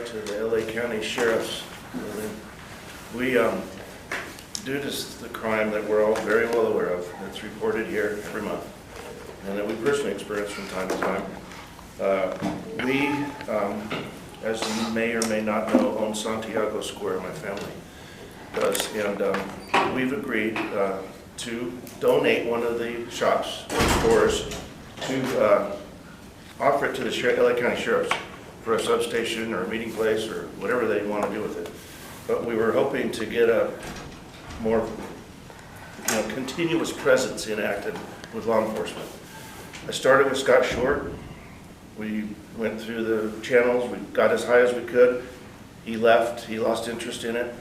to the LA County Sheriff's building. We, due to the crime that we're all very well aware of, that's reported here every month, and that we personally experience from time to time, as you may or may not know, own Santiago Square, my family does, and we've agreed to donate one of the shops, stores, to offer it to the LA County Sheriff's for a substation or a meeting place or whatever they want to do with it. But we were hoping to get a more continuous presence enacted with law enforcement. I started with Scott Short. We went through the channels, we got as high as we could. He left, he lost interest in it.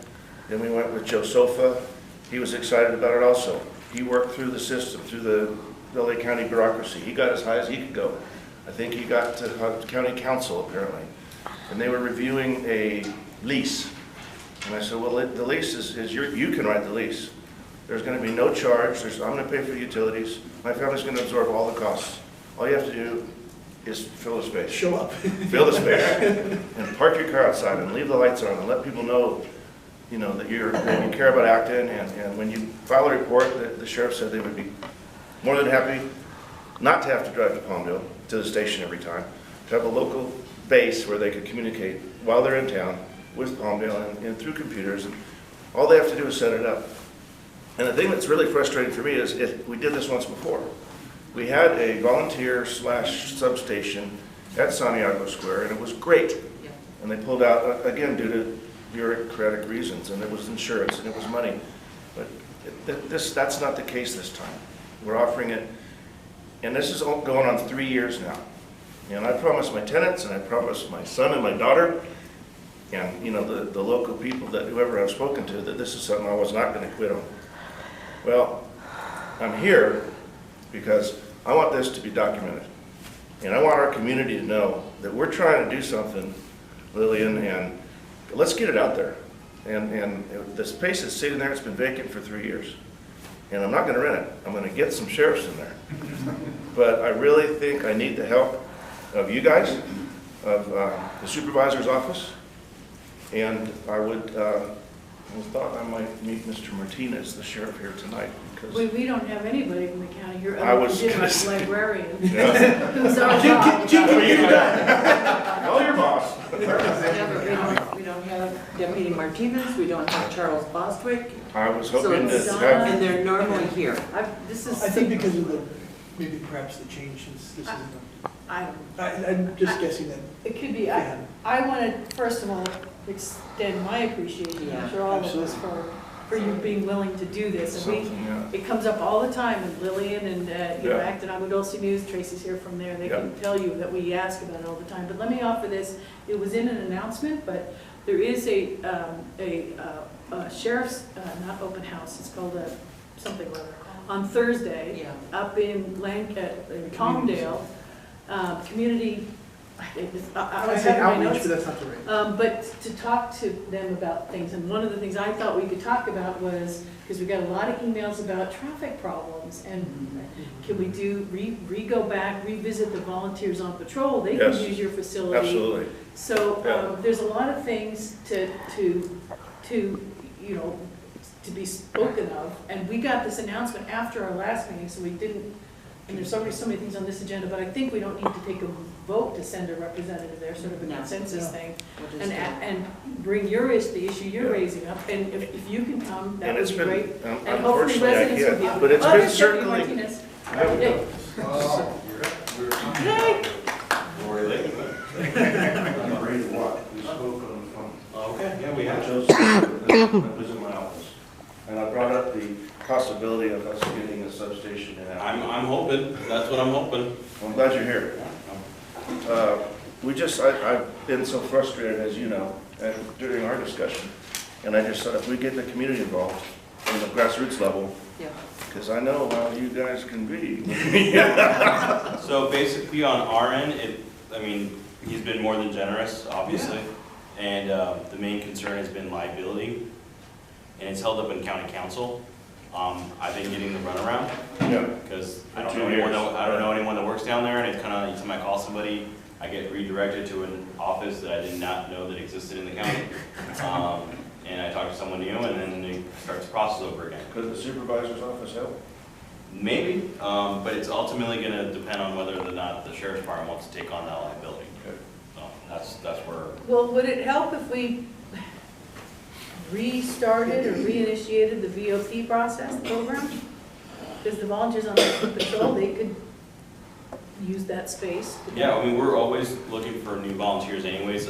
Then we went with Joe Sofa. He was excited about it also. He worked through the system, through the LA County bureaucracy. He got as high as he could go. I think he got to county council apparently. And they were reviewing a lease. And I said, well, the lease is you can write the lease. There's going to be no charge. I'm going to pay for the utilities. My family's going to absorb all the costs. All you have to do is fill the space. Show up. Fill the space. And park your car outside and leave the lights on and let people know, that you care about Acton. And when you file a report, the sheriff said they would be more than happy not to have to drive to Palmdale, to the station every time, to have a local base where they could communicate while they're in town with Palmdale and through computers. And all they have to do is set it up. And the thing that's really frustrating for me is we did this once before. We had a volunteer / substation at Santiago Square, and it was great. Yeah. And they pulled out, again, due to bureaucratic reasons, and it was insurance, and it was money. But that's not the case this time. We're offering it, and this is all going on 3 years now. And I promised my tenants, and I promised my son and my daughter, and the local people, that whoever I've spoken to, that this is something I was not going to quit on. Well, I'm here because I want this to be documented. And I want our community to know that we're trying to do something, Lillian, and let's get it out there. And the space is sitting there, it's been vacant for 3 years. And I'm not going to rent it. I'm going to get some sheriffs in there. But I really think I need the help of you guys, of the supervisor's office, and I thought I might meet Mr. Martinez, the sheriff, here tonight. We don't have anybody from the county here I other was than gonna our say. librarian. Yeah. Who's our boss. Call your boss. Yeah, but we don't have Deputy Martinez, we don't have Charles Bostwick, I was hoping it's to Donna. have. and they're normally here. I think because of maybe perhaps the change since this isn't. I'm just guessing that. It could be. Yeah. I want to, first of all, extend my appreciation to all of us for you being willing to do this. And it comes up all the time, and Lillian and Acton on Udolphi News, Tracy's here from there, they can tell you that we ask about it all the time. But let me offer this. It was in an announcement, but there is a sheriff's, not open house, it's called something or other, on Thursday up in Palmdale, community. I say outreach, but that's not the right. But to talk to them about things, and one of the things I thought we could talk about was, because we got a lot of emails about traffic problems, and can we go back, revisit the volunteers on patrol? They can use your facility. Absolutely. So there's a lot of things to be spoken of, and we got this announcement after our last meeting, so we didn't. And there's already so many things on this agenda, but I think we don't need to take a vote to send a representative there, sort of a consensus thing, and bring the issue you're raising up. And if you can come, that would be great. And hopefully residents will be able to. But it's been certainly. Martinez. I would go. Hey. I'm ready to walk. We spoke on the phone. Okay, yeah, we have. Joseph was in my office, and I brought up the possibility of us getting a substation in. I'm hoping. That's what I'm hoping. I'm glad you're here. I've been so frustrated, as you know, during our discussion, and I just thought if we get the community involved on the grassroots level, because I know how you guys can be. So basically on our end, he's been more than generous, obviously, and the main concern has been liability, and it's held up in county council. I've been getting the runaround because I don't know anyone that works down there, and it's kind of, each time I call somebody, I get redirected to an office that I did not know that existed in the county. And I talk to someone new, and then it starts the process over again. Could the supervisor's office help? Maybe, but it's ultimately gonna depend on whether or not the sheriff's department wants to take on that liability. Okay. So that's where, Well, would it help if we restarted or reinitiated the VOP process program? Because the volunteers on the patrol, they could use that space. yeah, I mean, we're always looking for new volunteers anyways.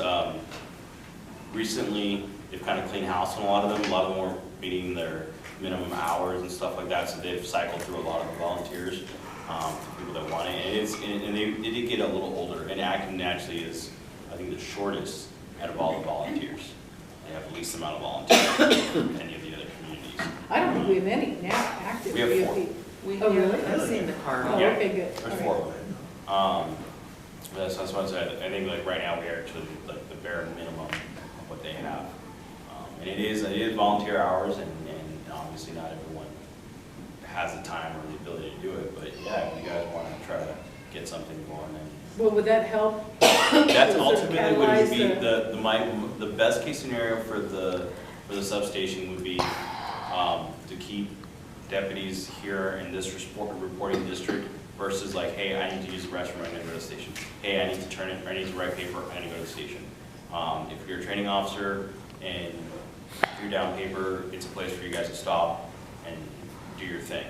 Recently, they've kind of cleaned house on a lot of them. A lot of them weren't meeting their minimum hours and stuff like that, so they've cycled through a lot of the volunteers, people that want it. And they did get a little older, and Acton actually is, I think, the shortest out of all the volunteers. They have the least amount of volunteers than any of the other communities. I don't think we have any now active We have VOP. 4. Oh, really? I've seen the car. Oh, Yeah. okay, good. There's All 4 right. of them. That's what I said. I think like right now we are to like the bare minimum of what they have. And it is volunteer hours, and obviously not everyone has the time or the ability to do it. But yeah, if you guys want to try to get something going, then Well, would that help? that's Sort of ultimately would catalyze be the best case scenario for the substation would be to keep deputies here in this reporting district versus like, hey, I need to use the restroom, I need to go to the station. Hey, I need to turn in, or I need to write paper, I need to go to the station. If you're a training officer and you're down paper, it's a place for you guys to stop and do your thing.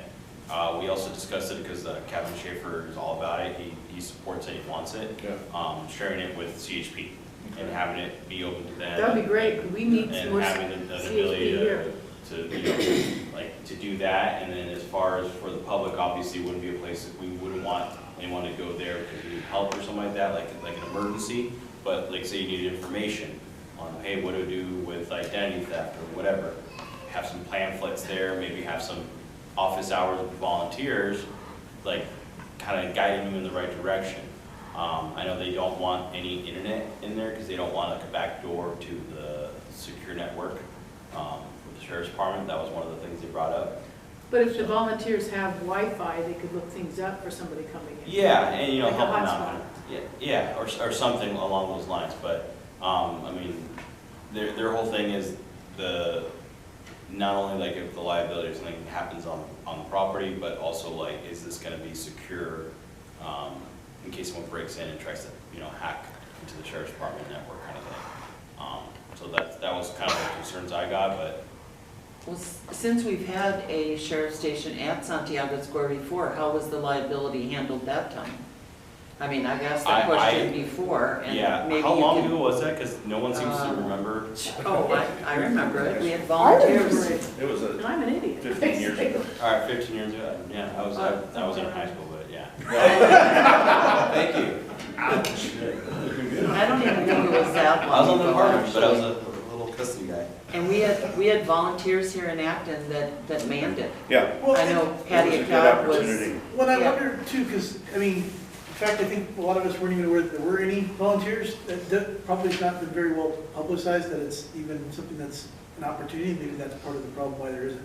We also discussed it because Kevin Schaefer is all about it. He supports it, he wants it. Yeah. Sharing it with CHP and having it be open to them. That'd be great. Could we meet And more having the CHP ability here? to do that. And then as far as for the public, obviously wouldn't be a place that we wouldn't want anyone to go there because we need help or something like that, like an emergency. But like say you needed information on, hey, what do I do with identity theft or whatever. Have some pamphlets there, maybe have some office hours with volunteers, like kind of guiding them in the right direction. I know they don't want any internet in there because they don't want like a back door to the secure network with the sheriff's department. That was one of the things they brought up. But if the volunteers have Wi-Fi, they could look things up for somebody coming in. Yeah, and you know, Like a help them hotspot. out. Yeah, or something along those lines. But I mean, their whole thing is not only like if the liability or something happens on the property, but also like, is this going to be secure in case someone breaks in and tries to, you know, hack into the sheriff's department network kind of thing. So that was kind of the concerns I got, but. Well, since we've had a sheriff station at Santiago Square before, how was the liability handled that time? I mean, I've asked that question before, and Yeah, maybe how you long can- ago was that? Because no one seems to remember. Oh, I remember it. We had volunteers. It was And I'm an idiot. 15 years ago. All right, 15 years ago. Yeah, I was in high school, but yeah. Thank you. I don't even think it was that I was long on the ago, department, but I was actually. a little custody guy. And we had volunteers here in Acton that manned it. Yeah. Well, I know It was a Patty good Cobb was. opportunity. Well, I Yeah. wonder too, because, I mean, in fact, I think a lot of us weren't even aware that there were any volunteers. That probably has not been very well publicized, that it's even something that's an opportunity. Maybe that's part of the problem why there isn't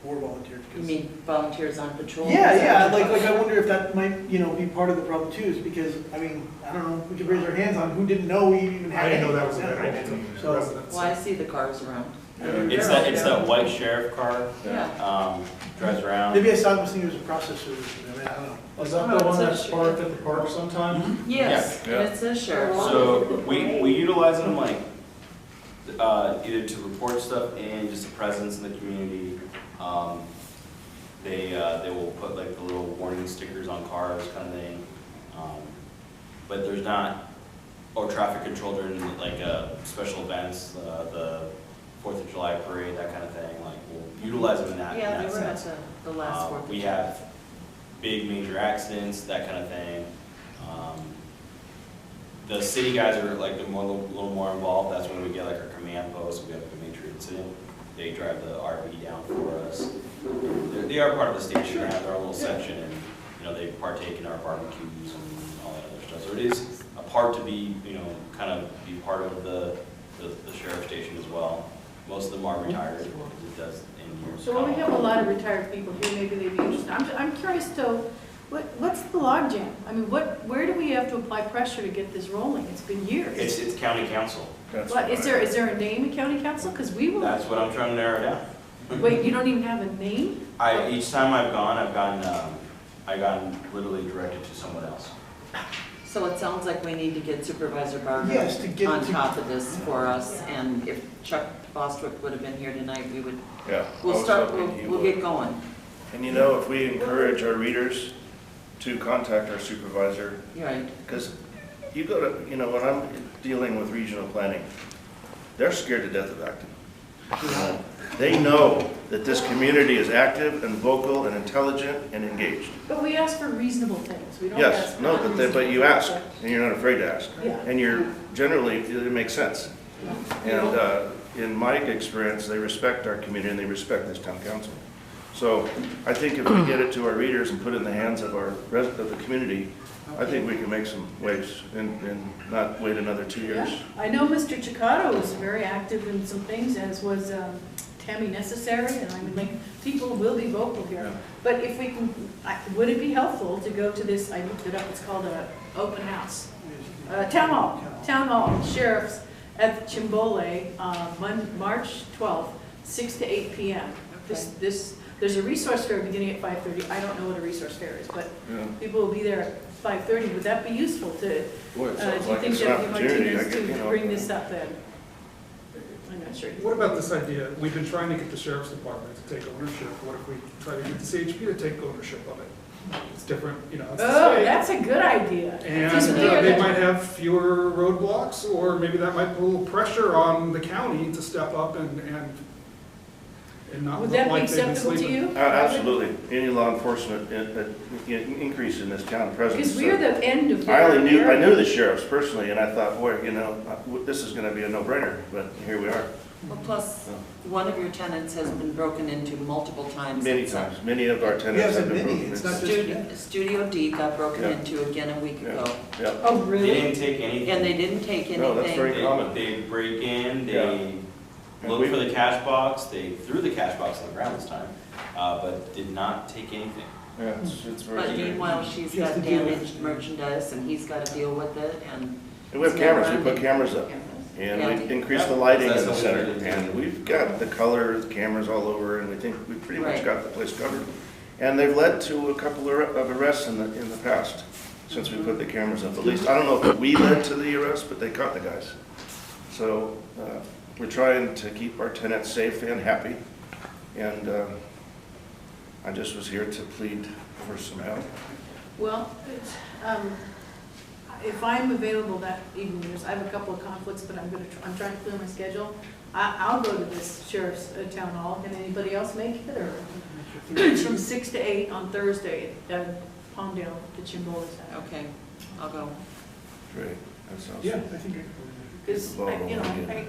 more volunteers. 'cause- You mean volunteers on patrol? Yeah, like I wonder if that might, be part of the problem too, is because, I mean, I don't know, we could raise our hands on who didn't know we even had. I didn't know that any. was a good idea. So- Well, I see the cars around. It's that white sheriff car, Yeah. drives around. Maybe I saw them thinking it was a process service, I mean, I don't know. Was that the one that's parked at the park sometimes? Yes, Yeah. and it says sheriff. So we utilize them like either to report stuff in, just a presence in the community. They will put like the little warning stickers on cars kind of thing. But there's not, or traffic control during like special events, the 4th of July parade, that kind of thing. Like we'll utilize them in that Yeah, they in were that at sense. the last 4th of We July. have big major accidents, that kind of thing. The city guys are like a little more involved. That's when we get like our command post. We have a major incident. They drive the RV down for us. They are part of the station. They have their own little section, and they partake in our barbecues and all that other stuff. So it is a part to be, kind of be part of the sheriff station as well. Most of them are retired because it does end years. So when we have a lot of retired people here, maybe they'd be interested. I'm curious to, What's the logjam? I mean, where do we have to apply pressure to get this rolling? It's been years. It's county council. That's What, is fine. there a name in county council? Because we will, That's what I'm trying to narrow down. wait, you don't even have a name? Each time I've gotten literally directed to someone else. So it sounds like we need to get Supervisor Yes, to get Barber on to- top of this for us, and if Chuck Bostwick would have been here tonight, we would, Yeah. I we'll was start, hoping he we'll would. get going. And you know, if we encourage our readers to contact our supervisor, You're right. because you go to, you know, when I'm dealing with regional planning, they're scared to death of Acton. They know that this community is active and vocal and intelligent and engaged. But we ask for reasonable things. We don't Yes, ask. no, but you ask, and you're not afraid to ask. Yeah. And you're, generally, it makes sense. And in my experience, they respect our community and they respect this town council. So I think if we get it to our readers and put it in the hands of our rest of the community, I think we can make some waves and not wait another 2 years. Yeah. I know Mr. Chicotto was very active in some things, as was Tammy Necessary, and I mean, like, people will be vocal here. Yeah. But if we can, would it be helpful to go to this, I looked it up, it's called a open house. Town hall, sheriffs at Chimbole, March 12th, 6 to 8 p.m. There's a resource fair beginning at 5:30. I don't know what a resource fair is, but Yeah. people will be there at 5:30. Would that be useful to, Boy, it do sounds you like think it's an Deputy opportunity. I Martinez get, you to know. bring this up then? I'm not sure. What about this idea? We've been trying to get the sheriff's department to take ownership. What if we try to get the CHP to take ownership of it? It's different, you know. It's the Oh, state. that's a good idea. And Just clear they that- might have fewer roadblocks, or maybe that might put a little pressure on the county to step up and not Would look that be like they've been acceptable to sleeping. you? Absolutely. Any law enforcement increase in this town presence. Because we're the end of I their knew area. the sheriffs personally, and I thought, boy, you know, this is going to be a no-brainer, but here we are. Well, plus, one of your tenants has been broken into multiple times. Many times, many of our tenants Yes, have and been many. broken It's into. not just- Studio D got broken Yeah. into again a week Yeah. ago, Yeah. Oh, They really? didn't take anything. and they didn't take No, that's anything. very common. They break in, Yeah. they And looked we- for the cash box, they threw the cash box on the ground this time, but did not take anything. Yeah, it's very But strange. meanwhile, she's She has got to deal with damaged merchandise, and he's got to deal with it, and. And we have cameras, we put cameras up, and Yeah. we increased the lighting That's in the something center, we did. and we've got the color cameras all over, and we think we pretty much Right. got the place covered. And they've led to a couple of arrests in the past, since we put the cameras up. At least, I don't know if we led to the arrest, but they caught the guys. So, we're trying to keep our tenants safe and happy, and I just was here to plead for some help. Well, if I'm available that evening, I have a couple of conflicts, but I'm trying to clear my schedule. I'll go to this sheriff's town hall. Can anybody else make it, or? It's from 6 to 8 on Thursday at Palmdale to Chimbole Center. Okay, I'll go. Great, that sounds. Yeah, I think. Because, you know,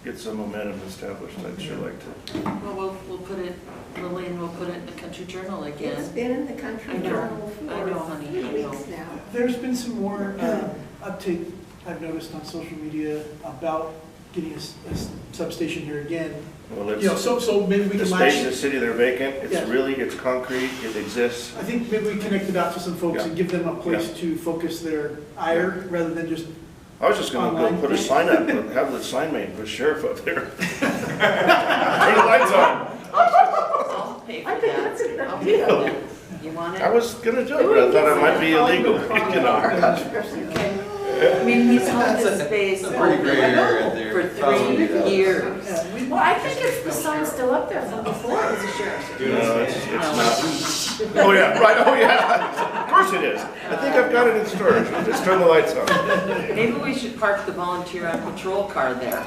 Get some momentum established, I'd sure like to. Well, we'll put it, Lillian, we'll put it in the Country Journal It's again. been in the country I know, journal I know, for honey, a few I know. weeks now. There's been some more uptake I've noticed on social media about getting a substation here again. Well, You know, so maybe we the can space in latch, the city, they're vacant, Yeah. it's concrete, it exists. I think maybe we connect the dots with some folks and give them a place to focus their ire rather than just, I was just gonna go Online. put a sign up, have the sign man, put sheriff up there. Turn the lights on. I'll pay for I think that. that's a good I'll pay for idea. that. You want I it? was gonna do it, but I thought it might be illegal, you know. Okay. I mean, he's held this space It's a pretty gray area right for there. Probably, 3 years. Well, I think if the sign's still up there from before it was a sheriff's. No, it's not. Oh, yeah, right, oh, yeah. Of course it is. I think I've got it in storage, just turn the lights on. Maybe we should park the volunteer on patrol car there.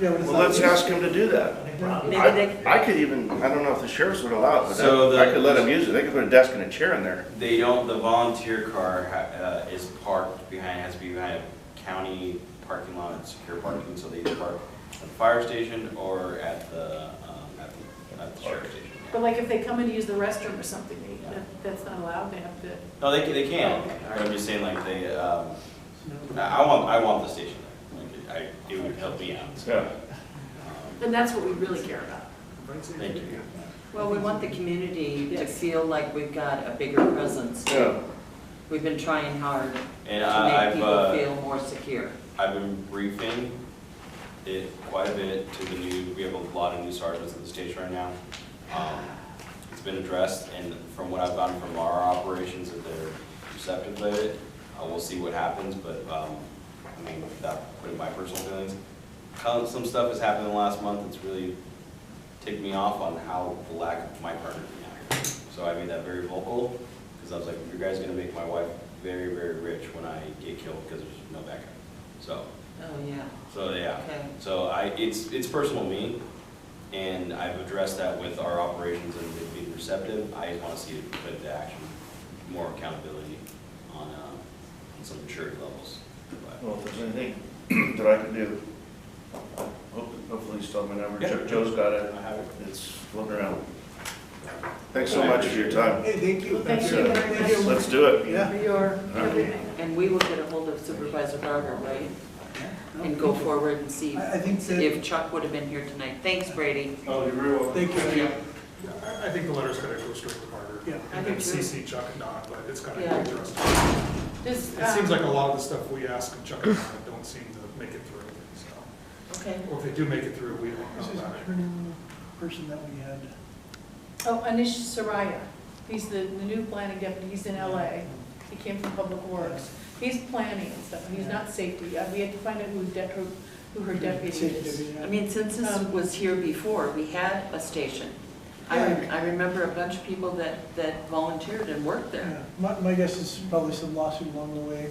yeah, what is Well, let's ask him to do that. Maybe they, I could even, I don't know if the sheriffs would allow it, So but the- I could let them use it. They could put a desk and a chair in there. They don't, the volunteer car is parked behind, has to be behind a county parking lot, it's secure parking, so they either park at the fire station or at the sheriff's station. But like if they come in to use the restroom or something, that's not allowed, they have to. No, they can, Okay. but I'm just saying like I want the station there, like, it would help me out. Yeah. And that's what we really care about. Thank you. Well, we want the community to feel like we've got a bigger presence. Yeah. We've been trying hard And to make people feel more secure. I've been briefing it quite a bit to the new, we have a lot of new sergeants at the station right now. It's been addressed, and from what I've gotten from our operations, that they're receptive to it. We'll see what happens, but, I mean, without putting my personal feelings, some stuff has happened in the last month that's really ticked me off on how the lack of my partner being out here. So I made that very vocal, because I was like, you guys are gonna make my wife very, very rich when I get killed, because there's no backup. So, Oh, yeah. yeah. Okay. So it's personal to me, and I've addressed that with our operations and they've been receptive. I just want to see it put into action, more accountability on some maturity levels. But- Well, if there's anything that I can do, hopefully you still have my number. Yeah. Joe's got it. I have it. It's floating around. Thanks so much for your time. Hey, thank you. Well, thank you very much. Let's do it. Yeah. For your everything. And we will get a hold of Supervisor Barger, right? And go forward and see I think that, if Chuck would have been here tonight. Thanks, Brady. Oh, you're very welcome. thank you. Yeah. I think the letter's gotta go straight to Carter. Yeah. I And do then too. CC Chuck and Don, but it's gotta Yeah. be addressed. Just, It seems like a lot of the stuff we ask of Chuck and Don don't seem to make it through, so. Okay. Or if they do make it through, we don't This know is about it. the new person that we had. oh, Anish Saraya, he's the new planning deputy, he's in LA. He came from Public Works. He's planning and stuff, he's not safety. We had to find out who her deputy is. I mean, since this was here before, we had a station. I remember a bunch of people that volunteered and worked there. Yeah. My guess is probably some lawsuit along the way.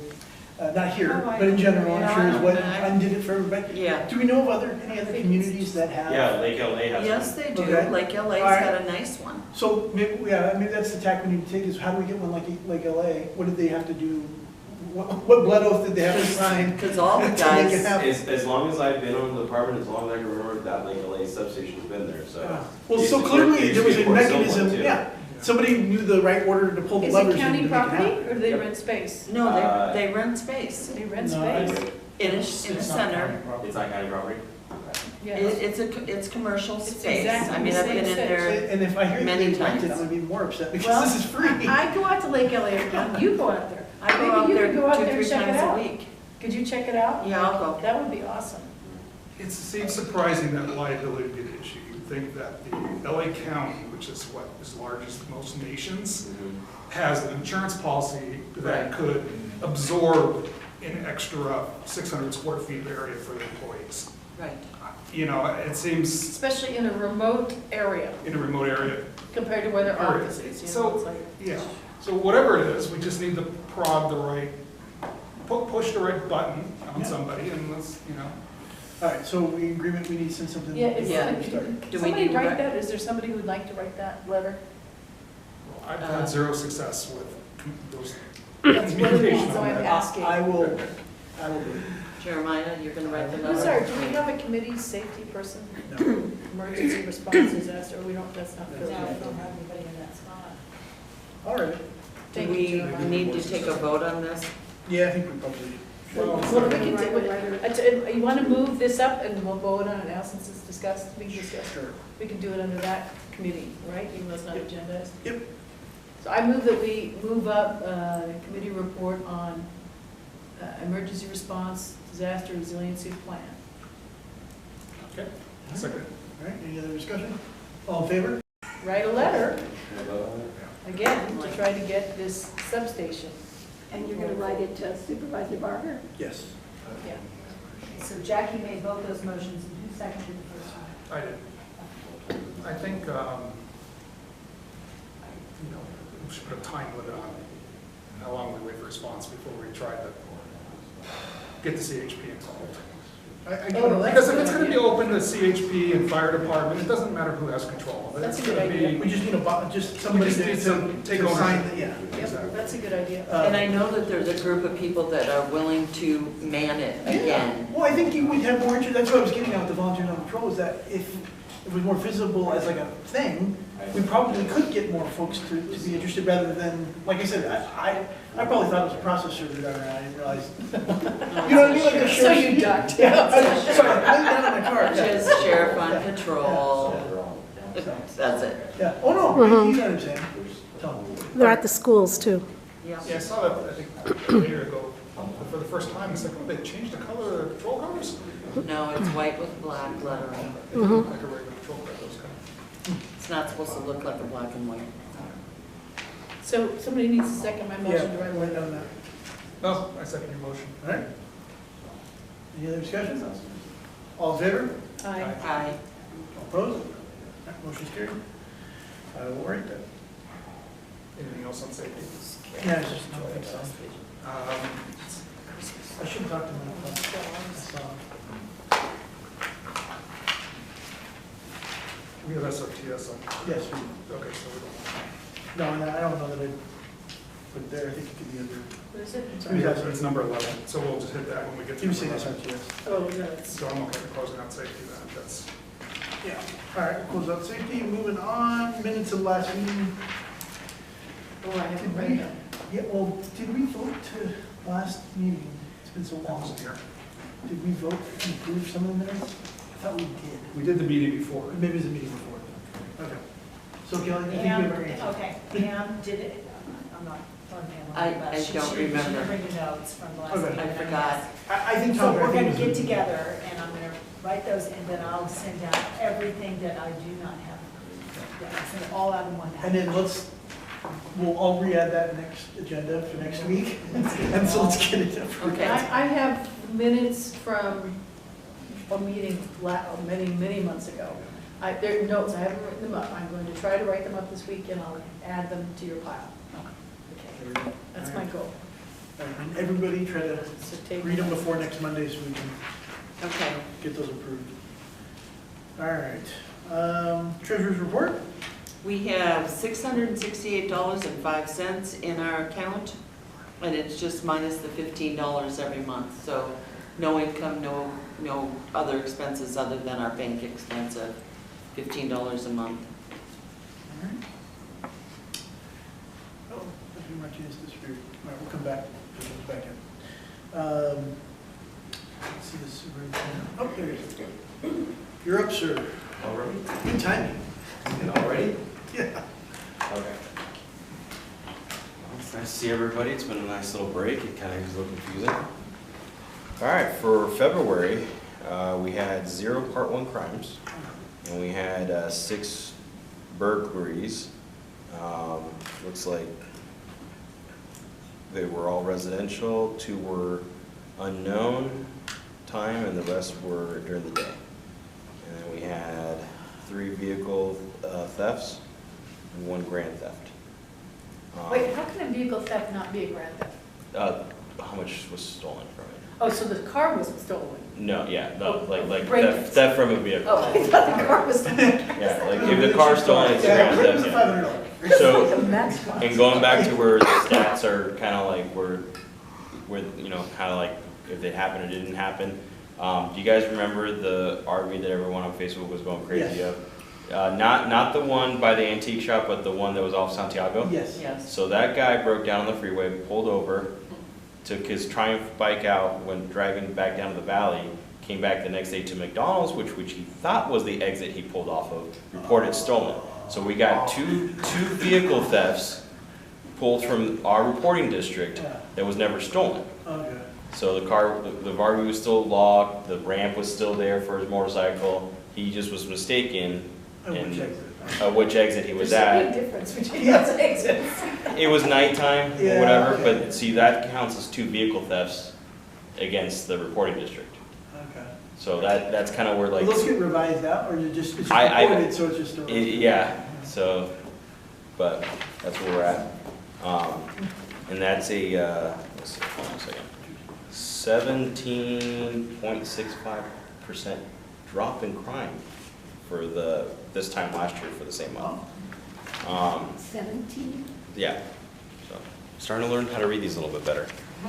Not here, Oh, I but in general, know. I'm sure is Yeah, what I- undid it for everybody. Yeah. Do we know of any other communities that have? Yeah, Lake LA has. Yes, they do. Okay. Lake LA's All right. got a nice one. So maybe, yeah, maybe that's the tack we need to take is how do we get one like LA? What did they have to do? What blood oath did they have to sign? Because all the to make it guys, happen? As long as I've been on the department, as long as I can remember, that Lake LA substation's been there, so. Yeah. Well, It so used to clearly work- it there used was to a be Port Silver mechanism, too. yeah. Somebody knew the right order to pull the Is levers. it in to county make it property, happen. or do they Yep. rent space? no, Uh, they rent space They rent No, I- space? in the center. It's not county property? Yes. It's commercial It's space. exactly I mean, the I've been same in space. there. And if I hear that Many they rent it, times. I'm gonna be more upset because Well, this is free. I go out to Lake LA every time, you go out there. I go Maybe out you there could go out 2, there and 3 check it times a out. week. Could you check it out? Yeah, I'll go. That would be awesome. It seems surprising that liability would be an issue. You'd think that the LA County, which is what is largest most nations, has an insurance policy that could absorb an extra 600 square feet of area for the employees. Right. You know, it seems Especially in a remote area in a remote area. compared to where their All right. office is, you know, So- it's like. Yeah, so whatever it is, we just need to prod the right, push the right button on Yeah. somebody and let's, you know. All right, so we in agreement, we need to send something. Yeah, is, Yeah. could Do we somebody need to write write- that? Is there somebody who would like to write that letter? I've had zero success with those That's one of the communication reasons on I'm that. asking. I will do it. Jeremiah, you're gonna write the Who's our, letter? do we have a committee safety person? No. Emergency response disaster, we don't, that's not filled No, yet. we don't have anybody in that spot. All right. Do Thank you, we Jeremiah. need to take a vote on this? Yeah, I think we probably. Well, we can do, you want to move this up and we'll vote on it now since it's discussed, we can discuss. Sure. We can do it under that committee, right, even though it's not agendized? Yep. So I move that we move up committee report on emergency response disaster resiliency plan. Okay, second. All right, any other discussion? All in favor? Write a letter, again, to try to get this substation. And you're gonna write it to Supervisor Barger? Yes. Yeah. So Jackie made both those motions, and who seconded the first one? I did. I think, you know, we should put a time limit on how long we wait for response before we try to get the CHP involved. Oh, Because if it's gonna be open to CHP and fire department, it doesn't matter who has control of it. That's a It's good gonna be- idea. We just need just somebody just to need some- take to sign, ownership. yeah. Yep, that's a good idea. And I know that there's a group of people that are willing to man it again. Well, I think you would have more interest, that's what I was getting at with the volunteers on patrol, is that if it was more visible as like a thing, we probably could get more folks to be interested rather than, like I said, I probably thought it was a process server down there, I didn't realize. You know what I mean, like the So sheriff. you ducked. Yeah, sorry, I laid down in my car. Just sheriff on patrol. That's it. Yeah, oh, no, you understand. Tell them. They're at the schools too. Yeah, I saw that, I think, a year ago, for the first time, it's like, oh, they changed the color of the patrol cars? No, it's white with black lettering. It didn't look like a regular patrol car, those kind It's not supposed to look like a black and white. So somebody needs to second my motion to Yeah, write a write letter. down that. No, I second your motion. All right. Any other discussion? All in favor? Aye. Aye. All opposed? All right, motion's carried. I will write that. Anything else on safety? Yeah, it's just, no, I think so. Um, I should talk to him about that. We have SRTS on, Yes, we, okay, so we don't. no, I don't know that I put it there, I think it could be under, What is it? I'm Who's sorry. that? It's number 11, so we'll just hit that when we get to you say number 11. SRTS. Oh, no, it's, So I'm okay with closing out safety then, that's, Yeah. All right, we'll close out safety, moving on, minutes of last meeting. oh, I haven't read it. Yeah, well, did we vote to last meeting? It's been so I long. wasn't here. Did we vote to approve some of the minutes? I thought we did. We did the meeting before. Maybe it was a meeting before. Okay. So Kelly, I think we have our answer. Okay, Pam did it, I'm not telling Pam. what it was. I don't She remember. didn't bring the notes from the last Okay. meeting. I forgot. I think So Tom. we're I think gonna was get a- together and I'm gonna write those and then I'll send out everything that I do not have approved. Yeah, I'll send it all out in one And then I'll re-add that next agenda for next week. And so let's get it approved. Okay. I have minutes from a meeting many months ago. There are notes, I haven't written them up. I'm going to try to write them up this week and I'll add them to your pile. Okay, that's my goal. All right, and everybody try to So take- read them before next Monday so we can Okay. get those approved. All right, treasurer's report? We have $668.05 in our account, and it's just minus the $15 every month. So no income, no other expenses other than our bank expense of $15 a month. All right. Oh, I think Martinez disappeared. All right, we'll come back. We'll come back in. Let's see the superintendent. Oh, there he is. You're up, sir. Already? Good timing. Already? Yeah. Okay. Well, it's nice to see everybody. It's been a nice little break. It kind of is a little confusing. All right, for February, we had 0 Part 1 crimes, and we had 6 burglaries. Looks like they were all residential, 2 were unknown time, and the rest were during the day. And then we had 3 vehicle thefts and 1 grand theft. Wait, how can a vehicle theft not be a grand theft? How much was stolen from it? Oh, so the car was stolen? No, yeah, no, like Break- theft from a vehicle. Oh, I thought the car was stolen. Yeah, like if the car's stolen, it's a Yeah, grand it was theft. Yeah. $500. So, The Matchbox. and going back to where the stats are kind of like where, you know, kind of like if it happened or didn't happen. Do you guys remember the RV that everyone on Facebook was going crazy Yes. of? Not the one by the antique shop, but the one that was off Santiago? Yes. Yes. So that guy broke down on the freeway, pulled over, took his Triumph bike out, went driving back down to the valley, came back the next day to McDonald's, which he thought was the exit he pulled off of, reported stolen. So we got two vehicle thefts pulled from our reporting district that was never stolen. Okay. So the car, the RV was still locked, the ramp was still there for his motorcycle, he just was mistaken And in which exit? which exit he was There's a at. big difference between those exits. It was nighttime or Yeah, whatever, okay. but see, that counts as 2 vehicle thefts against the reporting district. Okay. So that's kind of where Will like, those get revised out, or is it just, it's I- reported, so it's just a... yeah, so, but that's where we're at. And that's a, let's see, hold on a second. 17.65% drop in crime for this time last year for the same month. 17? Yeah, so starting to learn how to read these a little bit better. I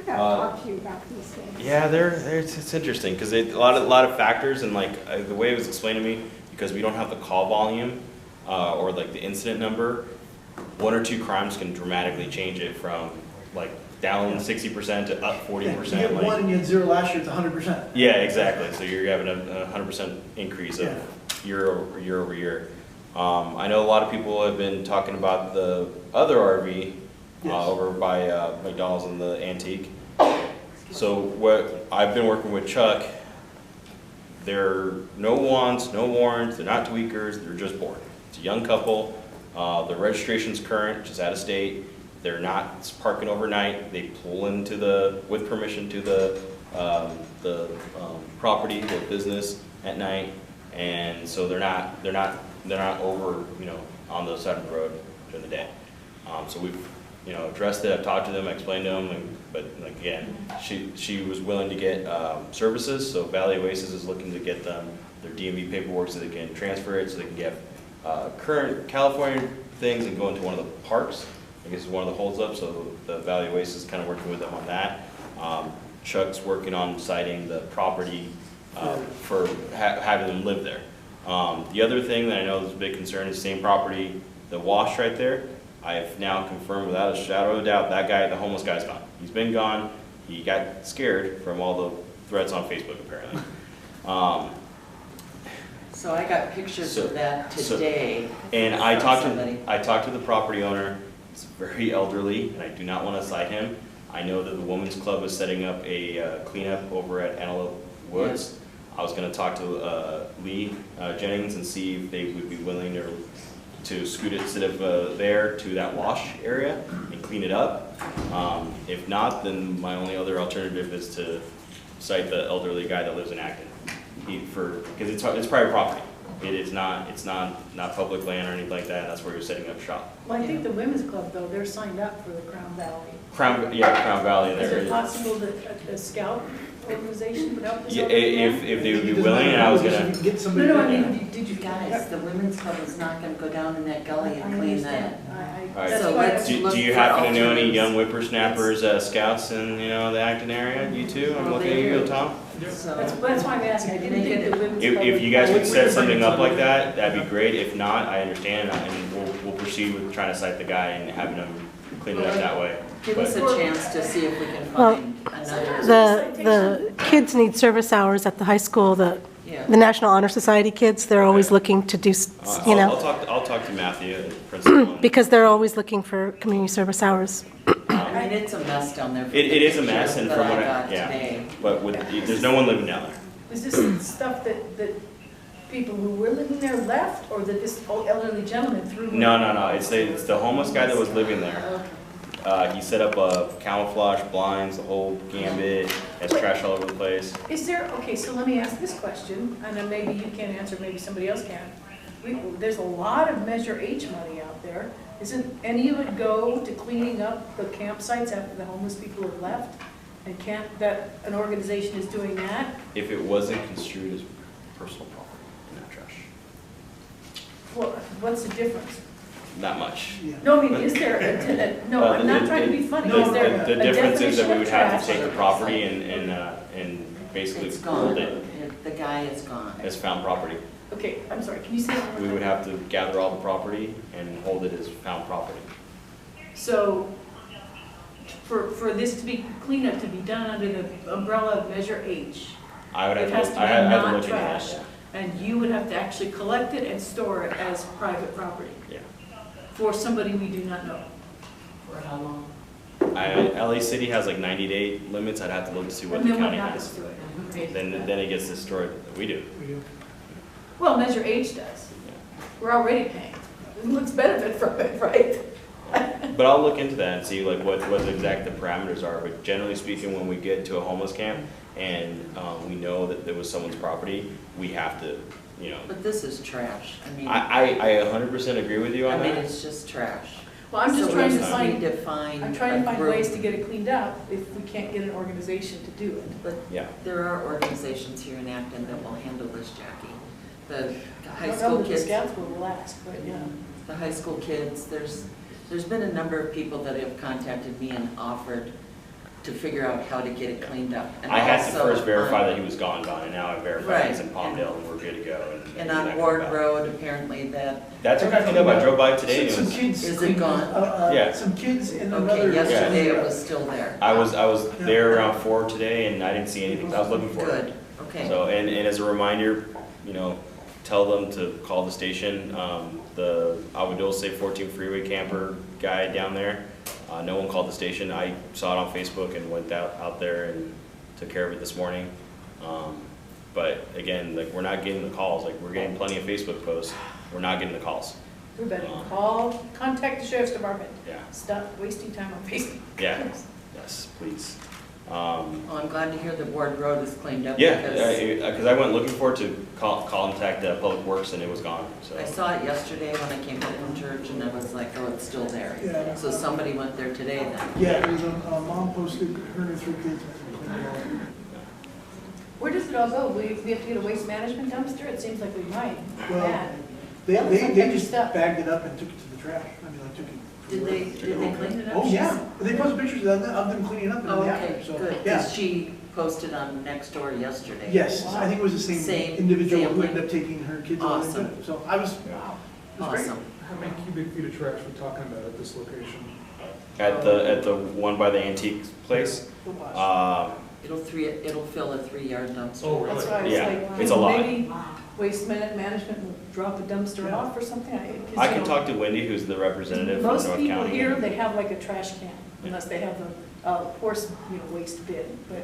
gotta talk to you about these things. Yeah, it's interesting because a lot of factors and like the way it was explained to me, because we don't have the call volume or like the incident number, 1 or 2 crimes can dramatically change it from like down 60% to up 40%. Yeah, you get 1 and you had 0 last year, it's 100%. Yeah, exactly. So you're having a 100% increase of Yeah. year over year. I know a lot of people have been talking about the other RV Yes. over by McDonald's and the Antique. So what I've been working with Chuck, they're no wants, no warrants, they're not tweakers, they're just bored. It's a young couple, their registration's current, just out of state. They're not parking overnight. They pull into with permission to the property, the business at night, and so they're not over, on the side of the road during the day. So we've, addressed it. I've talked to them, I explained to them, but again, she was willing to get services. So Valley Oasis is looking to get them their DMV paperwork so they can transfer it, so they can get current California things and go into one of the parks. I guess is one of the holdups, so the Valley Oasis is kind of working with them on that. Chuck's working on citing the property for having them live there. The other thing that I know is a big concern is same property, the wash right there. I have now confirmed without a shadow of a doubt that guy, the homeless guy's gone. He's been gone. He got scared from all the threats on Facebook apparently. So I got pictures of that today. And from I talked somebody. to the property owner. He's very elderly, and I do not want to cite him. I know that the Women's Club is setting up a cleanup over at Antelope Woods. I was going to talk to Lee Jennings and see if they would be willing to scoot it instead of there to that wash area and clean it up. If not, then my only other alternative is to cite the elderly guy that lives in Acton, because it's private property. It's not public land or anything like that. That's where you're setting up shop. Well, I think the women's club, though, they're signed up for the Crown Valley. Crown Valley Is there. it possible that a scout organization would help us Yeah, out with if they would be It doesn't willing, matter and I was how gonna. we get that? somebody. No, I to do that. mean, did you Guys, the women's club is not gonna go down in that gully and clean that. Alright, That's so why. let's- Do you happen to know any young whippersnappers, scouts in the Acton area? You too? I'm Well, looking at they you, do. Tom. So, That's why I'm asking, I didn't think the women's club. If you guys would- could set something up like that, that'd be great. If not, I understand, and we'll proceed with trying to cite the guy and having him clean it up that way. give us a chance to see if we can Well, find another. The kids need service hours at the high school, the Yeah. National Honor Society kids, they're always looking to do, I'll talk to Matthew, the principal. because they're always looking for community service hours. I mean, it's a mess down there. It is a mess, and from what I got yeah, today. but there's no one living down there. Is this stuff that people who were living there left, or that this elderly gentleman threw? No. It's the homeless guy that was living there. Okay. He set up a camouflage blinds, the whole gambit, has trash all over the place. Is there, okay, so let me ask this question, and then maybe you can't answer, maybe somebody else can. There's a lot of Measure H money out there. Isn't any of it go to cleaning up the campsites after the homeless people have left? And can't that, an organization is doing that? If it wasn't construed as personal property, not trash, Well, what's the difference? not much. No, I mean, is there, no, I'm not trying to be funny, is there The a difference is that definition we of would have trash? to take the property and basically It's gone. hold it The guy is gone. as found property. Okay, I'm sorry, can you say that one We more would time? have to gather all the property and hold it as found property. So, for this to be, cleanup to be done under the umbrella of Measure H, I would have it to has look, to be I have to not look into trash, that. and you would have to actually collect it and store it as private property Yeah. for somebody we do not know. For how long? LA City has like 90-day limits. I'd have to look to see what And the then what county happens has. to it? Then it gets destroyed. We do. We do. Well, Measure H does. We're already paying. Let's benefit from it, right? But I'll look into that and see like what the exact the parameters are. But generally speaking, when we get to a homeless camp and we know that there was someone's property, we have to, But this is trash. I 100% agree with you on I mean, that. it's just trash. Well, I'm just So trying we to just find, need to find I'm trying to a find group. ways to get it cleaned up if we can't get an organization to do it. But Yeah. there are organizations here in Acton that will handle this, Jackie. The I high don't know school that the kids, scouts will last, but yeah. the high school kids, there's been a number of people that have contacted me and offered to figure out how to get it cleaned up. And I had to also first verify on- that he was gone, and now I verified he's in Right. Palmdale and we're good to go. And that on comes Ward back. Road, apparently That's okay. I drove by today. And it Some was, kids. Is it cleaned- gone? Yeah. Some kids in Okay, another. yesterday it was still there. I was there around 4 today and I didn't see anything I was looking for. Good, okay. So, and as a reminder, tell them to call the station. The Aguadulce 14 freeway camper guy down there, no one called the station. I saw it on Facebook and went out there and took care of it this morning. But again, like, we're not getting the calls. Like, we're getting plenty of Facebook posts. We're not getting the calls. We better contact the sheriff's department. Yeah. Stop wasting time on Facebook. Yeah. Yes, please. Well, I'm glad to hear the Ward Road is cleaned up. Yeah, Because because I went looking for it to contact Public Works and it was gone, so. I saw it yesterday when I came back from church and I was like, oh, it's still there. Yeah. So somebody went there today then. Yeah, there was a mom posted her and her 3 kids. Where does it all go? We have to get a waste management dumpster? It seems like we might. Well, Yeah. They just bagged it up and took it to the trash. I mean, I took it. Did they clean it up? Oh, yeah. They posted pictures of them cleaning up and Oh, then okay, after, so, good. yeah. Because she posted on Nextdoor yesterday. Yes, I think it was the same Same individual who family. ended up taking her kids over there. Awesome. So I was, wow, it was great. Awesome. How many cubic feet of trash we're talking about at this location? At the one by the antique place, The wash. It'll fill a 3-yard dumpster. Oh, That's really? why I was Yeah, like, it's a lot. maybe waste management will drop a dumpster off or something. 'Cause, I you can know, talk to Wendy, who's the representative from North most County. people here, they have like a trash can, unless they have the horse, waste bin. But,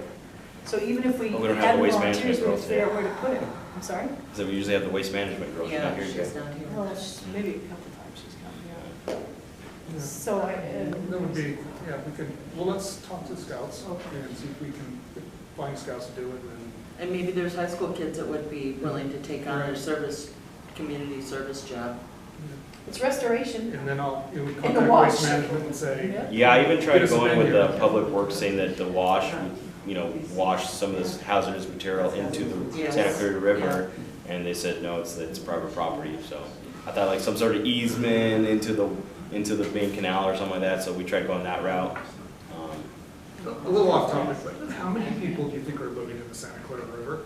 so even if we But we don't have had the waste volunteers, management we would girls figure out here. where to put it. I'm sorry? So we usually have the waste management girls, she's Yeah, not here she's yet. not here. Well, maybe a couple times she's come, yeah. Yeah. So I, That would be, yeah, we can, well, let's talk to scouts Okay. and see if we can find scouts to do it and. And maybe there's high school kids that would be willing to take on their Right. community service job. it's restoration. And then we And the contact wash. Waste Management and say, Yeah. Yeah, I even tried Get us a going with menu. the Public Works saying that the wash, wash some of this hazardous material into the Yes. Santa Clara River, and they said, no, it's private property, so. I thought like some sort of easement into the main canal or something like that, so we tried going that route. a little off topic, but how many people do you think are living in the Santa Clara River?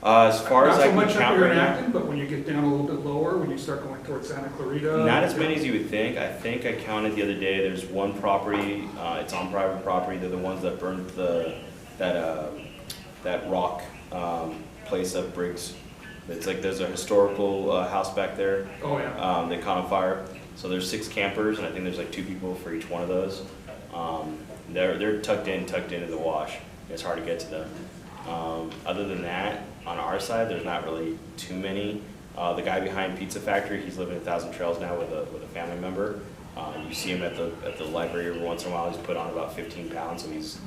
As far as I can Not so much count up here right in now, Acton, but when you get down a little bit lower, when you start going towards Santa Clarita. not as many as you would think. I think I counted the other day, there's one property, it's on private property, they're the ones that burned that rock place up Briggs. It's like there's a historical house back there. Oh, yeah. They caught on fire. So there's 6 campers, and I think there's like 2 people for each one of those. They're tucked into the wash. It's hard to get to them. Other than that, on our side, there's not really too many. The guy behind Pizza Factory, he's living in 1,000 Trails now with a family member. You see him at the library every once in a while. He's put on about 15 pounds, so he's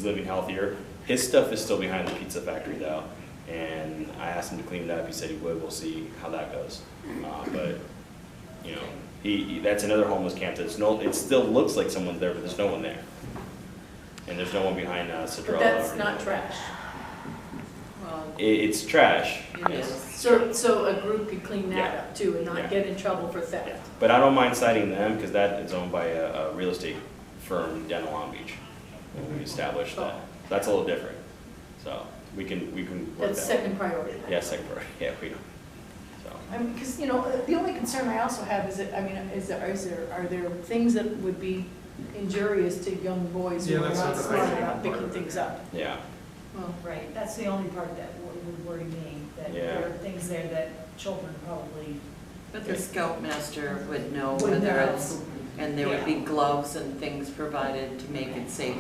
living healthier. His stuff is still behind the Pizza Factory though, and I asked him to clean it up. He said he would. We'll see how that goes. But that's another homeless camp. It still looks like someone's there, but there's no one there, and there's no one behind Cedrella. But that's or not anything. trash. Well, It's trash. it is. So a group could clean that Yeah. up too and not Yeah. get in trouble for theft. But I don't mind citing them because that is owned by a real estate firm down in Long Beach. And we established that. That's a little different. So we can work That's that. second priority. Yeah, second priority. Yeah, we do. So. I mean, because, the only concern I also have is that, are there things that would be injurious to young boys who Yeah, are that's not the smart thing. about picking things up? Yeah. Well, right, that's the only part that would worry me, that Yeah. there are things there that children probably. But the scoutmaster would know Would whether know. it's, and there would be gloves and things provided to make it safe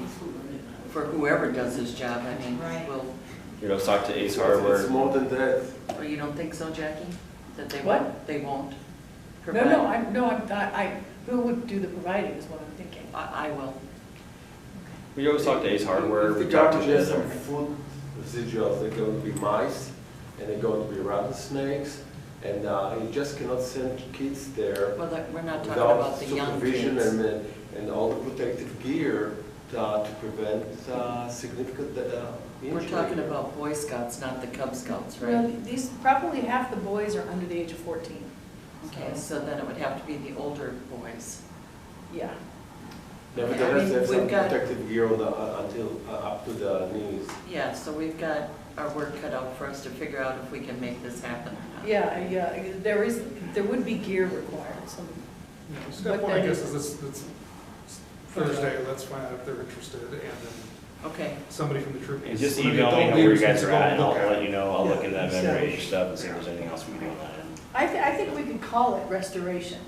for whoever does his job. I mean, Right. Let's talk to Ace It's Hardware. more than that. Well, you don't think so, Jackie? That they What? won't, they won't No, provide? who would do the providing is what I'm thinking. I will. We always talk to Ace Hardware. If We the talk to garbage has some them. food residuals, they're going to be mice, and they're going to be rattlesnakes, and you just cannot send kids there Well, we're not talking without about the young supervision kids. and all the protective gear to prevent significant injury. We're talking about Boy Scouts, not the Cub Scouts, Well, right? these, probably half the boys are under the age of 14. Okay, so then it would have to be the older boys. Yeah. Nevertheless, there's we've some got- protective gear on until up to the knees. Yeah, so we've got our work cut out for us to figure out if we can make this happen or not. Yeah, there would be gear required, some, Step What one, I that guess, is. is it's Thursday, let's find out if they're interested, and then Okay, somebody from the troop. And just one of the email me adult where you leaders guys needs are to go at, and I'll look at let it. you know. I'll look into that memory stuff and see if there's anything else we can do on that end. I think we could call it restoration,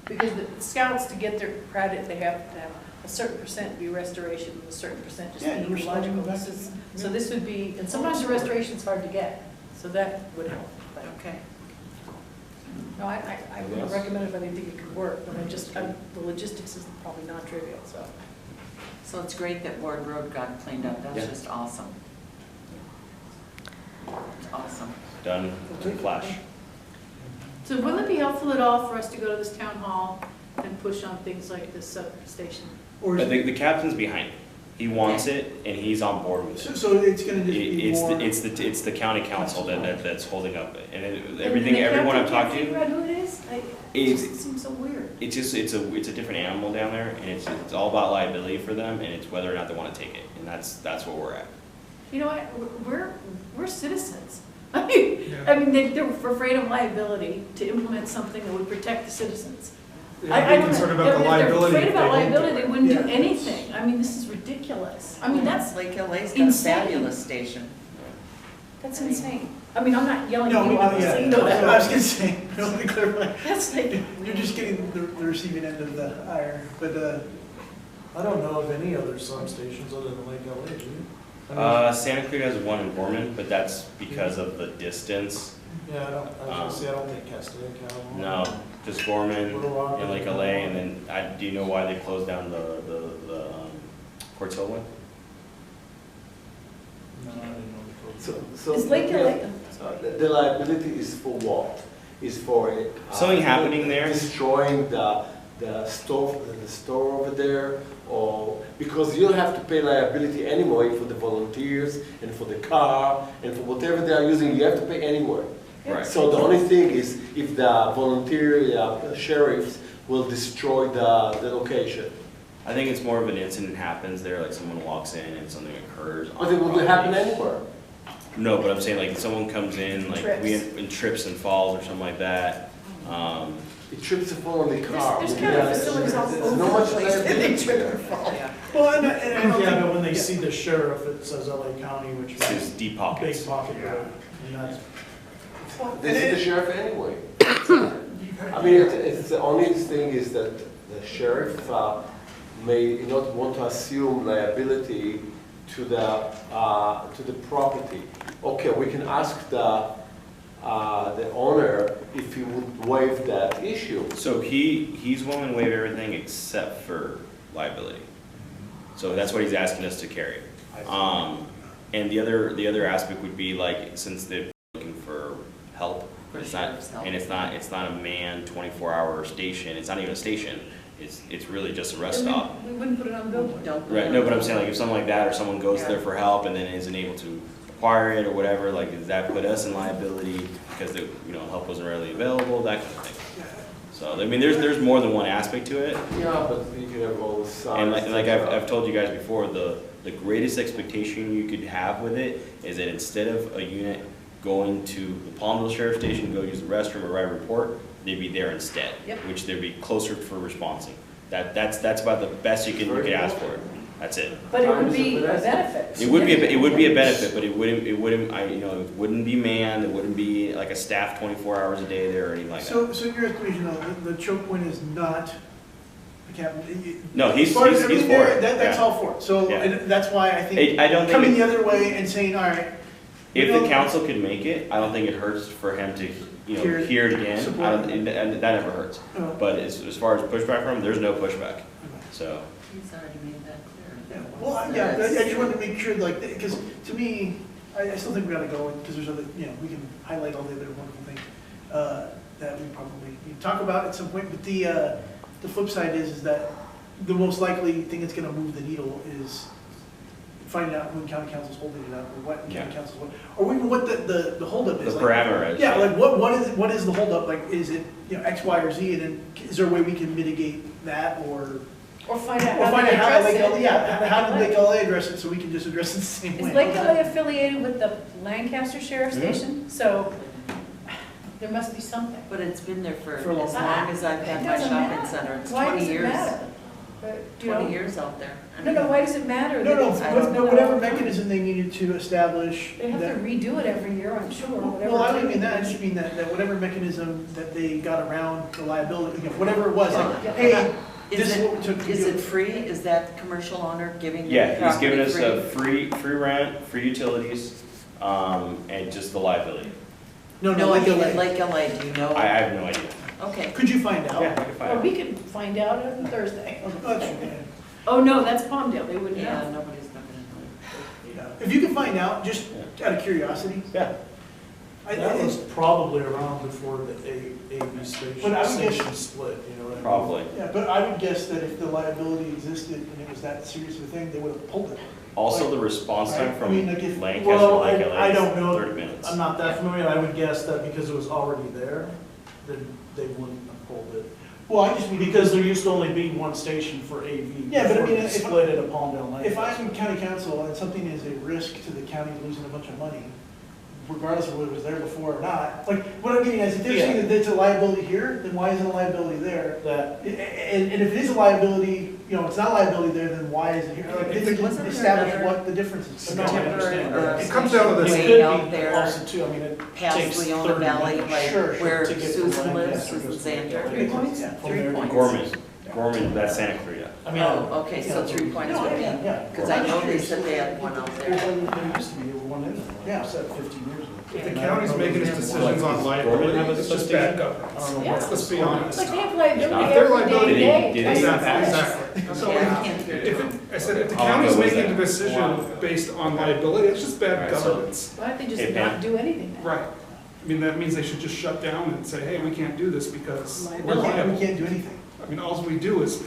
because the scouts, to get their credit, they have to have a certain percent be restoration, and a certain percent just Yeah, be we're sliding ecological. back This is- to- So this would be, and sometimes the restoration's hard to get, so that would help. But Okay. no, I would Yes. recommend it, but I didn't think it could work, but the logistics is probably not trivial, so. So it's great that Ward Road got cleaned up, that's Yeah. just awesome. It's awesome. Done in a flash. So will it be helpful at all for us to go to this town hall and push on things like this substation? Or But is the captain's behind it. He wants it and he's on board with it. so it's gonna just be It's, more. it's the county council that's holding up it. And And everything, the everyone I've captain talked can't to, figure out who it is? It It's- just seems so weird. it's just, it's a different animal down there, and it's all about liability for them, and it's whether or not they wanna take it, and that's where we're at. You know what, we're citizens. I mean, they're afraid of liability to implement something that would protect the citizens. They're I don't concerned know. about the liability. If they're afraid if about they don't do liability, it. they wouldn't do Yeah. anything. I mean, this is ridiculous. I mean, that's Lake LA's got a insane. fabulous station. insane. I mean, I'm not yelling at No, you, I'm yeah, saying no, I was that. gonna say, let me clarify. That's like, You're just getting the receiving end of the ire, but, I don't know of any other substations other than Lake LA, do you? I mean, Santa Cruz has one in Gorman, but that's because of the distance. Yeah, I was gonna say, I don't think Castaic have one. No, just Gorman Little Rock. and Lake LA, and then, do you know why they closed down the Quartz Hill one? No, I didn't know. So is Lake LA, the liability is for what? Is for Something happening there? destroying the store over there, or because you have to pay liability anyway for the volunteers and for the car and for whatever they are using. You have to pay anyway. Right. So the only thing is if the volunteer sheriffs will destroy the location. I think it's more of an incident happens there, like someone walks in and something occurs. on But it will property. happen anywhere. No, but I'm saying like someone comes in, like Trips. and trips and falls or something like that. It trips and fall on the car. there's kind of facilities all There's over no the much place that they liability trip there. and fall. Yeah. well, and I don't Yeah, think. but when they yeah. see the sheriff, it says LA County, which It's means just deep big pockets. pocket road. And that's, They see the sheriff anyway. I mean, it's the only thing is that the sheriff may not want to assume liability to the property. Okay, we can ask the owner if he would waive that issue. So he's willing to waive everything except for liability. So that's what he's asking us to carry. And the other aspect would be like, since they're looking for help, For it's not, sheriff's help. and it's not a manned 24-hour station. It's not even a station. It's really just a rest stop. We wouldn't put it on the billboard. Don't. Right, no, but I'm saying like if something like that, or someone goes Yeah. there for help and then isn't able to acquire it or whatever, like does that put us in liability because the, help wasn't readily available, that kind of thing. So, I mean, there's more than one aspect to it. Yeah, but you can have all the signs. And like I've told you guys before, the greatest expectation you could have with it is that instead of a unit going to the Palmville Sheriff Station, go use the restroom or write a report, they'd be there instead. Yep. Which they'd be closer for responding. That's about the best you could ask for. That's it. But it would be a benefit. It would be a benefit, but it wouldn't be manned, it wouldn't be like a staff 24 hours a day there or anything like that. So your estimation, though, the choke point is not the captain. No, he's As far as for everything it. there, That's yeah. all for it. So, Yeah. and that's why I think I don't coming think, the other way and saying, all right. if you the know, council could make it, I don't think it hurts for him to, hear it again. Support. And that never hurts. Oh. But as far as pushback from him, there's no pushback. So, He's already made that Yeah, clear. well, I just wanted to make sure, like, because to me, I still think we gotta go, because there's other, we can highlight all the other wonderful things that we probably need to talk about at some point, but the flip side is that the most likely thing that's gonna move the needle is finding out when county council's holding it up, or what county Yeah. council's, or even what the holdup the is. like, parameter is. yeah, like what is the holdup, like, is it, X, Y, or Z, and then is there a way we can mitigate that, or Or find out or how find they out how, address like, it. yeah, how did Lake LA address it, so we can just address it the same way? Is Lake LA affiliated with the Lancaster Sheriff Mhm. Station? So there must be something. But it's been there for For a long as time. long as I've had It my doesn't shopping matter. center, it's Why 20 does it years. matter? But, you 20 know, years out there. I no, mean, why does it matter? No, that no, it's but been whatever all the time? mechanism they needed to establish. They have to that- redo it every year, I'm sure, or whatever. Well, I don't mean that, I just mean that whatever mechanism that they got around the liability, you know, whatever it was, like, Yeah. hey, Is this is what we took to Is do it free? Is that commercial owner giving the Yeah, he's giving us property a free rent, free utilities, and just the liability. No, No, I like mean, LA. Lake LA, do you know? I have no idea. Okay. Could you find out? Yeah, I can Well, find we can find out on Thursday. Oh, that's- Oh, no, that's Palmdale, they wouldn't Yeah, know. nobody's not gonna know. If you can find out, just out of curiosity. Yeah. That was probably around before the AV station, But I would guess- station split, you know what I mean? Probably. Yeah, but I would guess that if the liability existed and it was that serious of a thing, they would have pulled it. Also, the response time Right, I from mean, like if- Lancaster, Well, Lake LA I don't is know. 30 minutes. I'm not that familiar, I would guess that because it was already there, then they wouldn't have pulled it. Well, I just mean, Because there used to only be one station for AV. Yeah, but I before mean, they if- split it at Palmdale Lake. if I'm county council and something is a risk to the county losing a bunch of money, regardless of whether it was there before or not, like, what I'm getting at is if they're saying that it's a liability here, then why isn't a liability there? That, And if it is a liability, you know, it's not a liability there, then why is it here? Like, they Wasn't can there establish another what the difference is. no, I understand that. It comes down to this. It Way could out be there. also too, I mean, it Past takes 30 Leona Valley, minutes. like Sure, sure, where to get from Susan lives, Lancaster Susan to Zander. 3 points? Yeah. 3 points. Gorman, that's Santa Clarita. I mean, Oh, okay, so 3 points No, would be, yeah. because I know they said they had one out there there. used to be one in there. Yeah. I said 15 years ago. If the county's making its decisions on liability, it's just bad governance. Yeah. Let's be honest. It's like they have liability If their every liability- day. Did they- Exactly, exactly. So Okay, I can't hear if you. it, I said, if the How long county's ago was making a that? decision based on liability, it's just bad Alright, so- governance. Why don't they just Hey, not Pam. do anything then? Right. I mean, that means they should just shut down and say, hey, we can't do this because we're Liability. liable. We can't do anything. I mean, all we do is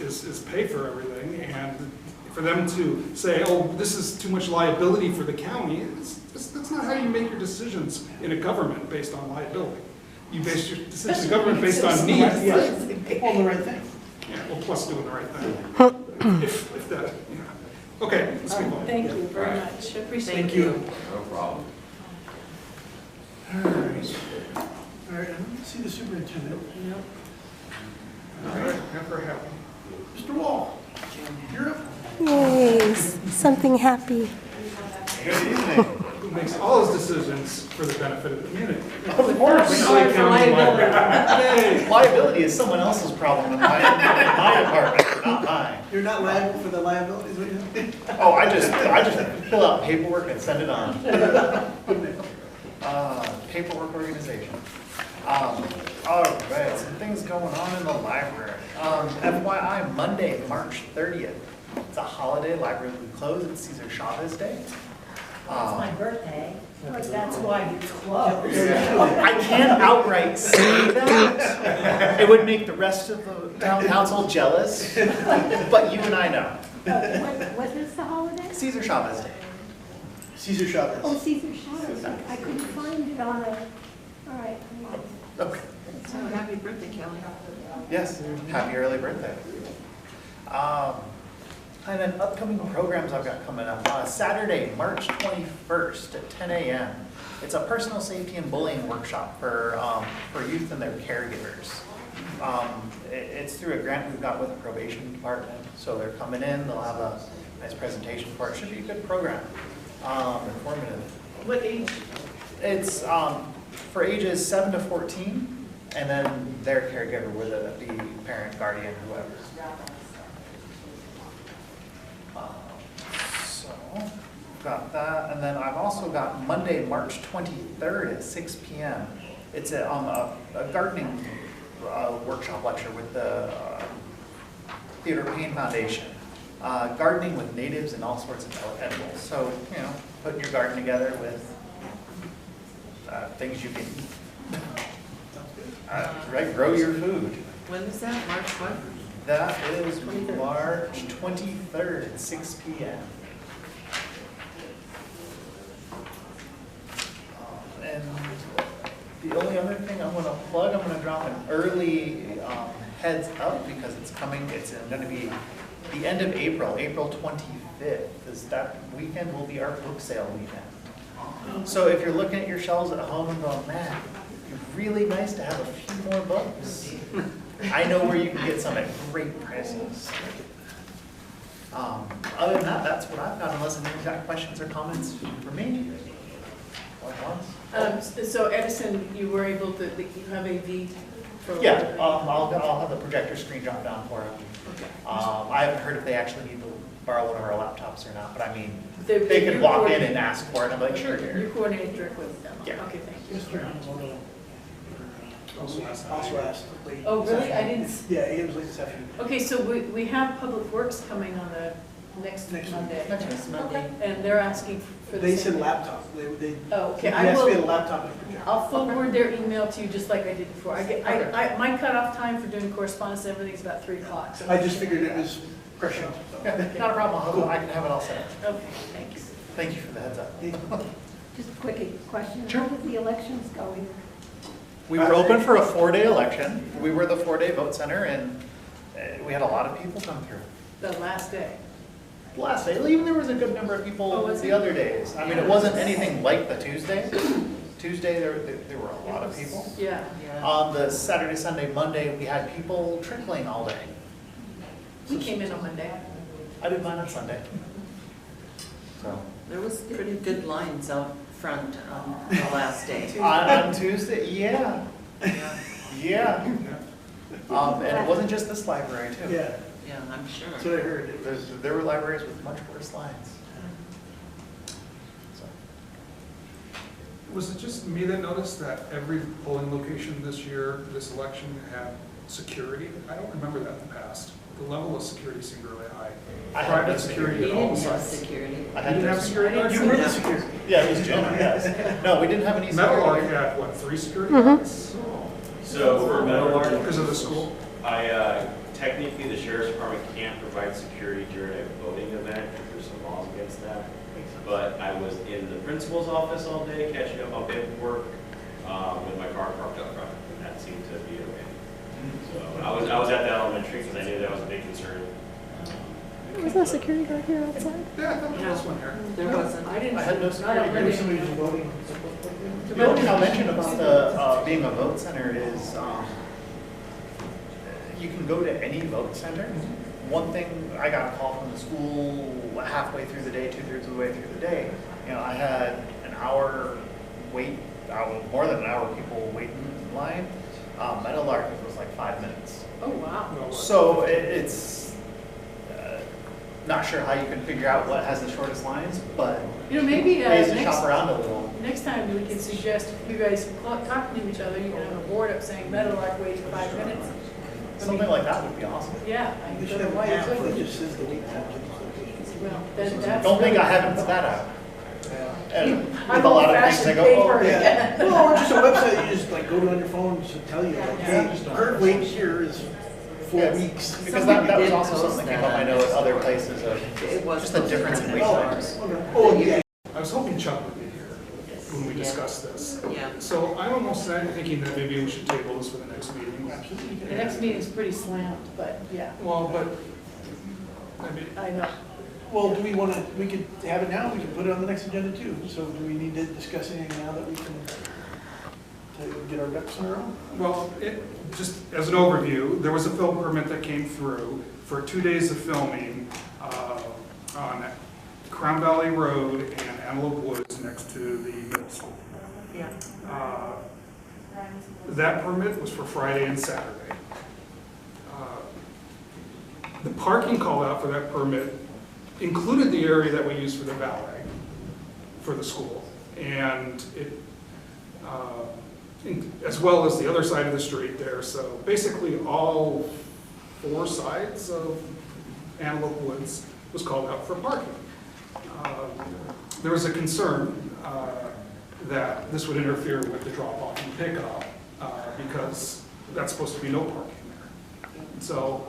pay for everything, and for them to say, oh, this is too much liability for the county, that's not how you make your decisions in a government based on liability. You base your decisions in government based on need. Yes. Well, the right thing. Yeah, well, plus doing the right thing. If that, yeah. Okay, let's keep on. Thank you very much, I appreciate it. Thank you. No problem. All right. All right, I'm gonna see the superintendent. Yep. All right, never happy. Mr. Wall, you're up. Yay, something happy. Who makes all his decisions for the benefit of the community. Of course. Sorry for liability. Yay. Liability is someone else's problem in my department, not mine. You're not liable for the liabilities, what you think? Oh, I just fill out paperwork and send it on. Paperwork organization. All right, some things going on in the library. FYI, Monday, March 30th. It's a holiday, library will be closed, it's Cesar Chavez Day. It's my birthday, but that's why it's closed. I can't outright say that. It would make the rest of the town council jealous, but you and I know. What is the holiday? Cesar Chavez Day. Cesar Chavez. Oh, Cesar Chavez. I couldn't find it on a, all right. Okay. So happy birthday, Kelly. Yes, happy early birthday. And then upcoming programs I've got coming up. Saturday, March 21st at 10 a.m. It's a personal safety and bullying workshop for youth and their caregivers. It's through a grant we've got with the probation department. So they're coming in, they'll have a nice presentation for it. Should be a good program, informative. What age? It's for ages 7 to 14, and then their caregiver, whether that be parent, guardian, whoever. So, got that, and then I've also got Monday, March 23rd at 6 p.m. It's a gardening workshop lecture with the Theodore Payne Foundation. Gardening with natives and all sorts of edibles. So, you know, putting your garden together with things you can eat. Right, grow your food. When is that, March what? That is March 23rd at 6 p.m. And the only other thing I'm going to plug, I'm going to drop an early heads up because it's coming, it's going to be the end of April, April 25th. That weekend will be our book sale weekend. So if you're looking at your shelves at home and going, man, it'd be really nice to have a few more books. I know where you can get some at great prices. Other than that, that's what I've got, unless anyone's got questions or comments for me. Going once? So Edison, you were able to, you have AV for? Yeah, I'll have the projector screen drop down for them. Okay. I haven't heard if they actually need to borrow one of our laptops or not, but I mean, They could walk in and ask for it, and I'm like, sure, You here. coordinate directly with them? Yeah. Okay, thank you. Mr. Yamamoto Also asked that. also asked late. Oh, this really? I afternoon. didn't s- Yeah, it was late this afternoon. Okay, so we have Public Works coming on the next Next Monday. Next Monday. And they're asking for the They same. said laptop, they, Oh, okay, he I asked me a will, laptop and a projector. I'll forward their email to you just like I did before. My cutoff time for doing correspondence and everything's about 3 o'clock. So I just figured it was pressure. Yeah, not a problem, I can have it all set. Okay, thanks. Thank you for the heads up. Just a quick question. Sure. How did the elections going? We were open for a 4-day election. We were the 4-day vote center, and we had a lot of people come through. The last day. Last day, even there was a good number of people Oh, was the it? other days. I mean, it wasn't anything like the Tuesday. Tuesday, there were a lot of people. Yeah. Yeah. On the Saturday, Sunday, Monday, we had people trickling all day. We came in on Monday. I did mine on Sunday. So, There was pretty good lines out front on the last day. on Tuesday, yeah, Yeah, yeah. And it wasn't just this library too. Yeah, yeah, I'm sure. that's what I heard. There were libraries with much worse lines. So, Was it just me that noticed that every polling location this year, this election, had security? I don't remember that in the past. The level of security seemed really high. I had Private security We at all didn't have sites. security. I You had didn't have to, security guards? You were the security. yeah, it was Jim, yes. No, we didn't have any Meadowlark security. had, what, 3 security guards? So for Meadowlark, Because of the school? technically, the sheriff's department can't provide security during a voting event, because there's some laws against that. But I was in the principal's office all day, catching up on paperwork, with my car parked up front, and that seemed to be okay. So I was at the elementary, because I knew that was a big concern. Wasn't a security guard here outside? Yeah, I thought there was one here. There wasn't. I didn't. I had no security not guards. Maybe on somebody Monday. was voting. The only thing I'll mention about the, being a vote center is, you can go to any vote center. One thing, I got a call from the school halfway through the day, 2/3 of the way through the day. You know, I had an hour wait, more than an hour people waiting in line. Meadowlark, it was like 5 minutes. Oh, wow. No, what? So it's, not sure how you can figure out what has the shortest lines, but You know, maybe pays to next, shop around a little. next time we can suggest, if you guys talk to each other, you can have a board up saying Meadowlark waits 5 minutes. Something like that would be awesome. Yeah. I We don't should know have why an you app that couldn't. just says the wait times in these locations. Well, then that's. Don't think I really- haven't put that out. And with I'm a lot of things, I old-fashioned go, paper. oh, Yeah, well, or just a website, you just like go on your phone, just to tell you, like, hey, current wait here is 4 Yes. weeks. Because that was Somebody also did something that came post up, I know, at other places of It was just the difference in wait Oh, times. okay. Oh, yeah. I was hoping Chuck would be here when we discussed this. Yeah. So I'm almost thinking that maybe we should table this for the next meeting. The next meeting's pretty slammed, but yeah, Well, but, I mean, I know. Well, do we want to, we could have it now, we can put it on the next agenda too. So do we need to discuss anything now that we can, to get our ducks in a row? well, just as an overview, there was a film permit that came through for 2 days of filming on Crown Valley Road and Antelope Woods next to the middle school. Yeah. That permit was for Friday and Saturday. The parking call out for that permit included the area that we use for the valet for the school. And it, as well as the other side of the street there. So basically all 4 sides of Antelope Woods was called out for parking. There was a concern that this would interfere with the drop-off and pickup because that's supposed to be no parking there. So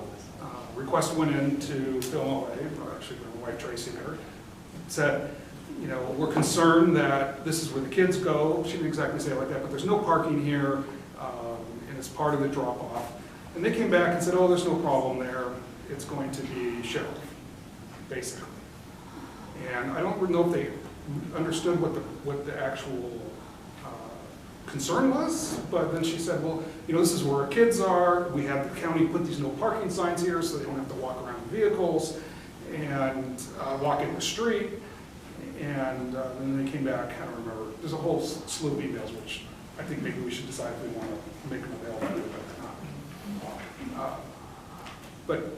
request went in to Phil Mulway, or actually my wife Tracy there, said, you know, we're concerned that this is where the kids go. She didn't exactly say it like that, but there's no parking here, and it's part of the drop-off. And they came back and said, oh, there's no problem there. It's going to be shared, basically. And I don't know if they understood what the actual concern was, but then she said, well, you know, this is where our kids are. We have the county put these no parking signs here so they don't have to walk around vehicles. and walking the street, and then they came back, I don't remember, there's a whole slew of emails, which I think maybe we should decide if we want to make them available, but not. But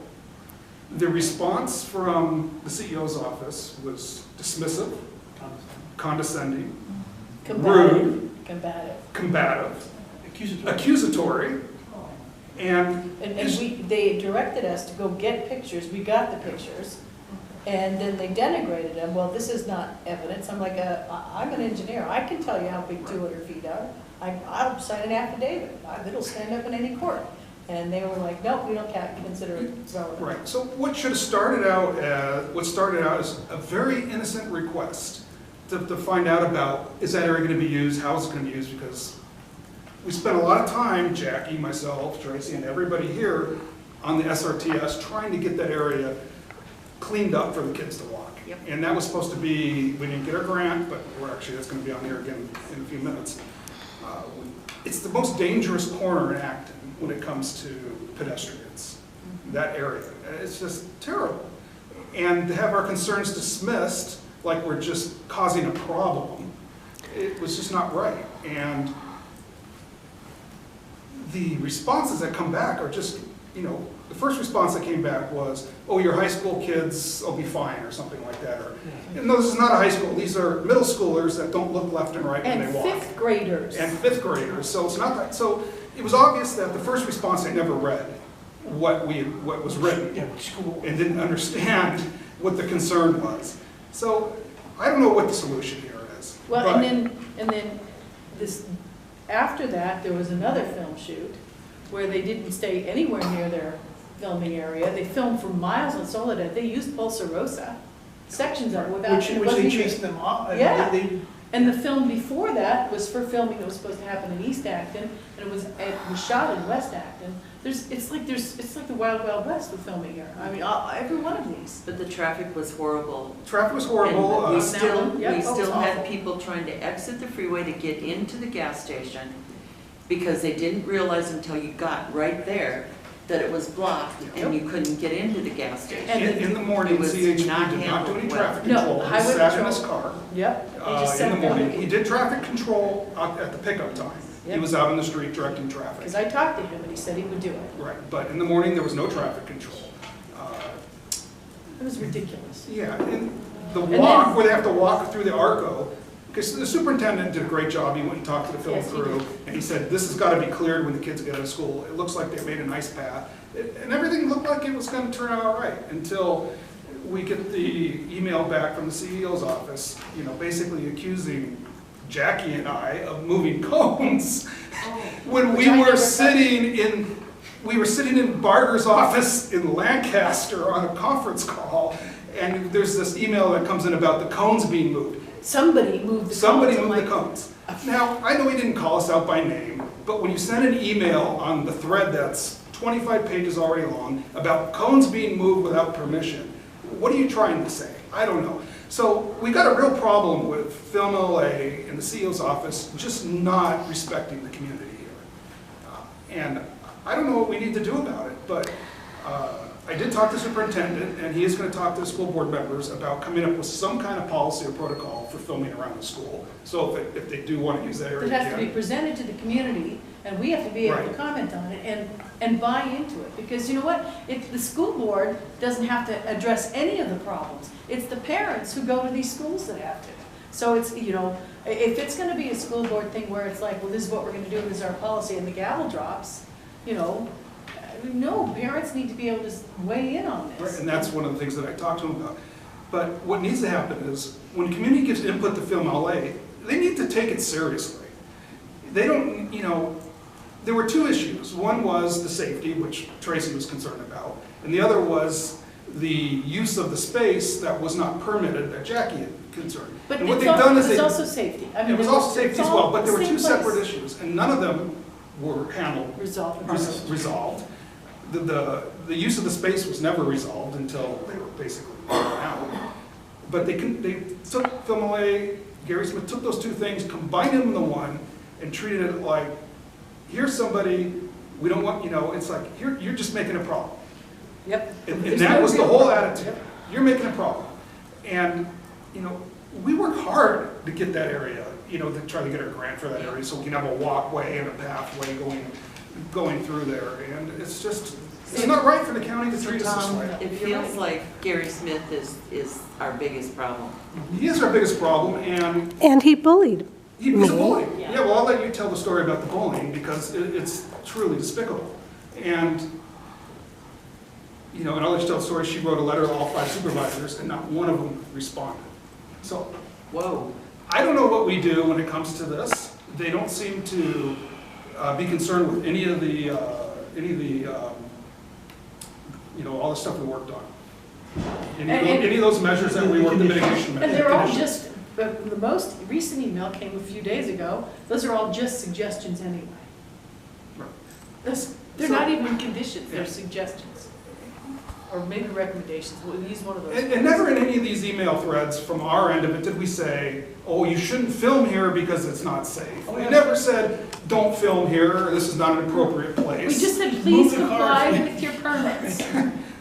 the response from the CEO's office was dismissive, condescending, rude, combative, accusatory, and they directed us to go get pictures, we got the pictures, and then they denigrated them, well, this is not evidence, I'm like, I'm an engineer, I can tell you how big 200 feet are, I'll sign an affidavit, it'll stand up in any court. And they were like, no, we don't consider it relevant. right. So what should have started out as a very innocent request to find out about, is that area going to be used, how is it going to be used, because we spent a lot of time, Jackie, myself, Tracy, and everybody here on the SRTS trying to get that area cleaned up for the kids to walk. Yep. And that was supposed to be, we didn't get our grant, but that's going to be on there again in a few minutes. It's the most dangerous corner in Acton when it comes to pedestrians, that area. It's just terrible. And to have our concerns dismissed like we're just causing a problem, it was just not right. And the responses that come back are just, the first response that came back was, oh, your high school kids will be fine, or something like that. Or, no, this is not a high school. These are middle schoolers that don't look left and right when they walk. And 5th graders. And 5th graders. So it's not that. So it was obvious that the first response, they never read what was written and didn't understand what the concern was. So I don't know what the solution here is. Well, and then this, after that, there was another film shoot where they didn't stay anywhere near their filming area. They filmed for miles on Soledad. They used Pulsarosa, sections of it without. Which they chased them off. Yeah. And the film before that was for filming that was supposed to happen in East Acton, and it was shot in West Acton. It's like the Wild Wild West with filming here. I mean, every one of these. But the traffic was horrible. Traffic was horrible. And we still had awful. people trying to exit the freeway to get into the gas station because they didn't realize until you got right there that it was blocked and you couldn't get into the gas station. And in the morning, CHP did not do any traffic control. He sat in his car. Yep. In the morning, he did traffic control at the pickup time. Yep. He was out in the street directing traffic. Because I talked to him and he said he would do it. Right, but in the morning, there was no traffic control. It was ridiculous. Yeah, and the walk, where they have to walk through the ARCO, because the superintendent did a great job. He went and talked to the film Yes, he crew, and he said, this has got to be cleared when the kids get out of school. It looks like they made a nice path. And everything looked like it was going to turn out all right until we get the email back from the CEO's office, basically accusing Jackie and I of moving cones when we were sitting in Barger's office in Lancaster on a conference call, and there's this email that comes in about the cones being moved. Somebody moved the cones. Somebody moved the cones. Now, I know he didn't call us out by name, but when you send an email on the thread that's 25 pages already long about cones being moved without permission, what are you trying to say? I don't know. So we got a real problem with Film LA and the CEO's office just not respecting the community here. And I don't know what we need to do about it, but I did talk to the superintendent, and he is going to talk to the school board members about coming up with some kind of policy or protocol for filming around the school. So if they do want to use that area It has to again. be presented to the community, and we have to be able to comment on it and buy into it. Because you know what? If the school board doesn't have to address any of the problems, it's the parents who go to these schools that have to. So it's, if it's going to be a school board thing where it's like, well, this is what we're going to do, this is our policy, and the gavel drops, no, parents need to be able to weigh in on this. Right, and that's one of the things that I talked to them about. But what needs to happen is, when the community gives input to Film LA, they need to take it seriously. They don't, there were two issues. One was the safety, which Tracy was concerned about, and the other was the use of the space that was not permitted that Jackie had concerned. But and what it's they've done is also safety. I mean, it was also safety as well, but there were two place. separate issues, and none of them were handled. Resolved. The use of the space was never resolved until they were basically out. But they took Film LA, Gary Smith took those two things, combined them into one, and treated it like, here's somebody, we don't want, it's like, you're just making a problem. Yep. And that was the whole attitude. you're making a problem. And, you know, we work hard to get that area, you know, to try to get our grant for that area, so we can have a walkway and a pathway going through there. And it's just, it's not right for the county to treat us this Tom, way. it feels like Gary Smith is our biggest problem. He is our biggest problem, And he bullied. he's a bully. Yeah. Yeah, well, I'll let you tell the story about the bullying, because it's truly despicable. And, you know, and I'll let you tell the story. She wrote a letter to all 5 supervisors, and not one of them responded. So, Whoa. I don't know what we do when it comes to this. They don't seem to be concerned with any of the, you know, all the stuff we worked on. Any of those measures that we worked, the mitigation measures. And they're all just, the most recent email came a few days ago, those are all just suggestions anyway. Right. They're not even conditions, they're suggestions. Or maybe recommendations, we'll use one of those. And never in any of these email threads from our end of it did we say, oh, you shouldn't film here because it's not safe. We never said, don't film here, or this is not an appropriate place. We just said, please comply with your permits.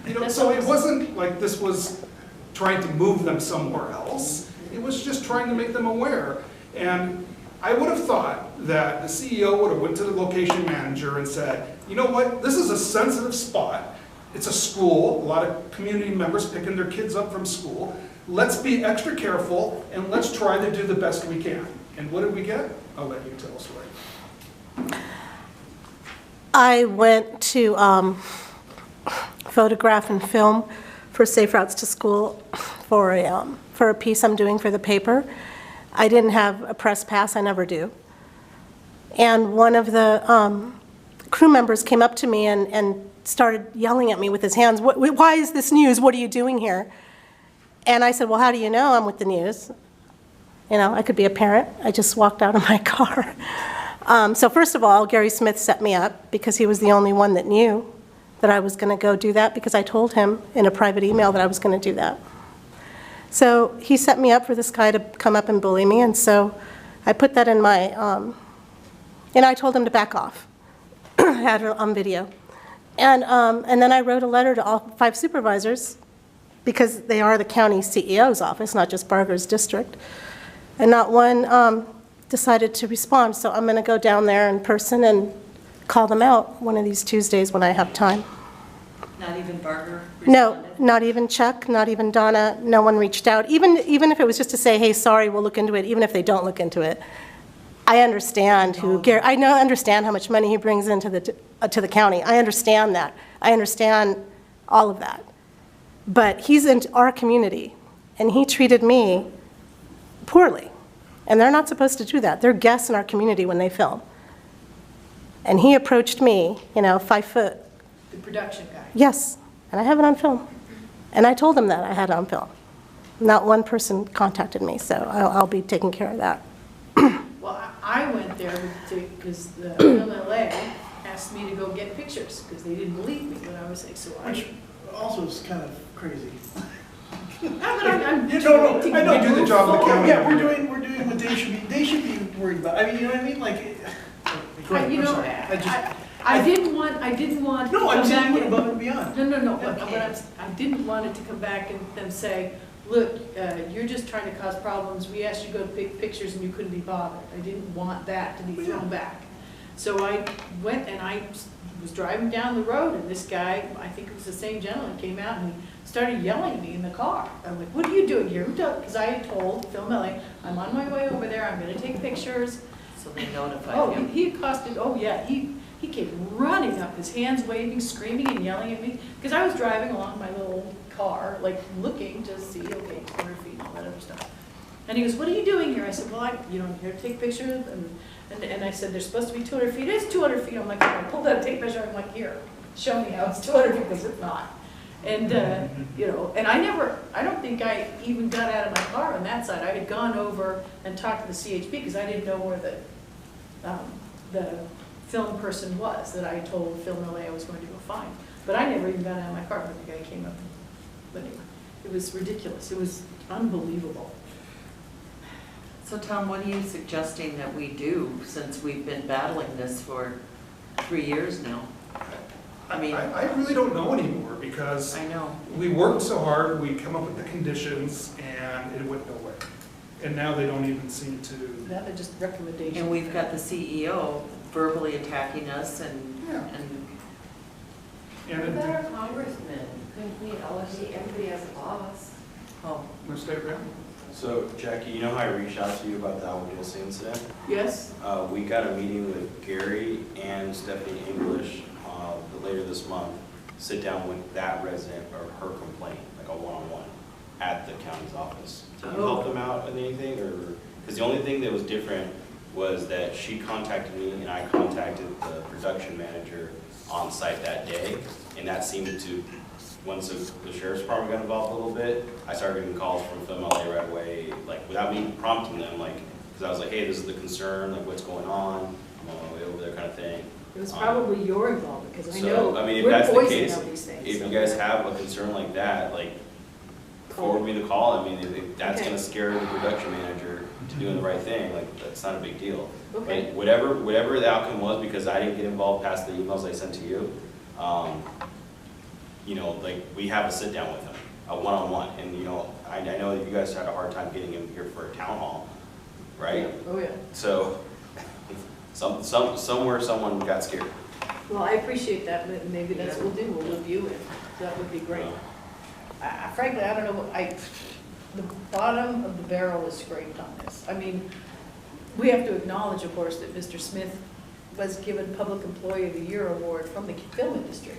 You know, so it wasn't like this was trying to move them somewhere else. It was just trying to make them aware. And I would have thought that the CEO would have went to the location manager and said, you know what, this is a sensitive spot. It's a school, a lot of community members picking their kids up from school. Let's be extra careful and let's try to do the best we can. And what did we get? I'll let you tell us, right? I went to photograph and film for Safe Routes to School for a piece I'm doing for the paper. I didn't have a press pass, I never do. And one of the crew members came up to me and started yelling at me with his hands, why is this news? What are you doing here? And I said, well, how do you know I'm with the news? You know, I could be a parent. I just walked out of my car. So first of all, Gary Smith set me up because he was the only one that knew that I was going to go do that, because I told him in a private email that I was going to do that. So he set me up for this guy to come up and bully me, and so I put that in my, and I told him to back off. I had it on video. And then I wrote a letter to all 5 supervisors, because they are the county CEO's office, not just Barger's district. And not one decided to respond, so I'm going to go down there in person and call them out one of these Tuesdays when I have time. Not even Barger No, responded? not even Chuck, not even Donna, no one reached out. Even if it was just to say, hey, sorry, we'll look into it, even if they don't look into it. I understand who Gary, I understand how much money he brings into to the county. I understand that. I understand all of that. But he's in our community, and he treated me poorly. And they're not supposed to do that. They're guests in our community when they film. And he approached me, you know, 5 foot. The production guy. Yes, and I have it on film. And I told him that I had it on film. Not one person contacted me, so I'll be taking care of that. Well, I went there because the MLA asked me to go get pictures, because they didn't believe me when I was saying, so I. Which also is kind of crazy. I'm You know, I know. We do the job of the county. Yeah, we're doing what they should be worried about. I mean, you know what I mean? Like, go ahead, You I'm know, sorry. I didn't want. No, to I'm come saying back what and- above and beyond. No, but Okay. I didn't want it to come back and them say, look, you're just trying to cause problems, we asked you to go take pictures and you couldn't be bothered. I didn't want that to be thrown back. So I went and I was driving down the road, and this guy, I think it was the same gentleman, came out and he started yelling at me in the car. I'm like, what are you doing here? Because I had told Phil Melling, I'm on my way over there, I'm gonna take pictures. So they notified Oh, him. he accosted, oh yeah, he came running up, his hands waving, screaming and yelling at me, because I was driving along my little car, like looking to see, okay, 200 feet and all that other stuff. And he goes, what are you doing here? I said, well, I'm here to take pictures, and I said, they're supposed to be 200 feet. It's 200 feet. I'm like, I pulled out a tape measure, I'm like, here, show me how it's 200 feet, because it's not. And, and I don't think I even got out of my car on that side. I had gone over and talked to the CHP, because I didn't know where the film person was that I told Phil Millay I was going to go find. But I never even got out of my car when the guy came up. But anyway, it was ridiculous. It was unbelievable. So Tom, what are you suggesting that we do, since we've been battling this for 3 years now? I mean, I really don't know anymore, because I know. we worked so hard, we come up with the conditions, and it went nowhere. And now they don't even seem to, Now they're just recommendations. And we've got the CEO verbally attacking us and, Yeah. and, and What about our it, congressman? Couldn't we all see everybody has a boss? oh, the state rep. So Jackie, you know how I reached out to you about the Alberta incident? Yes? We got a meeting with Gary and Stephanie English later this month. Sit down with that resident or her complaint, like a one-on-one, at the county's office. So you help them out in anything, or, because the only thing that was different was that she contacted me and I contacted the production manager on site that day, and that seemed to, once the sheriff's department got involved a little bit, I started getting calls from FMLA right away, like without me prompting them, like, because I was like, hey, this is the concern, like what's going on, I'm on my way over there kind of thing. It was probably your involvement, because I So, know I mean, if we're that's the poison case, of these things. if so- you guys have a concern like that, like, forward me the call, I mean, if that's Okay. gonna scare the production manager to doing the right thing, like, that's not a big deal. Okay. But whatever the outcome was, because I didn't get involved past the emails I sent to you, you know, like, we have a sit down with him, a one-on-one, and, you know, I know that you guys had a hard time getting him here for a town hall, right? Oh, yeah. So, somewhere someone got scared. Well, I appreciate that, but maybe that's what we'll do, we'll review it. That would be great. Frankly, I don't know, the bottom of the barrel is scraped on this. I mean, we have to acknowledge, of course, that Mr. Smith was given Public Employee of the Year award from the film industry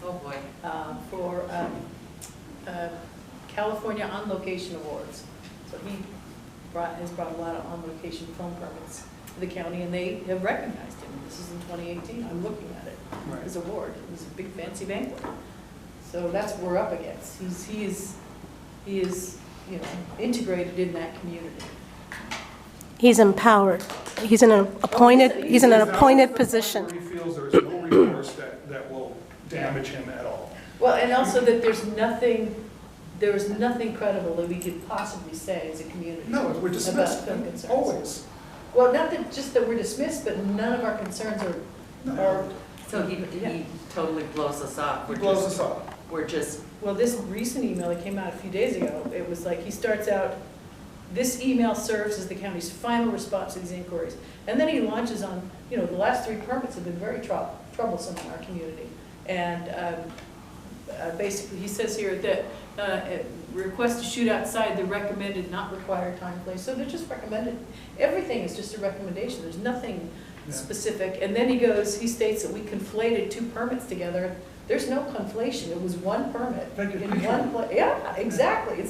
oh boy. for California On Location Awards. So he has brought a lot of on-location film permits to the county, and they have recognized him. This is in 2018, I'm looking at it, his award. It was a big fancy banquet. So that's what we're up against. He is, you know, integrated in that community. He's empowered. He's in an appointed position. Where he feels there is no recourse that will damage him at all. Well, and also that there is nothing credible that we could possibly say as a community. No, we're dismissed, About film concerns. always. Well, not that, just that we're dismissed, but none of our concerns are, So he totally blows us off. He blows us off. We're just, well, this recent email that came out a few days ago, it was like, he starts out, this email serves as the county's final response to these inquiries. And then he launches on, you know, the last 3 permits have been very troublesome in our community. And basically, he says here that request to shoot outside the recommended, not required time, place. So they're just recommended. Everything is just a recommendation. There's nothing specific. And then he states that we conflated 2 permits together. There's no conflation. It was 1 permit in one place. Yeah, exactly.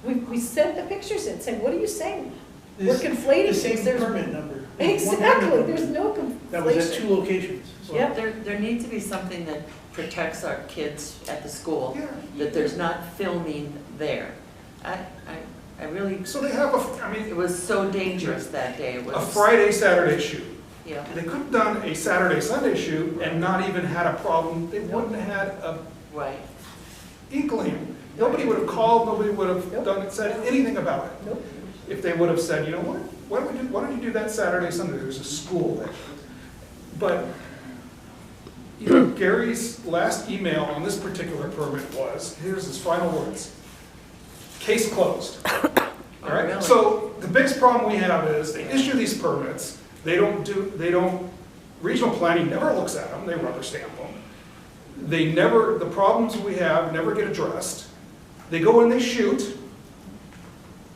We sent the pictures in saying, what are you saying? We're conflating. The same things. There's- permit number. Exactly. There's no conflation. That was at 2 locations. So- Yeah. there needs to be something that protects our kids at the school, Yeah. that there's not filming there. I really, So they have it was so dangerous that day. It a was, Friday, Saturday shoot. yeah, They could have done a Saturday, Sunday shoot and not even had a problem. They wouldn't have had a right. inkling. Nobody would have called, nobody would have said anything about it. Nope. If they would have said, you know what, why don't you do that Saturday, Sunday, there's a school there. But, you know, Gary's last email on this particular permit was, here's his final words, case closed. All right, really? so the biggest problem we have is they issue these permits, regional planning never looks at them, they rubber stamp them. The problems we have never get addressed. They go and they shoot,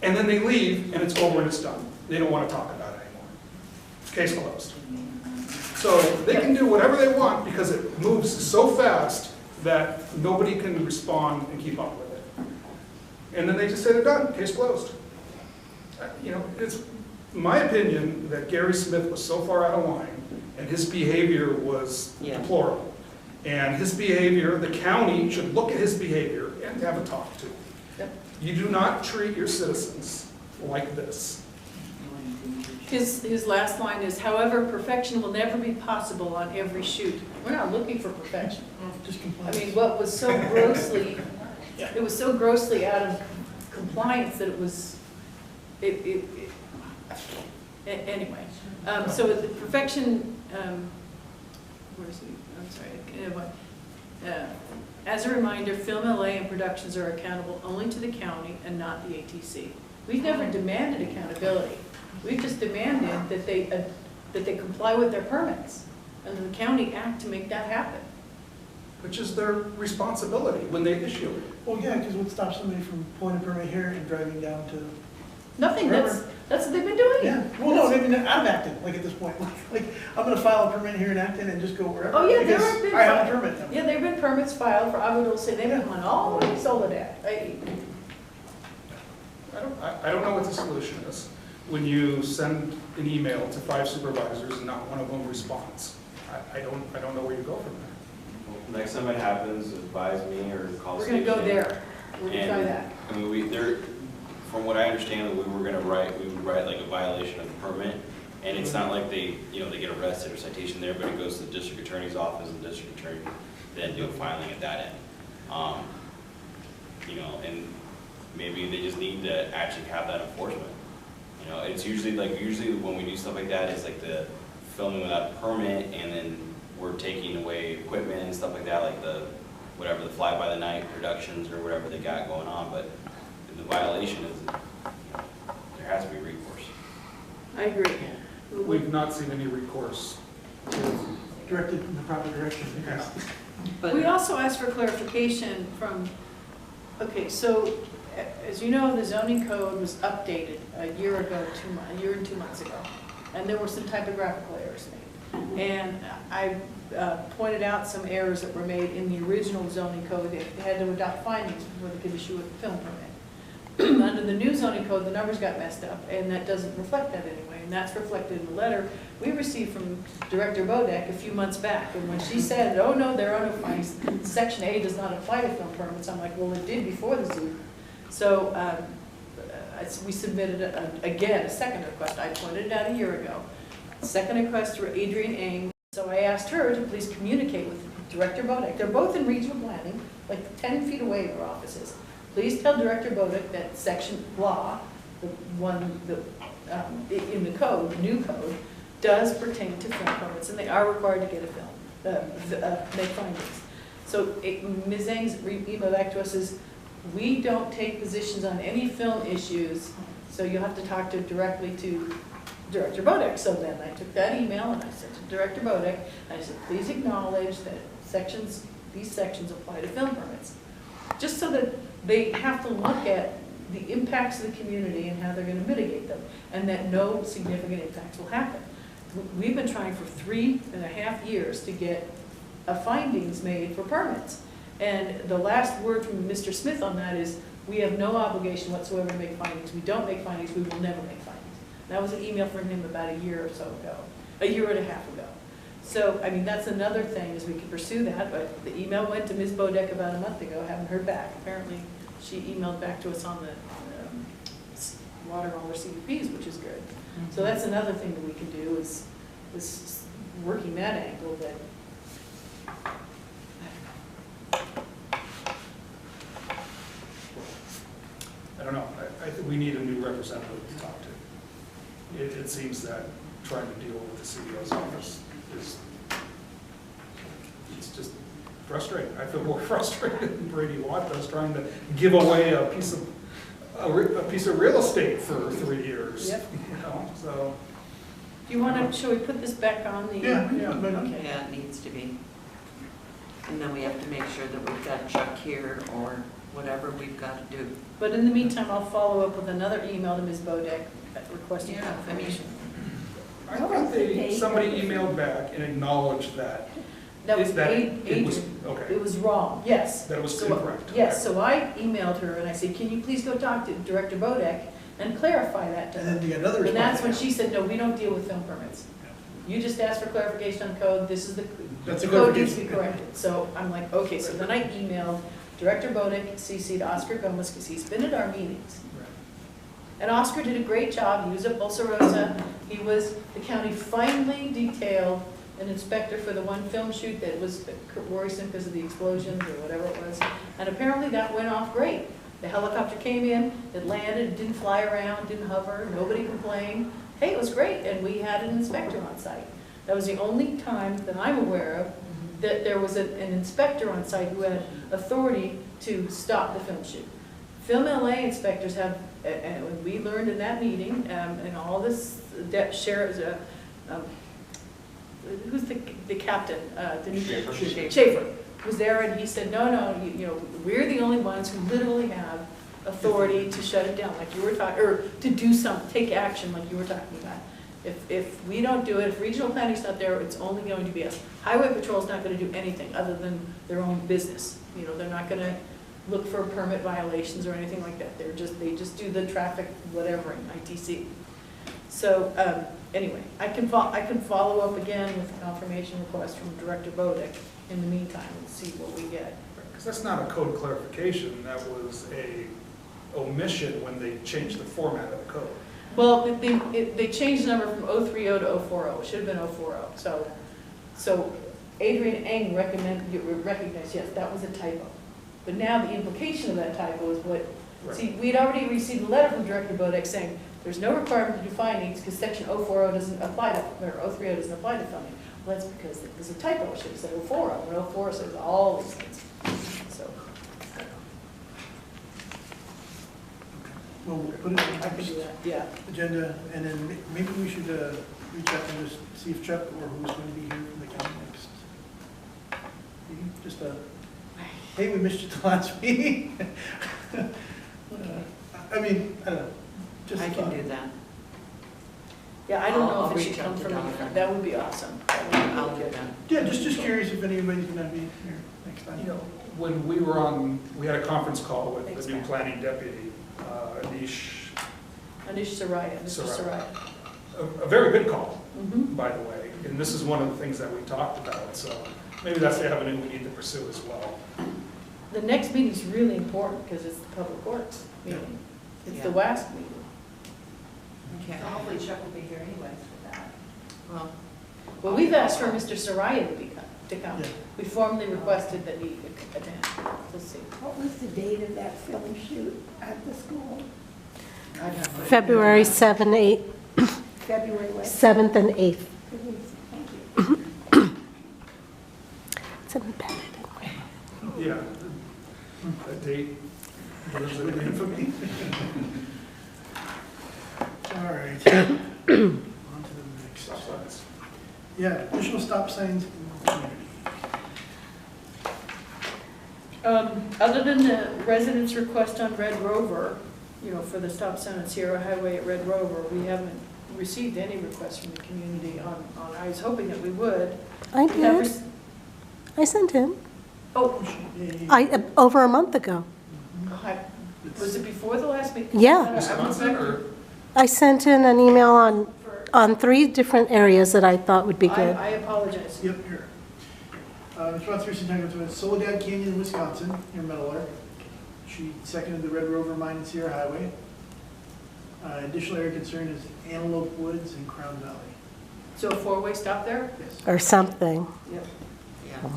and then they leave, and it's over and it's done. They don't want to talk about it anymore. It's case closed. So they can do whatever they want because it moves so fast that nobody can respond and keep up with it. And then they just say they're done, case closed. You know, it's my opinion that Gary Smith was so far out of line, and his behavior was deplorable. And his behavior, the county should look at his behavior and have a talk to him. Yep. You do not treat your citizens like this. His last line is, however, perfection will never be possible on every shoot. We're not looking for perfection. Just I compliance. mean, what was so grossly, it was so grossly out of compliance that it was, anyway. So the perfection, where is he? I'm sorry. As a reminder, Film LA and productions are accountable only to the county and not the ATC. We've never demanded accountability. We've just demanded that they comply with their permits, and the county act to make that happen. Which is their responsibility when they issue it. Well, yeah, because what stops somebody from pulling a permit here and driving down to, Nothing, that's what they've been doing. yeah, well, no, I mean, I'm Acton, like at this point, like, I'm gonna file a permit here in Acton and just go wherever. Oh, yeah, there because have been. I have a permit number. Yeah, there have been permits filed for Agua Dulce, they've been on all over Soledad. I don't know what the solution is. When you send an email to 5 supervisors and not one of them responds, I don't know where you go from there. Next time it happens, advise me or call We're gonna go station. there, we're gonna try And, that. I mean, from what I understand, we would write like a violation of the permit, and it's not like they get arrested or citation there, but it goes to the district attorney's office, and the district attorney then do a filing at that end. And maybe they just need to actually have that enforcement. It's usually when we do stuff like that, it's like the filming without a permit, and then we're taking away equipment and stuff like that, like the fly-by-the-night productions or whatever they got going on, but the violation is, there has to be recourse. I agree. We've not seen any recourse. Directed in the proper direction, I guess. But We also asked for clarification from, okay, so as you know, the zoning code was updated a year and 2 months ago, and there were some typographical errors made. And I pointed out some errors that were made in the original zoning code. They had to adopt findings before they could issue a film permit. Under the new zoning code, the numbers got messed up, and that doesn't reflect that anyway, and that's reflected in the letter we received from Director Bodek a few months back. And when she said, oh no, there are no findings, Section A does not apply to film permits, I'm like, well, it did before the zoo. So we submitted, again, a second request. I pointed it out a year ago. Second request through Adrian Ng. So I asked her to please communicate with Director Bodek. They're both in regional planning, like 10 feet away in their offices. Please tell Director Bodek that section blah, the one in the code, the new code, does pertain to film permits, and they are required to get a film, make findings. So Ms. Ng's email back to us is, we don't take positions on any film issues, so you'll have to talk directly to Director Bodek. So then I took that email and I sent it to Director Bodek, and I said, please acknowledge that these sections apply to film permits. Just so that they have to look at the impacts of the community and how they're going to mitigate them, and that no significant impacts will happen. We've been trying for 3.5 years to get findings made for permits. And the last word from Mr. Smith on that is, we have no obligation whatsoever to make findings. We don't make findings, we will never make findings. That was an email from him about a year or so ago, a year and a half ago. So, I mean, that's another thing, is we can pursue that, but the email went to Ms. Bodek about a month ago, haven't heard back. Apparently, she emailed back to us on the water roller CUPs, which is good. So that's another thing that we can do, is working that angle, that I don't know, I think we need a new representative to talk to. It seems that trying to deal with the CEO's office it's just frustrating. I feel more frustrated than Brady Watt does trying to give away a piece of real estate for 3 years. Yep. So. do you want to, shall we put this back on the? Yeah, Okay. yeah, it needs to be. And then we have to make sure that we've got Chuck here or whatever we've got to do. But in the meantime, I'll follow up with another email to Ms. Bodek requesting Yeah, I mean, confirmation. I think somebody emailed back and acknowledged that. That was it was, Adrian. okay, It was wrong, yes. that was So, incorrect. yes, so I emailed her and I said, can you please go talk to Director Bodek and clarify that to And her? then you got another And that's when response. she said, no, we don't deal with film permits. You just asked for clarification on code, this is the That's a code needs to be clarification. corrected. So I'm like, okay, so then I emailed Director Bodek, CC'd Oscar Gomez, because he's been at our meetings. And Oscar did a great job. He was at Bolsa Rosa. The county finally detailed an inspector for the one film shoot that was worrisome because of the explosions or whatever it was. And apparently that went off great. The helicopter came in, it landed, it didn't fly around, didn't hover, nobody complained. Hey, it was great, and we had an inspector on site. That was the only time that I'm aware of that there was an inspector on site who had authority to stop the film shoot. Film LA inspectors have, and we learned in that meeting, and all this, sheriff's, who's the captain? The new Schaefer was there, and he said, no, you know, we're the only ones who literally have authority to shut it down, like you were talking, or to do take action like you were talking about. If we don't do it, if regional planning's not there, it's only going to be us. Highway patrol's not gonna do anything other than their own business. You know, they're not gonna look for permit violations or anything like that. They just do the traffic, whatever, in ITC. So, anyway, I can follow up again with a confirmation request from Director Bodek in the meantime and see what we get. Because that's not a code clarification, that was a omission when they changed the format of the code. Well, they changed the number from 030 to 040, it should have been 040. So Adrian Eng recognized, yes, that was a typo. But now the implication of that typo is what, see, we'd already received a letter from Director Bodek saying there's no requirement to do findings because section 040 doesn't apply to, or 030 doesn't apply to filming. Well, that's because there's a typo, it should have said 040, where 04 says all these things. So. Well, we'll put it in I can do that, yeah. agenda, and then maybe we should reach out and just see if Chuck or who's going to be here from the county next. Maybe just hey, we missed you the last meeting. I mean, I don't know. Just I can do that. Yeah, I don't know I'll if it should reach out come to from Donna. me. That would be awesome. I'll do that. Yeah, just curious if anybody's going to be here next time. You know, when we had a conference call with Thanks, the new Matt. planning deputy, Anish Saraya, Mr. Saraya. a very good call, Mhm. by the way, and this is one of the things that we talked about, so maybe that's the avenue we need to pursue as well. The next meeting's really important because it's the Public Works meeting. It's the Yeah. WASC meeting. Okay. So hopefully Chuck will be here anyways for that. Well, Well, we've asked for Mr. Saraya to come. Yeah. We formally requested that he attend. We'll see. What was the date of that film shoot at the school? I don't know. February 7th, 8th, February what? 7th and 8th. Thank you. It's embedded in Yeah, a date, lives in infamy. All right. On to the next. Stop signs. Yeah, additional stop signs in the community. Other than the residents' request on Red Rover, you know, for the stop sign on Sierra Highway at Red Rover, we haven't received any requests from the community on, I was hoping that we would. I We have did. I sent in, Oh, over a month ago. was it before the last meeting? Yeah. This month, or? I sent in an email on 3 different areas that I thought would be good. I apologize. Yep, here. Response recent time with Soledad Canyon, Wisconsin, near Meadowlark. She seconded the Red Rover Mine and Sierra Highway. Additional area concern is Antelope Woods and Crown Valley. So a 4-way stop there? Yes. Or something. Yep. yeah.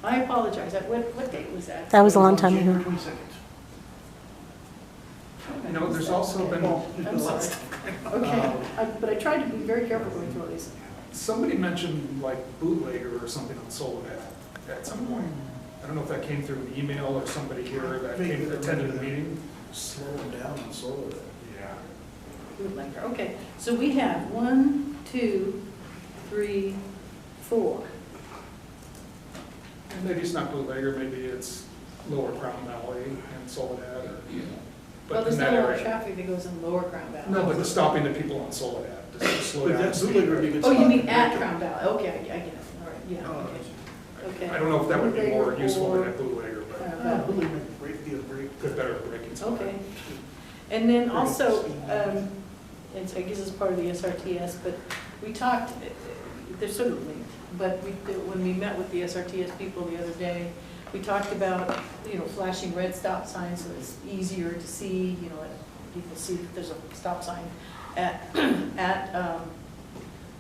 I apologize. What date was that? That was a long time January ago. 22nd. You know, there's also been, Well, there's I'm been a lot of sorry. stuff. Okay, but I tried to be very careful going through all these. somebody mentioned like bootlegger or something on Soledad at some point. I don't know if that came through an email or somebody here that came, attended the meeting. Slow them down and slow it. Yeah. Bootlegger. Okay, so we have 1, 2, 3, 4. And maybe it's not bootlegger, maybe it's Lower Crown Valley and Soledad, or, Well, but there's in not that a lot of area. traffic that goes in Lower Crown Valley. No, but the stopping the people on Soledad, just to slow But down. that the speed. bootlegger would be a good Oh, you spot. mean at Crown Valley? Okay, I get it. All right, yeah, Oh, okay. Okay. I don't know if that would be more Bootlegger useful than or a bootlegger, but Crown Oh, Valley. bootlegger might break, be a break. good, better braking spot. Okay. And then also, it's, I guess it's part of the SRTS, but we talked, they're sort of linked, but when we met with the SRTS people the other day, we talked about, you know, flashing red stop signs so it's easier to see, you know, people see that there's a stop sign at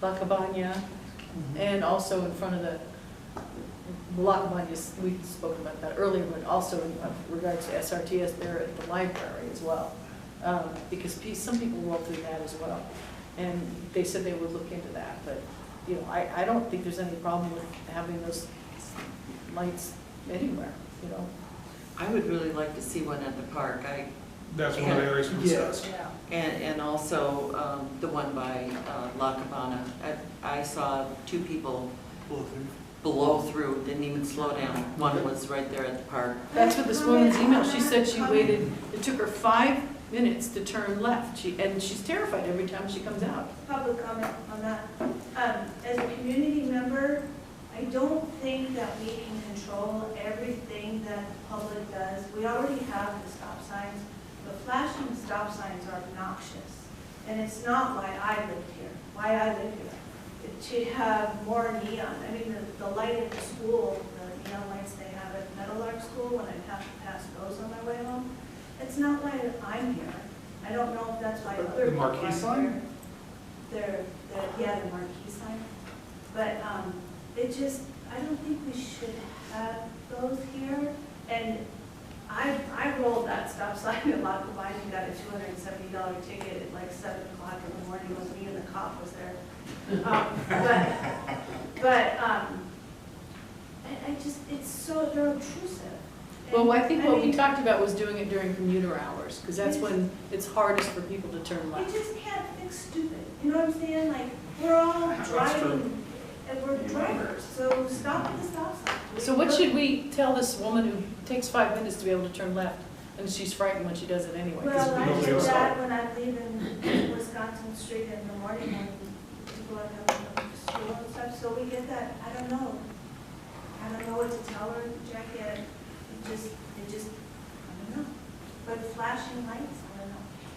La Cabana and also in front of the La Cabana, we've spoken about that earlier, but also in regards to SRTS there at the library as well. Because some people roll through that as well. And they said they would look into that, but, you know, I don't think there's any problem with having those lights anywhere, you know? I would really like to see one at the park. That's one of the areas we discussed. Yeah. And also the one by La Cabana. I saw two people blow through, didn't even slow down. One was right there at the park. That's what this woman's email, she said she waited, it took her 5 minutes to turn left, and she's terrified every time she comes out. Public comment on that. As a community member, I don't think that we can control everything that the public does. We already have the stop signs. The flashing stop signs are obnoxious. And it's not why I lived here, why I live here. To have more neon. I mean, the light at the school, the neon lights they have at Meadowlark School, when I have to pass those on my way home, it's not why I'm here. I don't know if that's why other The people marquee are sign? here. Yeah, the marquee sign. But it just, I don't think we should have those here. And I rolled that stop sign at La Cabana and got a $270 ticket at like 7 o'clock in the morning when me and the cop was there. I just, it's so, they're obtrusive. Well, I think what we mean, talked about was doing it during commuter hours, because that's when it's hardest for people to turn You left. just can't fix stupid, you know what I'm saying? Like, we're all driving, and we're drivers, so stop at the stop sign. So what should we tell this woman who takes 5 minutes to be able to turn left, and she's frightened when she does it anyway? 'cause Well, I nobody do else that saw. when I'm leaving Wisconsin Street in the morning when people are coming from school and stuff, so we get that, I don't know what to tell her, Jackie, I don't know. But flashing lights,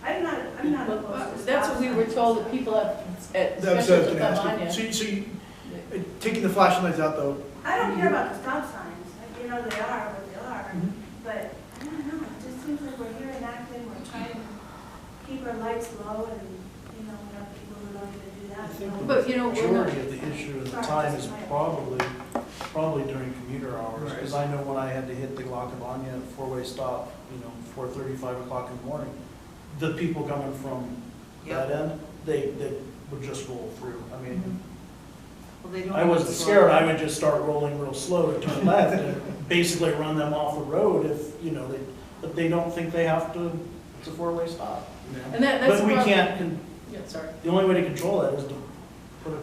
I don't know. I'm not opposed to stop That's what we were signs. told, that people at, That's what I was especially gonna at ask Lamagna. you. So taking the flashing lights out though, I don't care about the stop signs, you know, they are what they are, but I don't know, it just seems like we're here in Acton, we're trying to keep our lights low and, you know, we have people who don't even do I that. think so- the But, you know, we're not- majority of the issue of the time is probably during commuter hours. Right. Because I know when I had to hit the La Cabana four-way stop, 4:30, 5 o'clock in the morning, the people coming from that end, they would just roll through. I mean, Well, they don't I wasn't even slow scared, down. I would just start rolling real slow to turn left and basically run them off the road if, but they don't think they have to, it's a four-way stop. And that's. But we what- can't, Yeah, sorry. the only way to control that is to put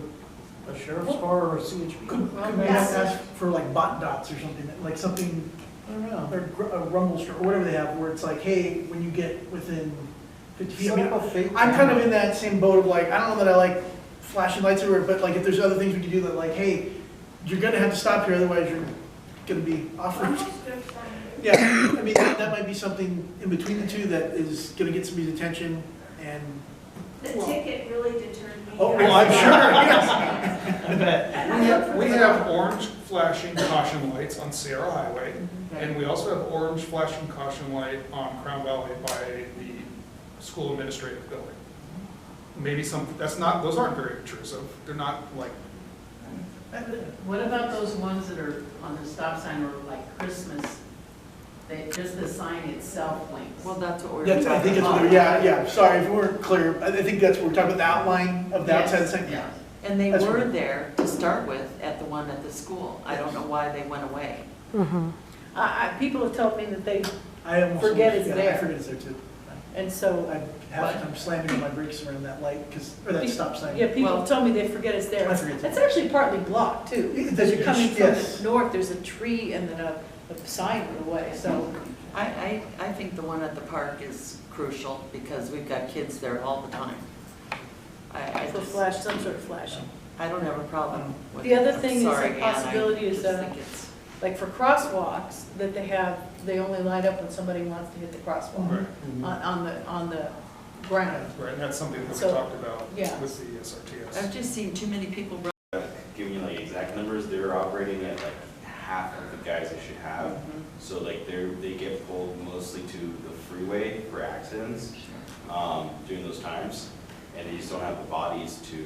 a sheriff's car or a CHP. could we have asked for like bot dots or something, like something, I don't know. or a rumble strip, or whatever they have, where it's like, hey, when you get within 50 feet. I Set mean, up a fake I'm kind of camera. in that same boat of like, I don't know that I like flashing lights everywhere, but like if there's other things we could do that like, hey, you're gonna have to stop here, otherwise you're gonna be off. Rumble strip sign. Yeah, I mean, that might be something in between the two that is gonna get somebody's attention and, The ticket really deterred me. oh, well, I'm sure, yes. I bet. We have orange flashing caution lights on Sierra Highway, and we also have orange flashing caution light on Crown Valley by the school administrative building. Maybe those aren't very intrusive. They're not like, What about those ones that are on the stop sign or like Christmas? Just the sign itself blinks. Well, that's what we're That's, I think talking it's, about. yeah, sorry if we weren't clear, I think that's what we're talking about, the outline of the outside of the thing. Yes. And they That's were right. there to start with at the one at the school. I don't know why they went away. People have told me that they, I almost. Forget it's yeah, I there. forget it's there too. and so, I'm slamming on my brakes around that light, or that stop sign. yeah, people Well- have told me they forget it's there. I forget it's It's actually partly blocked too. As you're coming from Yes. the north, there's a tree and then a sign in the way, so. I think the one at the park is crucial because we've got kids there all the time. For flash, some sort of flashing. I don't have a problem with it. The other I'm thing is a sorry, Ann, I possibility is, just think it's- like for crosswalks, that they only light up when somebody wants to hit the crosswalk right, on the ground. right, and that's something that we So, talked about yeah. with the SRTS. I've just seen too many people run. Giving you like exact numbers, they're operating at like half of the guys they should have. Mm-hmm. So like they get pulled mostly to the freeway for accidents during those times, and they just don't have the bodies to.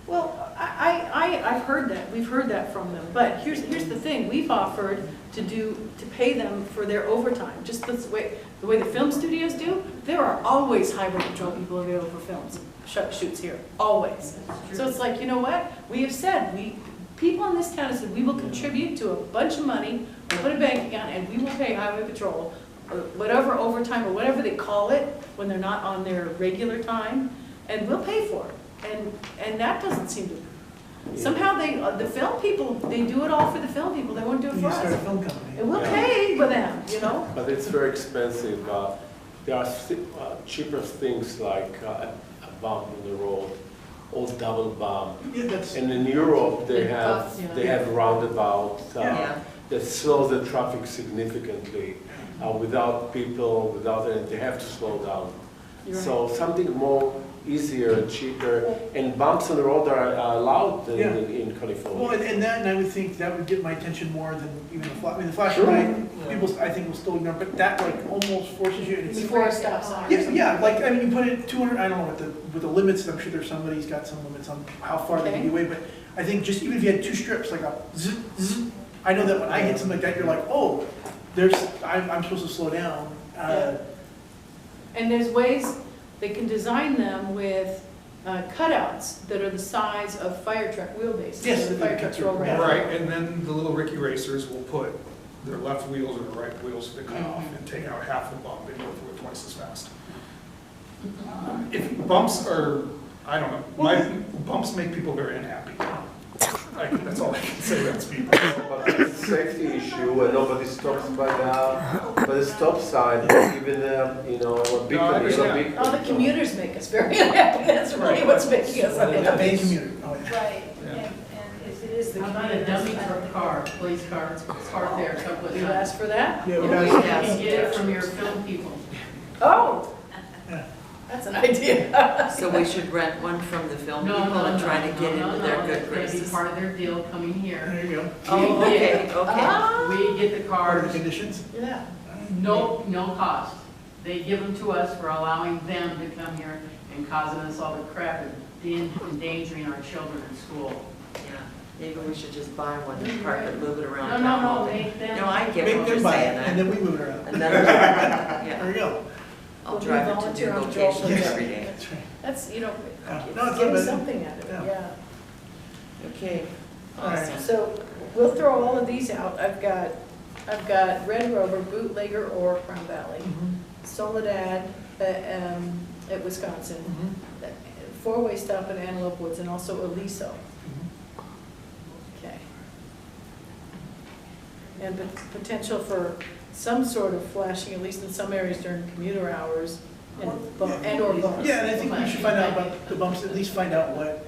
Well, I've heard that, we've heard that from them, but here's the thing, we've offered to pay them for their overtime, just the way the film studios do. There are always highway patrol people available for films, shoots here, always. So it's like, you know what, we have said, people in this town have said, we will contribute to a bunch of money, we'll put a bank account, and we will pay highway patrol, or whatever overtime, or whatever they call it, when they're not on their regular time, and we'll pay for it. And that doesn't seem to, somehow the film people, they do it all for the film people, they won't do it for You start a us. film company. And we'll pay for them, you know? But it's very expensive. There are cheaper things like a bump in the road, or double bump. Yeah, that's, And in Europe, they Big have bucks, yeah. they have roundabout Yeah. that slows the traffic significantly. Without people, without it, they have to slow down. You're So something more easier, cheaper, and bumps on the road are allowed Yeah. in California. well, and that, and I would think that would get my attention more than even the flash, I mean, the flashing Sure. light, people, I think will still ignore, but that like almost forces you, and it's. Before a stop sign. or Yeah, something. yeah, like, I mean, you put it 200, I don't know, with the limits, I'm sure there's somebody's got some limits on how far they can Okay. be away, but I think just even if you had two strips, like a zzz, zzz, I know that when I hit something like that, you're like, oh, I'm supposed to slow down. Yeah. And there's ways, they can design them with cutouts that are the size of fire truck wheelbases. Yes, so the fire trucks roll yeah. around. Right, and then the little Ricky racers will put their left wheels or the right wheels to cut off and take out half the bump and go through it twice as fast. If bumps are, I don't know, bumps make people very unhappy. That's all I can say about speed bumps. But it's a safety issue, and nobody stops by the stop sign, even a beacon. I understand. beacon. Oh, the commuters make us very unhappy, that's really what's making us A bay unhappy. commuter, oh, yeah. Right, Yeah. and if it is the How about a commuters, dummy I don't truck think- car, police car, parked there a couple of You times? asked for that? Yeah, we You got- can get it from your film people. Oh, Yeah. that's an idea. So we should rent one from the film No, people no, and no, try to get no, into no, their no, good that's gonna be graces. part of their deal coming here. There you go. Oh, okay, okay. Ah, We get the Part of cars, the conditions? yeah. no cost. They give them to us for allowing them to come here and causing us all the crap and endangering our children in school. Yeah, maybe we should just buy one and park it, move it around No, town no, all no, day. make them. No, I get Make what you're them buy it, saying. and then we move it around. And then, yeah, There you go. I'll We'll be drive it to volunteer new on patrol locations for every that. day. That's right. That's, you know, Yeah. it's No, it's getting good. something out of it, Yeah. yeah. Okay, All right. awesome. So we'll throw all of these out. I've got Red Rover, Bootlegger, or Crown Valley, Soledad at Wisconsin, four-way stop in Antelope Woods, and also Aliso. Okay. And potential for some sort of flashing, at least in some areas during commuter hours, and or bumps. Yeah, and I think we should find out about the bumps, at least find out what,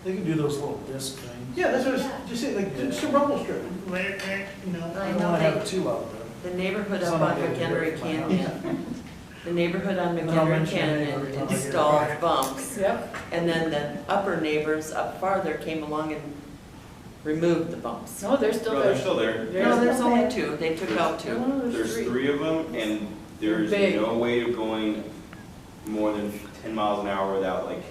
They can do those little disc things. yeah, that's what I was just saying, like, just a rumble strip, you know. I don't wanna have it too loud though. The neighborhood Some up on of them do McHenry it for my Canyon, the neighborhood on And then I'll McHenry mention your Canyon neighbor, you know, installed like- bumps. Yep, And then the upper neighbors up farther came along and removed the bumps. no, they're still No, they're there. still there. No, there's only two, they took out two. No, There's three of them, and there's Big. no way of going more than 10 miles an hour without, like,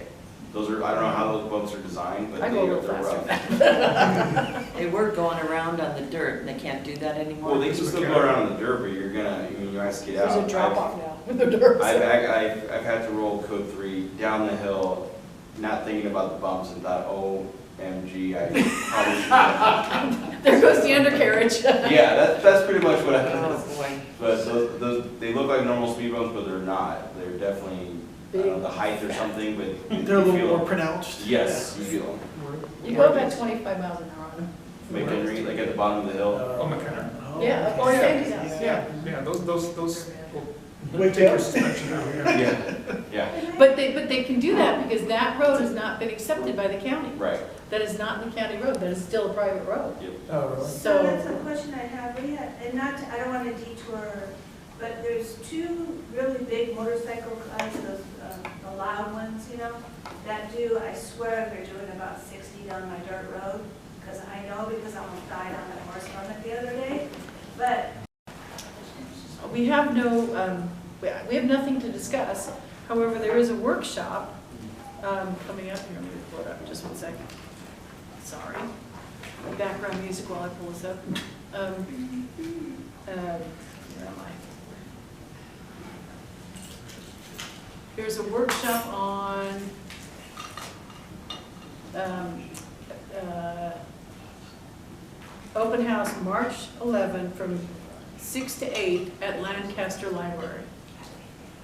those are, I don't know how those bumps are designed, but I go a little they're rough. faster. They were going around on the dirt, and they can't do that anymore. Well, they can still go around on the dirt, but you're gonna, I mean, you guys get out. There's a drop off now with the dirt. I've had to roll code 3 down the hill, not thinking about the bumps, and thought, OMG, I probably should have. There goes the undercarriage. Yeah, that's pretty much what I Oh, did. boy. But those, they look like normal speed bumps, but they're not. They're definitely, I don't know, the height or something, but you They're a little feel more them. pronounced. Yes, you feel them. You go about 25 miles an hour on them. McHenry, like at the bottom of the hill. Oh, McHenry. Yeah, up on Sandy's house, yeah. Yeah, those will Wait, take your suspension out, yeah. Yeah, yeah, But they can do that because that road has not been accepted by the county. right. That is not the county road, that is still a private road. Oh, really? So that's So, a question I have, we have, and not, I don't want to detour, but there's two really big motorcycle clubs, those, the loud ones, you know, that do, I swear they're doing about 60 down my dirt road, because I know, because I almost died on that horse run it the other day, but we have no, we have nothing to discuss. However, there is a workshop coming up here. Let me pull it up just one second. Sorry. Background music while I pull this up. Where am I? There's a workshop on open house March 11 from 6 to 8 at Lancaster Library.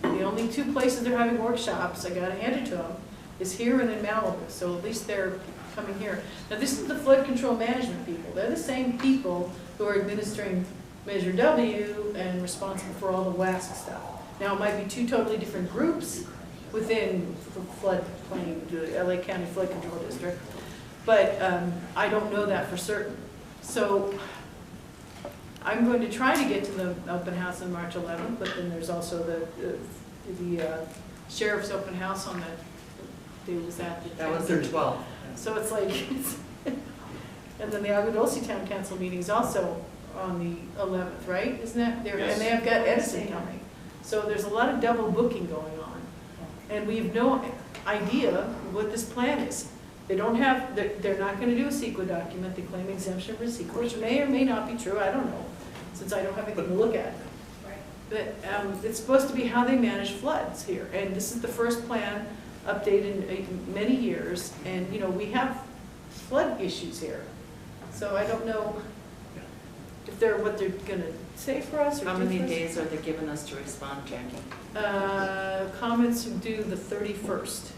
The only two places they're having workshops, I gotta hand it to them, is here and in Malibu, so at least they're coming here. Now, this is the flood control management people. They're the same people who are administering Measure W and responsible for all the WASC stuff. Now, it might be two totally different groups within floodplain, the LA County Flood Control District, but I don't know that for certain. So I'm going to try to get to the open house on March 11th, but then there's also the sheriff's open house on the, it was that. That was the 12th. So it's like, and then the Agua Dulce Town Council meeting is also on the 11th, right? Isn't that, Yes. and they have got Edison coming. So there's a lot of double booking going on. And we have no idea what this plan is. They don't have, they're not gonna do a CEQA document, they claim exemption for CEQA, which may or may not be true, I don't know, since I don't have anything to look at. But it's supposed to be how they manage floods here, and this is the first plan updated in many years, and you know, we have flood issues here. So I don't know if they're, what they're gonna say for us or do How for many us. days are they giving us to respond, Jackie? Comments are due the 31st.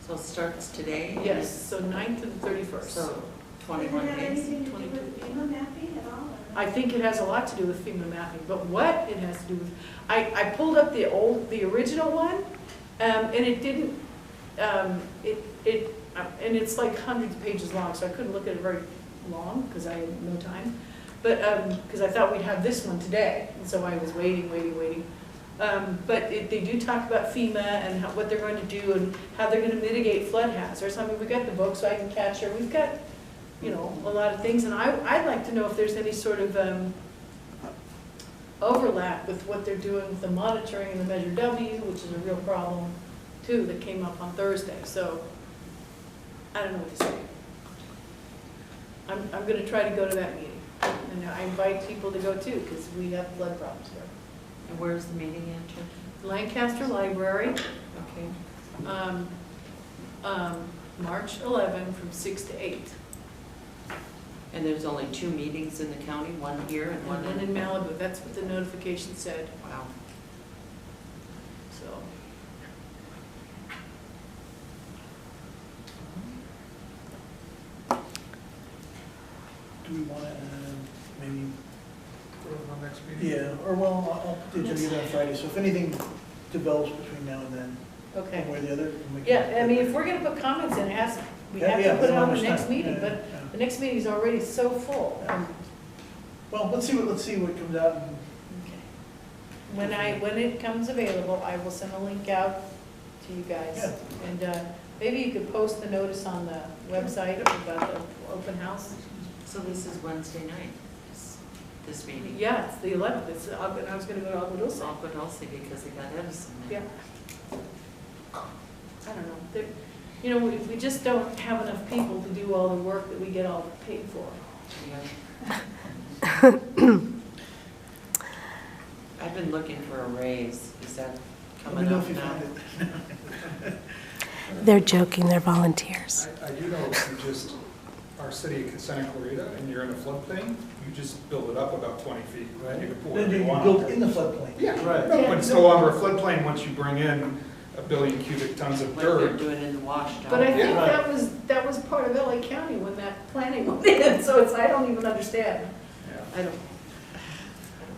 So it starts today? and Yes, so 9th to the 31st. So Does it 21 have days? anything to do with FEMA mapping at all? or I think it has a lot to do with FEMA mapping, but what it has to do with, I pulled up the original one, and it didn't, and it's like hundreds of pages long, so I couldn't look at it very long, because I had no time. But, because I thought we'd have this one today, and so I was waiting. But they do talk about FEMA and what they're going to do and how they're going to mitigate flood hazards. I mean, we got the Volkswagen catcher, we've got, you know, a lot of things, and I'd like to know if there's any sort of overlap with what they're doing with the monitoring and the Measure W, which is a real problem too, that came up on Thursday. So I don't know what to say. I'm going to try to go to that meeting, and I invite people to go too, because we have flood problems here. And where's the meeting at, Jackie? Lancaster Library, Okay. March 11 from 6 to 8. And there's only 2 meetings in the county, one here and one And in Malibu, that's what the notification said, Wow. so. Do we want to maybe, For the next meeting? yeah, or well, I'll put the agenda on Friday, so if anything develops between now and then, Okay. one way or the other. we can- Yeah, I mean, if we're gonna put comments in, it has, we Yeah, have yeah, to put it no, I on the next understand. meeting, Yeah, but yeah. the next meeting is already so full. Well, let's see what comes out. And Okay. When it comes available, I will send a link out to you guys. Yeah. And maybe you could post the notice on the website about the open house. So this is Wednesday night, this meeting? Yeah, it's the 11th, and I was gonna go to Agua Dulce. It's Agua Dulce because they got Edison there. Yeah. I don't know, you know, we just don't have enough people to do all the work that we get all paid for. Yeah. I've been looking for a raise. Is that let me coming know up if you now? find it. They're joking, they're volunteers. I do know if you just are city of Santa Clarita and you're in a floodplain, you just build it up about 20 feet. Right. You can pour Then what you you want. build in the floodplain. Yeah, Right. no, but it's no longer a floodplain once you bring in 1 billion cubic tons of Like they're dirt. doing in the washed But I out. think Yeah. that was part of LA County when that planning went in, so I don't even understand. Yeah. I don't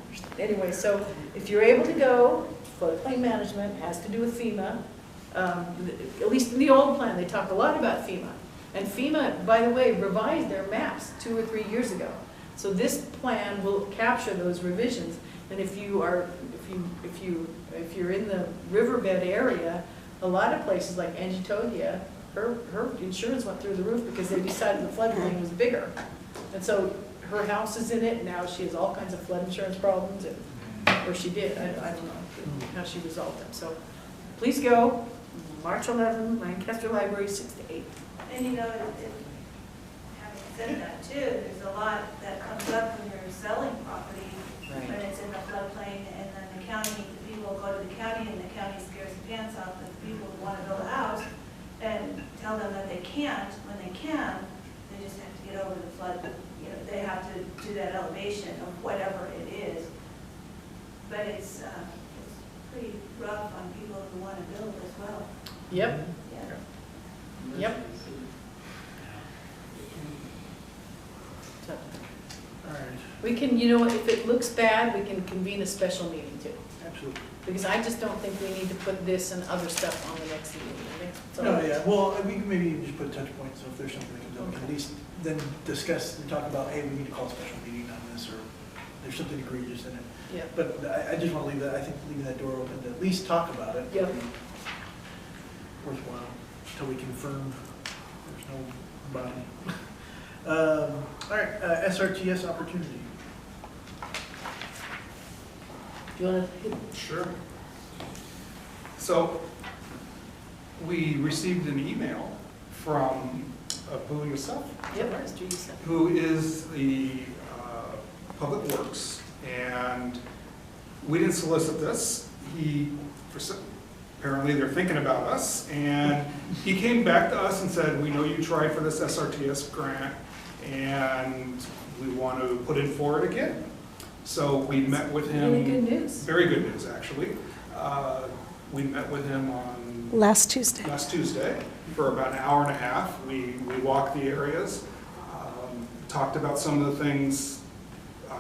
understand. Anyway, so if you're able to go, floodplain management has to do with FEMA. At least in the old plan, they talk a lot about FEMA. And FEMA, by the way, revised their maps 2 or 3 years ago. So this plan will capture those revisions. And if you're in the riverbed area, a lot of places like Angitogia, her insurance went through the roof because they decided the floodplain was bigger. And so her house is in it, and now she has all kinds of flood insurance problems, or she did, I don't know how she resolved them. So please go, March 11, Lancaster Library, 6 to 8. And you know, having said that too, there's a lot that comes up when you're selling property, when Right. it's in the floodplain, and then the people go to the county, and the county scares the pants off the people who want to build a house, and tell them that they can't. When they can, they just have to get over the flood, you know, they have to to that elevation of whatever it is. But it's pretty rough on people who want to build as well. Yep, Yeah. yep. All right, We can, you know, if it looks bad, we can convene a special meeting too. absolutely. Because I just don't think we need to put this and other stuff on the next meeting. So- No, yeah, well, we can maybe even just put touch points, so if there's something that comes up, we can at least then discuss and talk about, hey, we need to call a special meeting on this, or there's something egregious in it. Yeah, But I just want to leave that, I think leaving that door open to at least talk about it. Yep. would be worthwhile, until we confirm there's no body. All right, SRTS opportunity. do you want to? Sure. So, we received an email from Abu Youssef, Yep, Mr. Youssef. who is the Public Works, and we didn't solicit this. Apparently they're thinking about us, and he came back to us and said, we know you tried for this SRTS grant, and we want to put in for it again. So we met with him. Really good news. Very good news, actually. We met with him on Last Tuesday. last Tuesday for about an hour and a half. We walked the areas, talked about some of the things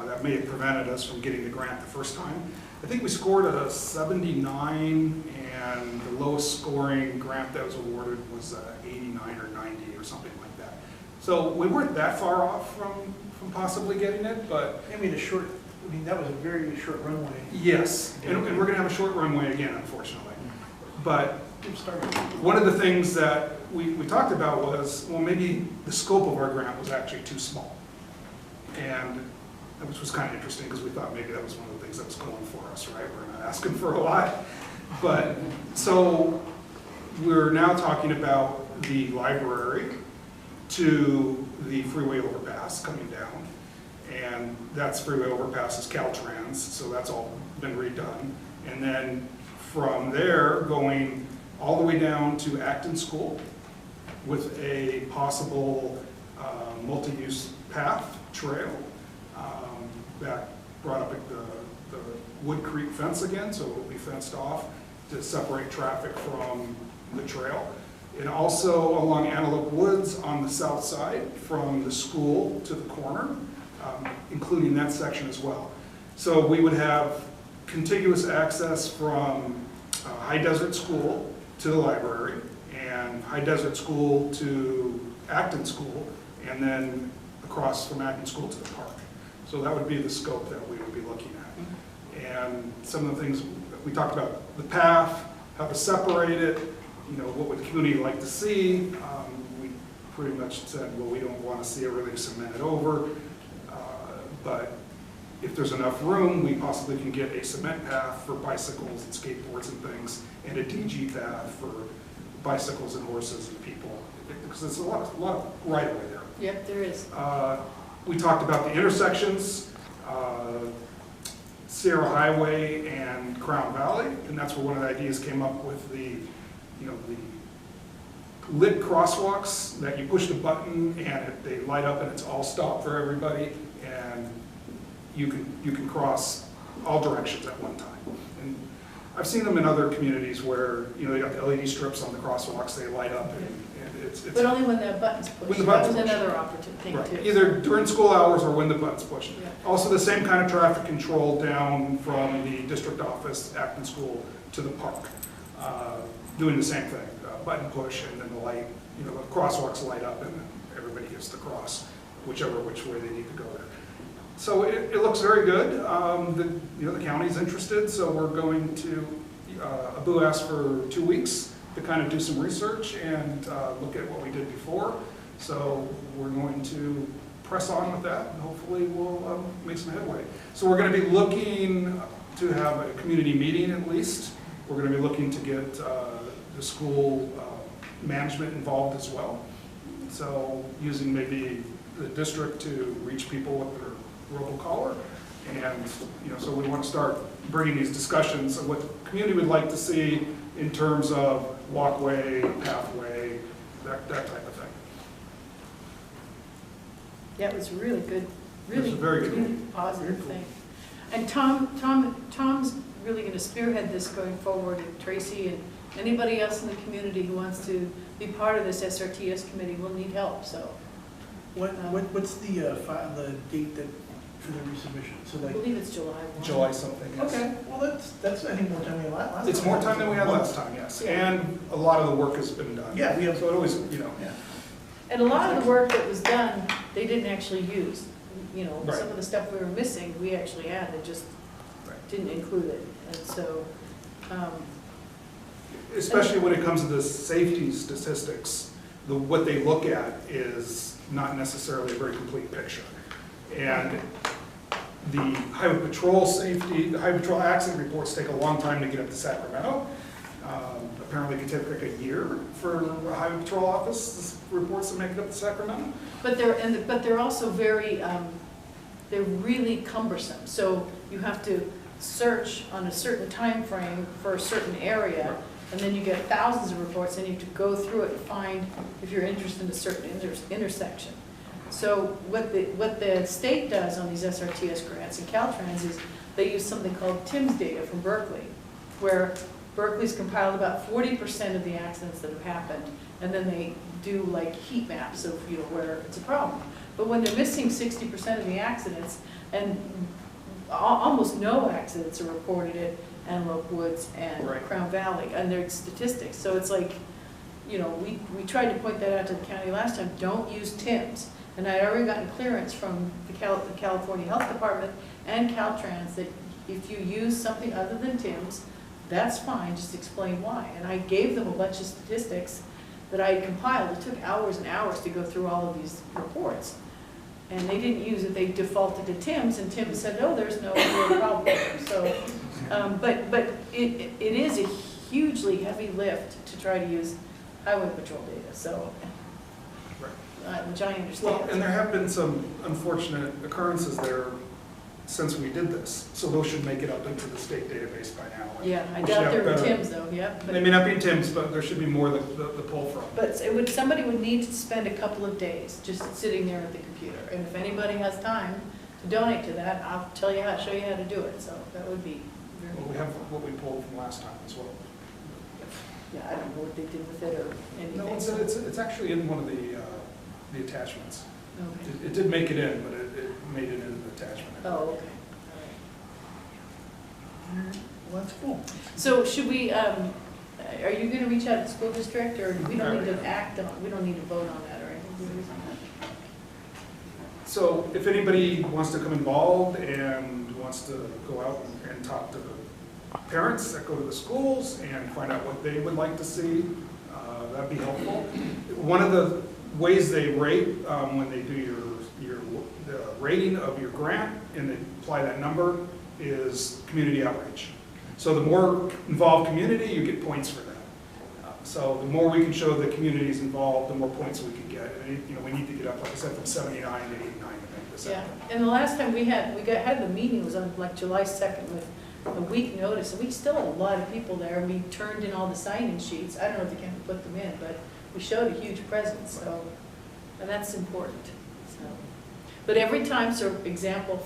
that may have prevented us from getting the grant the first time. I think we scored a 79, and the lowest scoring grant that was awarded was 89 or 90 or something like that. So we weren't that far off from possibly getting it, but I mean, that was a very short runway. yes, and we're going to have a short runway again, unfortunately. But Good start. one of the things that we talked about was, well, maybe the scope of our grant was actually too small. And which was kind of interesting, because we thought maybe that was one of the things that was going for us, right? We're not asking for a lot. But, so we're now talking about the library to the freeway overpass coming down. And that's freeway overpass is Caltrans, so that's all been redone. And then from there, going all the way down to Acton School with a possible multi-use path trail that brought up the Wood Creek fence again, so it will be fenced off to separate traffic from the trail. And also along Antelope Woods on the south side from the school to the corner, including that section as well. So we would have contiguous access from High Desert School to the library, and High Desert School to Acton School, and then across from Acton School to the park. So that would be the scope that we would be looking at. And some of the things we talked about, the path, how to separate it, you know, what would the community like to see? We pretty much said, well, we don't want to see everything cemented over, but if there's enough room, we possibly can get a cement path for bicycles and skateboards and things, and a DG path for bicycles and horses and people, because there's a lot of right of way there. Yep, there is. We talked about the intersections, Sierra Highway and Crown Valley, and that's where one of the ideas came up with the, you know, the lit crosswalks that you push the button and they light up and it's all stop for everybody, and you can cross all directions at one time. And I've seen them in other communities where, you know, they got the LED strips on the crosswalks, they light up, and it's. But only when the button's pushed. When the button's That was pushed. another opportunity thing Right, too. either during school hours or when the button's pushed. Yeah. Also, the same kind of traffic control down from the district office, Acton School, to the park. Doing the same thing, button push, and then the light, you know, the crosswalks light up and then everybody gets to cross, which way they need to go there. So it looks very good. The county's interested, so we're going to, Abu asked for 2 weeks to kind of do some research and look at what we did before. So we're going to press on with that, and hopefully we'll make some headway. So we're going to be looking to have a community meeting at least. We're going to be looking to get the school management involved as well. So using maybe the district to reach people with their robocaller. And, you know, so we want to start bringing these discussions of what the community would like to see in terms of walkway, pathway, that type of thing. Yeah, it was really good really, It's a very good really move. positive thing. And Tom's really gonna spearhead this going forward, and Tracy and anybody else in the community who wants to be part of this SRTS committee will need help, so. What's the date that, for the resubmission? So I like, believe it's July 1. July something, yes. okay, well, that's, I think, more time than last time. It's more time than we had last time, yes. And a lot of the work has been done. Yeah, we have. So it always, you know, Yeah. And a lot of the work that was done, they didn't actually use. You know, Right. some of the stuff we were missing, we actually had, they just didn't include it. And so, especially when it comes to the safety statistics, what they look at is not necessarily a very complete picture. And the highway patrol safety, the highway patrol accident reports take a long time to get up to Sacramento. Apparently it can take like a year for a highway patrol office reports to make it up to Sacramento. but they're also very, they're really cumbersome. So you have to search on a certain time frame for a certain area, and then you get thousands of reports, and you have to go through it and find if you're interested in a certain intersection. So what the state does on these SRTS grants and Caltrans is they use something called TIMS data from Berkeley, where Berkeley's compiled about 40% of the accidents that have happened, and then they do like heat maps of, you know, where it's a problem. But when they're missing 60% of the accidents, and almost no accidents are reported at Antelope Woods and Crown Valley, and their statistics. So it's like, you know, we tried to point that out to the county last time, don't use TIMS. And I'd already gotten clearance from the California Health Department and Caltrans that if you use something other than TIMS, that's fine, just explain why. And I gave them a bunch of statistics that I had compiled. It took hours and hours to go through all of these reports. And they didn't use it, they defaulted to TIMS, and TIMS said, no, there's no real problem there. So, but it is a hugely heavy lift to try to use highway patrol data, so, which I understand. Well, and there have been some unfortunate occurrences there since we did this, so those should make it up into the state database by now. Yeah, I We should doubt have there were better- TIMS though, yeah. They may not be TIMS, but there should be more the pull from. But somebody would need to spend a couple of days just sitting there at the computer. And if anybody has time to donate to that, I'll show you how to do it, so that would be very. Well, we have what we pulled from last time as well. Yeah, I don't know what they did with it or anything. No, it's actually in one of the attachments. Okay. It did make it in, but it made it into the attachment. Oh, okay. All right. Well, that's cool. So should we, are you gonna reach out to the school district, or we don't need to act on, we don't need to vote on that or anything, do we? So if anybody wants to come involved and wants to go out and talk to the parents that go to the schools and find out what they would like to see, that'd be helpful. One of the ways they rate when they do the rating of your grant and they apply that number is community outreach. So the more involved community, you get points for that. So the more we can show the community is involved, the more points we can get. And you know, we need to get up, like I said, from 79 to 89 to make this Yeah, happen. and the last time we had the meeting was on like July 2nd with a week notice, and we still had a lot of people there. We turned in all the sign-in sheets. I don't know if they can put them in, but we showed a huge presence, so, and that's important. So, but every time, so for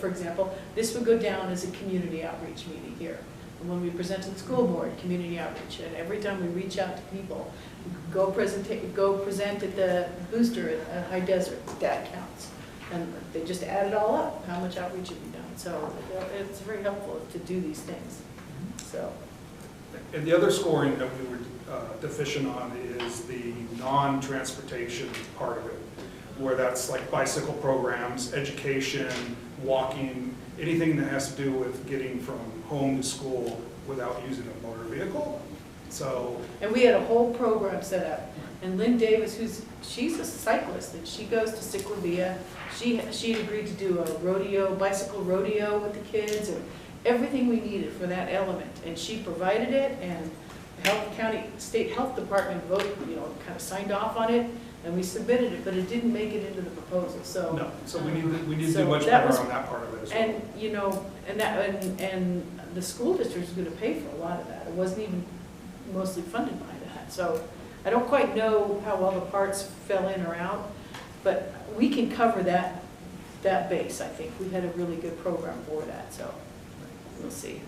example, this would go down as a community outreach meeting here. And when we present to the school board, community outreach, and every time we reach out to people, go present at the booster at High Desert, that counts. And they just add it all up, how much outreach have we done. So it's very helpful to do these things, so. And the other scoring that we were deficient on is the non-transportation part of it, where that's like bicycle programs, education, walking, anything that has to do with getting from home to school without using a motor vehicle. So. And we had a whole program set up. And Lynn Davis, she's a cyclist, and she goes to Ciclavia. She agreed to do a bicycle rodeo with the kids, and everything we needed for that element. And she provided it, and the State Health Department kind of signed off on it, and we submitted it, but it didn't make it into the proposal, so. No, so we need to do much better on that part of it as well. And the school district is gonna pay for a lot of that. It wasn't even mostly funded by that. So I don't quite know how well the parts fell in or out, but we can cover that that base, I think. We had a really good program for that, so we'll see.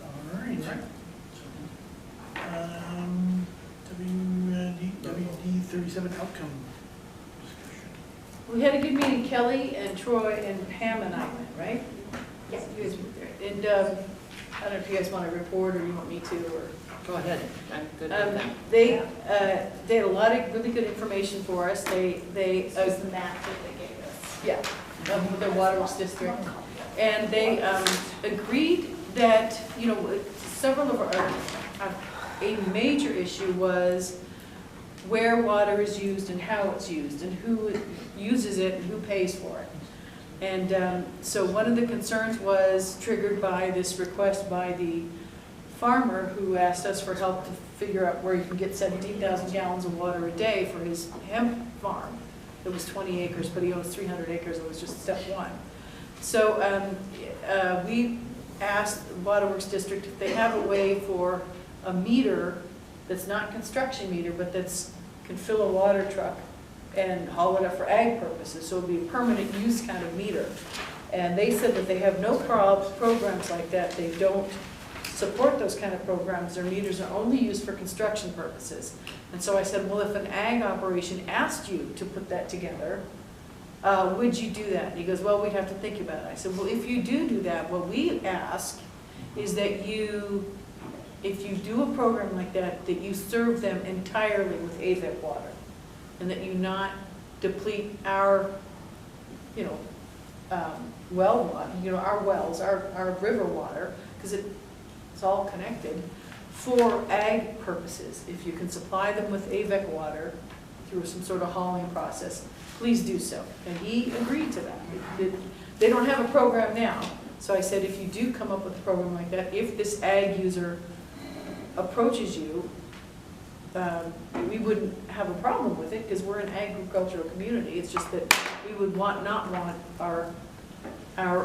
All right. WD 37 outcome discussion. We had a good meeting, Kelly and Troy and Pam and I went, right? Yes. You guys were there. And I don't know if you guys want to report or you want me to, or. Go ahead, I'm good with that. They had a lot of really good information for us. They This is the map that they gave us. yeah, of the waterworks district. And they agreed that, you know, several of a major issue was where water is used and how it's used and who uses it and who pays for it. And so one of the concerns was triggered by this request by the farmer who asked us for help to figure out where he can get 17,000 gallons of water a day for his hemp farm. It was 20 acres, but he owns 300 acres. It was just step one. So we asked the Waterworks District if they have a way for a meter that's not construction meter, but that's can fill a water truck and haul it up for ag purposes. So it'd be a permanent use kind of meter. And they said that they have no programs like that. They don't support those kind of programs. Their meters are only used for construction purposes. And so I said, well, if an ag operation asked you to put that together, would you do that? And he goes, well, we'd have to think about it. I said, well, if you do that, what we ask is that you, if you do a program like that, that you serve them entirely with AVEC water, and that you not deplete our, you know, well water, you know, our wells, our river water, because it's all connected, for ag purposes. If you can supply them with AVEC water through some sort of hauling process, please do so. And he agreed to that. They don't have a program now. So I said, if you do come up with a program like that, if this ag user approaches you, we wouldn't have a problem with it because we're an agricultural community. It's just that we would not want our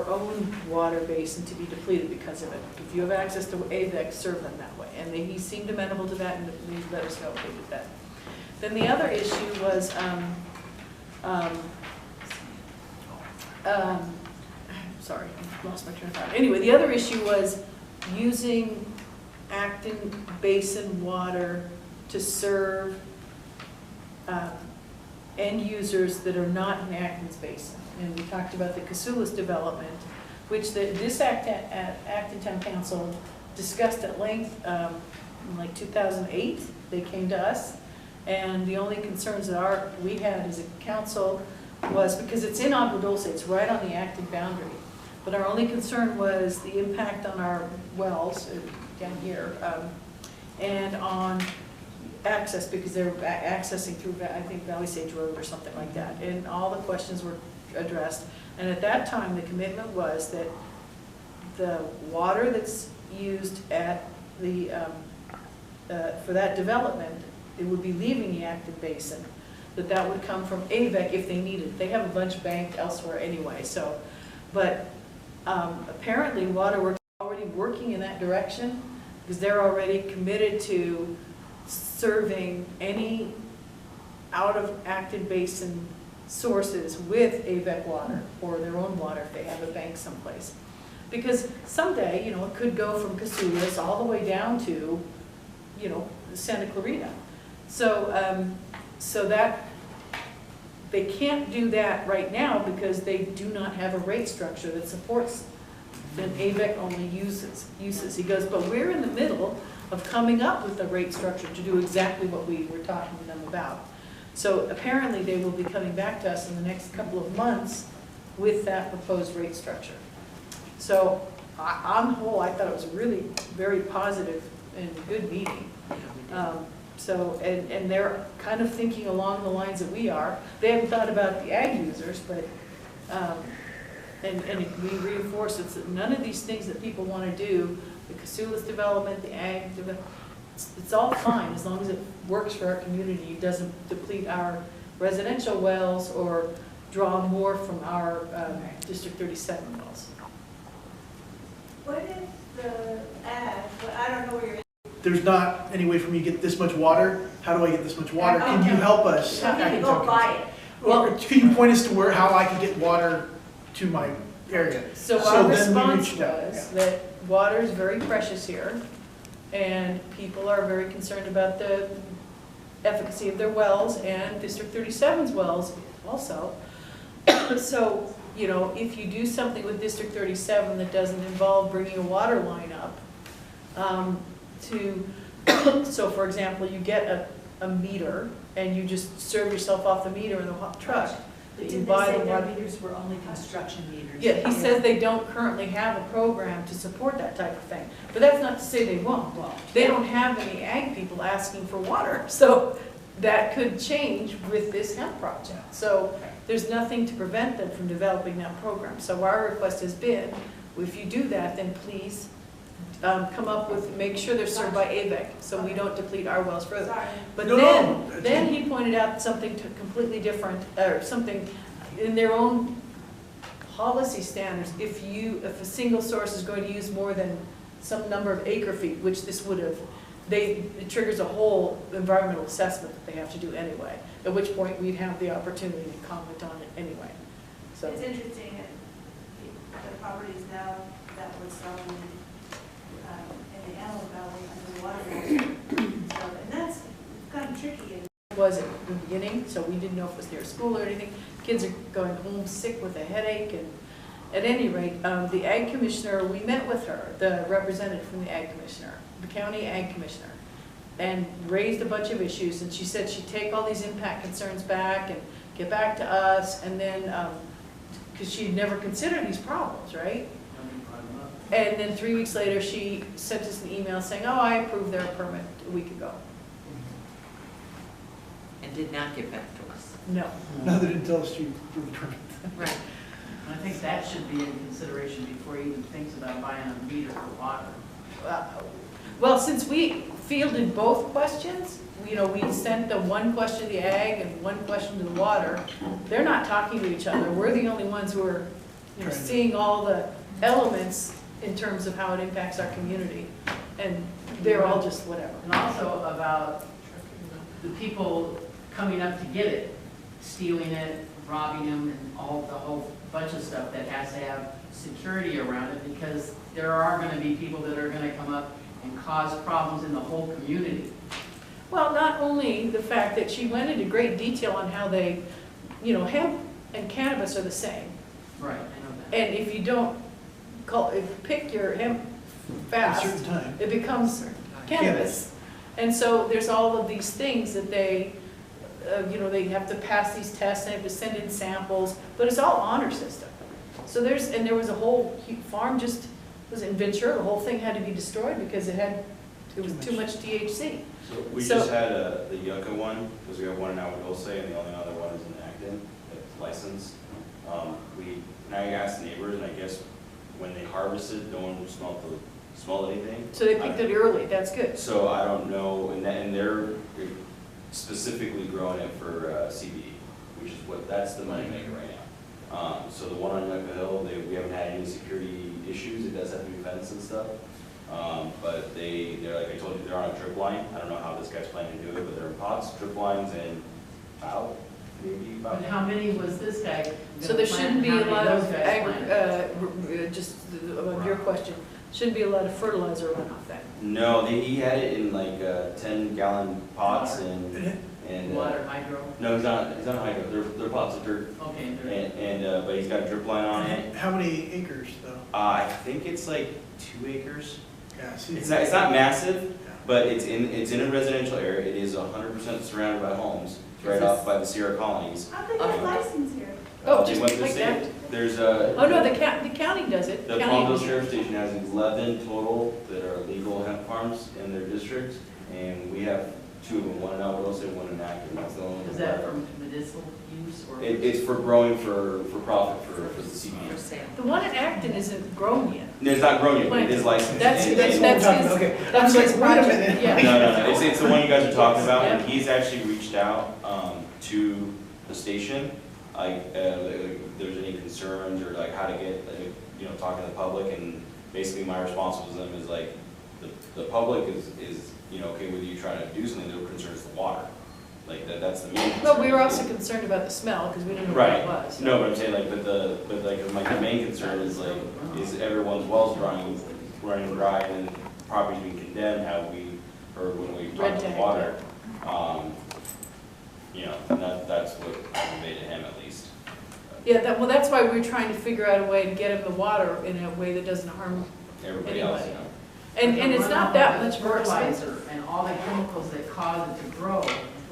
own water basin to be depleted because of it. If you have access to AVEC, serve them that way. And he seemed amenable to that, and they let us know if they did that. Then the other issue was, sorry, I lost my train of thought. Anyway, the other issue was using Acton Basin water to serve end users that are not in Acton's Basin. And we talked about the Cassulas development, which this Acton Town Council discussed at length in like 2008. They came to us, and the only concerns that we had as a council was, because it's in Agua Dulce, it's right on the Acton boundary, but our only concern was the impact on our wells down here, and on access, because they're accessing through, I think, Valley Sage Road or something like that. And all the questions were addressed. And at that time, the commitment was that the water that's used at the, for that development, it would be leaving the Acton Basin, that would come from AVEC if they needed it. They have a bunch banked elsewhere anyway, so. But apparently Waterworks is already working in that direction, because they're already committed to serving any out of Acton Basin sources with AVEC water, or their own water if they have a bank someplace. Because someday, you know, it could go from Cassulas all the way down to, you know, Santa Clarita. So, so that, they can't do that right now because they do not have a rate structure that supports that AVEC only uses. He goes, but we're in the middle of coming up with a rate structure to do exactly what we were talking to them about. So apparently they will be coming back to us in the next couple of months with that proposed rate structure. So on the whole, I thought it was a really very positive and good meeting. So, and they're kind of thinking along the lines that we are. They haven't thought about the ag users, but, and we reinforce it, that none of these things that people want to do, the Cassulas development, the ag development, it's all fine as long as it works for our community. It doesn't deplete our residential wells or draw more from our District 37 wells. What if the ag, I don't know where you're. There's not any way for me to get this much water. How do I get this much water? Can you help us? I need to go buy it. Well, can you point us to where, how I can get water to my area? So our then we response reached out, was that water is very precious here, and people are very concerned about the efficacy of their wells, and District 37's wells also. So, you know, if you do something with District 37 that doesn't involve bringing a water line up, so for example, you get a meter, and you just serve yourself off the meter in the hot truck. That you Didn't buy they the say their water. meters were only construction meters? Yeah, he says they don't currently have a program to support that type of thing. But that's not to say they won't. They don't have any ag people asking for water, so that could change with this hemp project. So there's nothing to prevent them from developing that program. So our request has been, if you do that, then please come up with, make sure they're served by AVEC, so we don't deplete our wells further. Sorry. But No, then he pointed out something completely different, or something in their own policy standards. If a single source is going to use more than some number of acre feet, which this would have, it triggers a whole environmental assessment that they have to do anyway, at which point we'd have the opportunity to comment on it anyway. So It's interesting, the properties now that we're selling in the Antelope Valley under the water. So, and that's kind of tricky. it was at the beginning, so we didn't know if it was near school or anything. Kids are going home sick with a headache, and at any rate, the ag commissioner, we met with her, the representative from the ag commissioner, the county ag commissioner, and raised a bunch of issues, and she said she'd take all these impact concerns back and get back to us, and then, because she'd never considered these problems, right? And then 3 weeks later, she sent us an email saying, oh, I approved their permit a week ago. And did not get back to us. No. No, they didn't tell us to approve the permit. Right. I think that should be in consideration before he even thinks about buying a meter for water. Well, since we fielded both questions, you know, we sent the one question to the ag and one question to the water. They're not talking to each other. We're the only ones who are, you know, seeing all the elements in terms of how it impacts our community. And they're all just whatever. And also about the people coming up to get it, stealing it, robbing them, and the whole bunch of stuff that has to have security around it, because there are going to be people that are going to come up and cause problems in the whole community. Well, not only the fact that she went into great detail on how they, you know, hemp and cannabis are the same. Right, I know that. And if you don't pick your hemp fast, At a certain time. it becomes cannabis. And so there's all of these things that they, you know, they have to pass these tests, they have to send in samples, but it's all honor system. So there was a whole farm just, was in Ventura, the whole thing had to be destroyed because it was too much THC. So we just had the Yucca one, because we have one in Dulce, and the only other one is in Acton, that's licensed. I asked the neighbors, and I guess when they harvested, no one smelled anything. So they picked it early, that's good. So I don't know, and they're specifically growing it for CBD, which is that's the money maker right now. So the one on Yucca Hill, we haven't had any security issues. It does have to be fenced and stuff. But they're like I told you, they're on a drip line. I don't know how this guy's planning to do it, but they're in pots, drip lines, and maybe about. And how many was this guy? So there shouldn't be a lot of, just about your Wow. question, shouldn't be a lot of fertilizer runoff then? No, he had it in like 10-gallon pots and Water, hydro? no, he's not hydro. They're pots of dirt. Okay. But he's got a drip line on it. How many acres though? I think it's like 2 acres. Yeah, see. It's not massive, but it's in a residential area. It is 100% surrounded by homes. It's right off by the Sierra Colonies. How they get license here? Oh, They just went to the like state. that? There's a. Oh, no, the county does it. The County- Palmdale Sheriff Station has 11 total that are legal hemp farms in their district, and we have 2 of them, one in Alberta and one in Acton. That's the only one. Is that for medicinal use or? It's for growing for profit for the CBD. For sale. The one in Acton isn't grown yet. No, it's not grown yet, but it is licensed. That's And- his, Okay. that's I his was like, wait a project, minute. yeah. No, it's the one you guys are talking about, Yeah. and he's actually reached out to the station, like, there's any concerns or like how to get, talking to the public, and basically my response to them is like, the public is okay with you trying to do something, their concern is the water. Like, that's the main. Well, we were concern. also concerned about the smell, because we didn't know what Right, it was. no, but I'm saying like, the main concern is like, is everyone's wells running dry and then properties being condemned, how we heard when we Red talked to tag, water. You know, and that's what I conveyed to him at least. Yeah, well, that's why we're trying to figure out a way to get him the water in a way that doesn't harm Everybody else, you anybody. know. And it's not that much more Fertilizer expensive. and all the chemicals that cause it to grow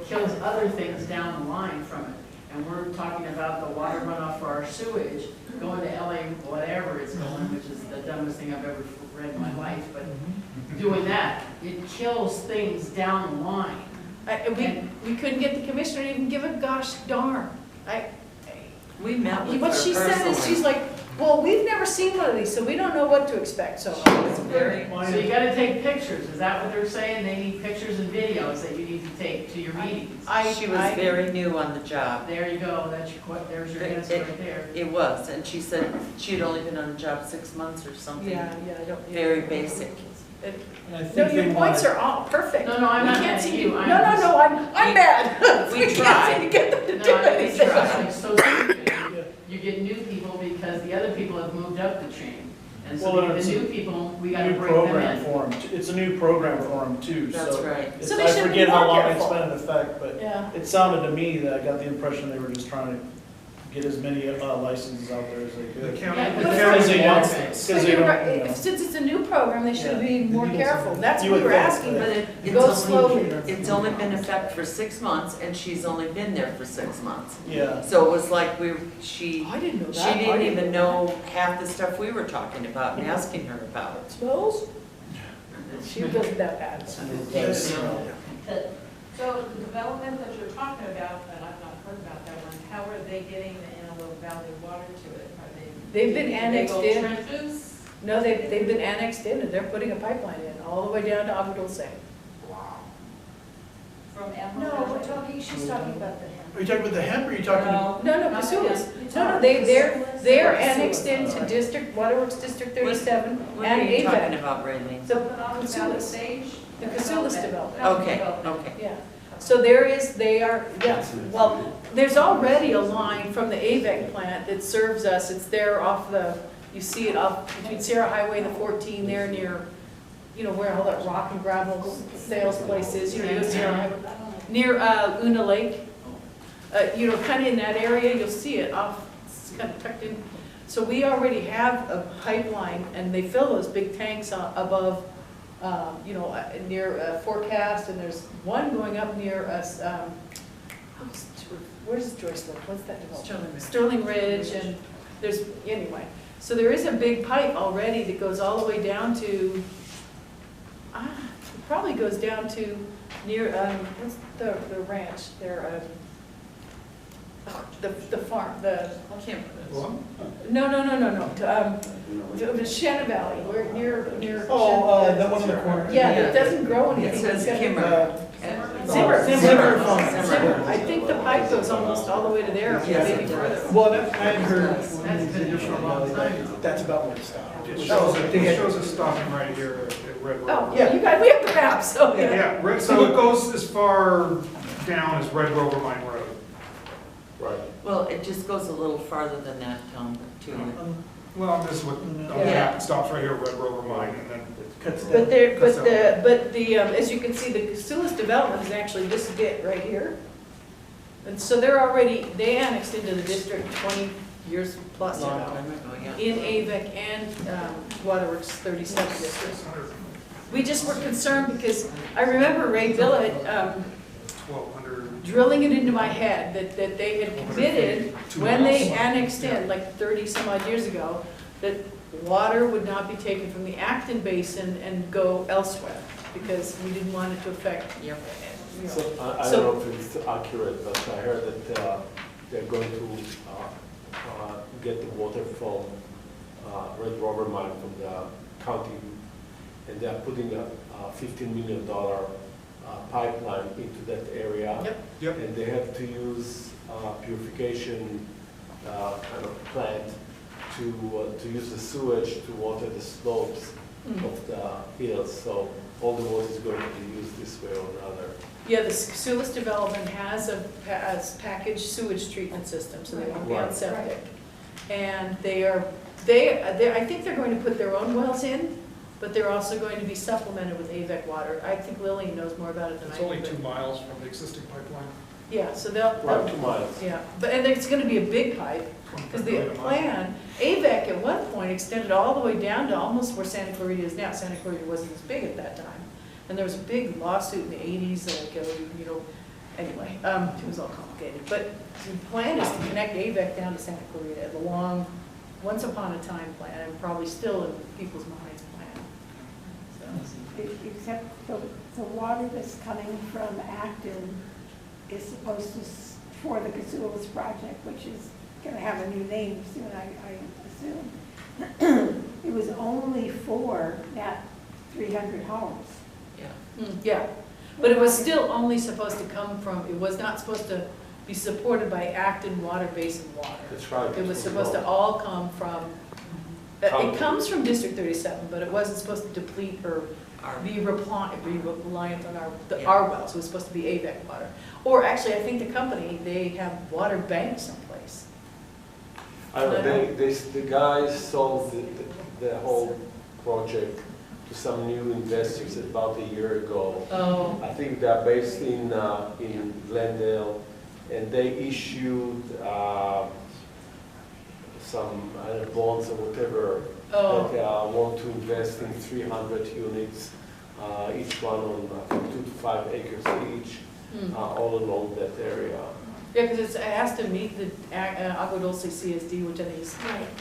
kills other things down the line from it. And we're talking about the water runoff for our sewage going to LA, whatever it's going, which is the dumbest thing I've ever read in my life, but doing that, it kills things down the line. We couldn't get the commissioner to even give a gosh darn. We met with her What she said is, personally. she's like, well, we've never seen one of these, so we don't know what to expect, so. It's very, So you gotta take pictures, is that what they're saying? They need pictures and videos that you need to take to your meetings. she was very new on the job. There you go, there's your answer right there. It was, and she said she had only been on the job 6 months or something. Yeah, I don't. Very basic. And I No, think your they points wanted- are all perfect. No, I'm We not can't mad at seem you. to- I'm No, just- no, I'm mad. We can't tried. seem to get them to No, do I mean, anything. it's like so stupid. You get new people because the other people have moved up the chain. And so Well, the it's new a people, we gotta New bring them program in. for them. It's a new program for them too, That's so. right. it's- So they I should be forget how more long careful. it's been in effect, but Yeah. it sounded to me that I got the impression they were just trying to get as many licenses out there as they The could. county, Yeah, the but Because county they wants don't, this. because But they you're don't, right, you know. since it's a new program, they should Yeah. be more careful. That's You what we would were think, asking, but- but But go slowly. it's only been in effect for 6 months, and she's only been there for 6 months. Yeah. So it was like she I didn't know that. She didn't even know half the stuff we were talking about and asking her about. Smells? She wasn't that bad. So the development that you're talking about, and I've not heard about that one, how are they getting the Antelope Valley water to it? Are they? They've been annexed Big in. old trenches? No, they've been annexed in, and they're putting a pipeline in, all the way down to Agua Dulce. From Antelope No, Valley? we're talking, she's talking about the hemp. Are you talking about the hemp, or are you talking? No. No, Not Casulas. yet. No, they're annexed into District, Waterworks District 37 What and are you talking AVEC. about, Raylene? The Something on the Valley Casulas, Sage? the Casulas development. Okay, okay. Yeah, so they are, yeah, well, there's already a line from the AVEC plant that serves us, it's there off the, you see it off between Sierra Highway and the 14 there near, you know, where all that rock and gravel sales place is, you know, you go Sierra Highway, near Una Lake. You know, kind of in that area, you'll see it off, it's kind of tucked in. So we already have a pipeline, and they fill those big tanks above, you know, near Forecast, and there's one going up near us, where's Joyce Lake, what's that development? Sterling Ridge, and there's, anyway. So there is a big pipe already that goes all the way down to, it probably goes down to near, what's the ranch, there, the farm, the, the Shannon Valley, we're near. Oh, that one in the corner. Yeah, it doesn't grow anything. It says It's Kimmer. Zimmer. I think the pipe goes almost all the way to there, Yes, maybe it further. does. Well, I had heard, That's been there for a long time. that's about where it stopped. It shows it stopping right here at Red Rover. Oh, yeah, you guys, we have the map, so. Yeah, so it goes as far down as Red Rover Mine Road. Right. Well, it just goes a little farther than that, Tom, too. Well, this is what, on the Yeah. map, it stops right here at Red Rover Mine, and then Cuts down. But as you can see, the Casulas development is actually this bit right here. And so they annexed into the district 20 years plus Long ago. time ago, yeah. In AVEC and Waterworks 37 district. We just were concerned because I remember Ray Billett 1,200. drilling it into my head that they had committed, when they annexed in, like 30 some odd years ago, that water would not be taken from the Acton Basin and go elsewhere, because we didn't want it to affect, Yep. you know. So I So- don't know if it's accurate, but I heard that they're going to get the water from Red Rover Mine from the county, and they're putting a $15 million pipeline into that area. Yep. Yep. And they have to use purification kind of plant to use the sewage to water the slopes Mm. of the hills. So all the water is going to be used this way or another. Yeah, the Sulis development has packaged sewage treatment system, so they won't be on Right. septic. And I think they're going to put their own wells in, but they're also going to be supplemented with AVEC water. I think Lillian knows more about it than I It's do. only but- 2 miles from the existing pipeline. Yeah, so they'll. Right, 2 miles. Yeah, and it's gonna be a big pipe, because the 25 million a month. plan, AVEC at one point extended all the way down to almost where Santa Clarita is now. Santa Clarita wasn't as big at that time. And there was a big lawsuit in the 80s, like, anyway, it was all complicated. But the plan is to connect AVEC down to Santa Clarita, the long, once upon a time plan, and probably still in people's minds plan. So, Except the water that's coming from Acton is supposed to, for the Casulas project, which is going to have a new name soon, I assume. It was only for that 300 homes. Yeah, but it was still only supposed to come from, it was not supposed to be supported by Acton Water Basin water. That's right. It was supposed to all come from, it comes from District 37, but it wasn't supposed to deplete or be reliant on our wells. It was supposed to be AVEC water. Or actually, I think the company, they have water banks someplace. I don't know, the guys sold the whole project to some new investors about a year ago. Oh. I think they're based in Glendale, and they issued some bonds or whatever that they want to invest in 300 units, each one on I think 2 to 5 acres each, all along that area. Yeah, because it has to meet the Agua Dulce CSD, which I think is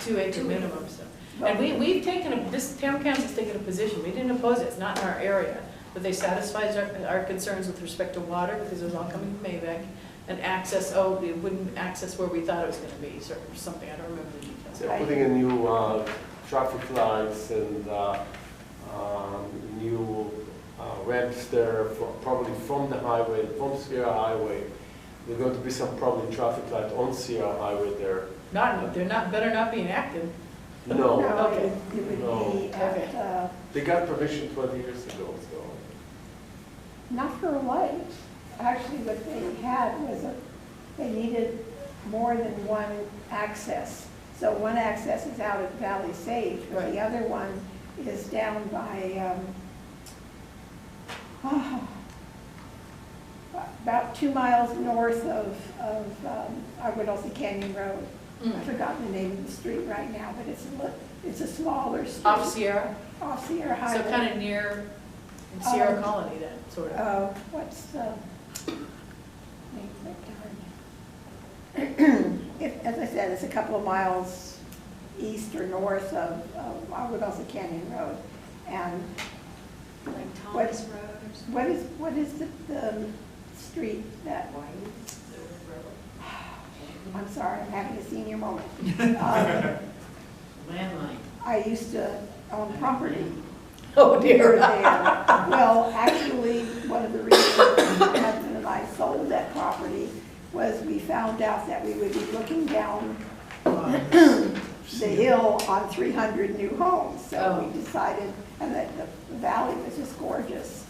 2 acre minimum, so. And we've taken, this town council's taken a position, we didn't oppose it, it's not in our area, but they satisfied our concerns with respect to water, because it was all coming from AVEC, and access, it wouldn't access where we thought it was gonna be, or something, I don't remember the details. They're putting in new traffic lights and new ramps there, probably from the highway, from Sierra Highway. There's going to be some probably traffic light on Sierra Highway there. Better not be enacted. No. Okay. It would No. be at, They got permission 20 years ago, so. not for a light. Actually, what they had was they needed more than one access. So one access is out at Valley Sage, but the other one is down by, about 2 miles north of Agua Dulce Canyon Road. I've forgotten the name of the street right now, but it's a smaller street. Off Sierra? Off Sierra Highway. So kind of near Sierra Colony then, sort of. What's the name of that? As I said, it's a couple of miles east or north of Agua Dulce Canyon Road. And Like Thomas Road or something. what is the street that, I'm sorry, I'm having a senior moment. Landline. I used to own property. Oh dear. Near there. Well, actually, one of the reasons my husband and I sold that property was we found out that we would be looking down the hill on 300 new homes. So we decided, and that the valley was just gorgeous,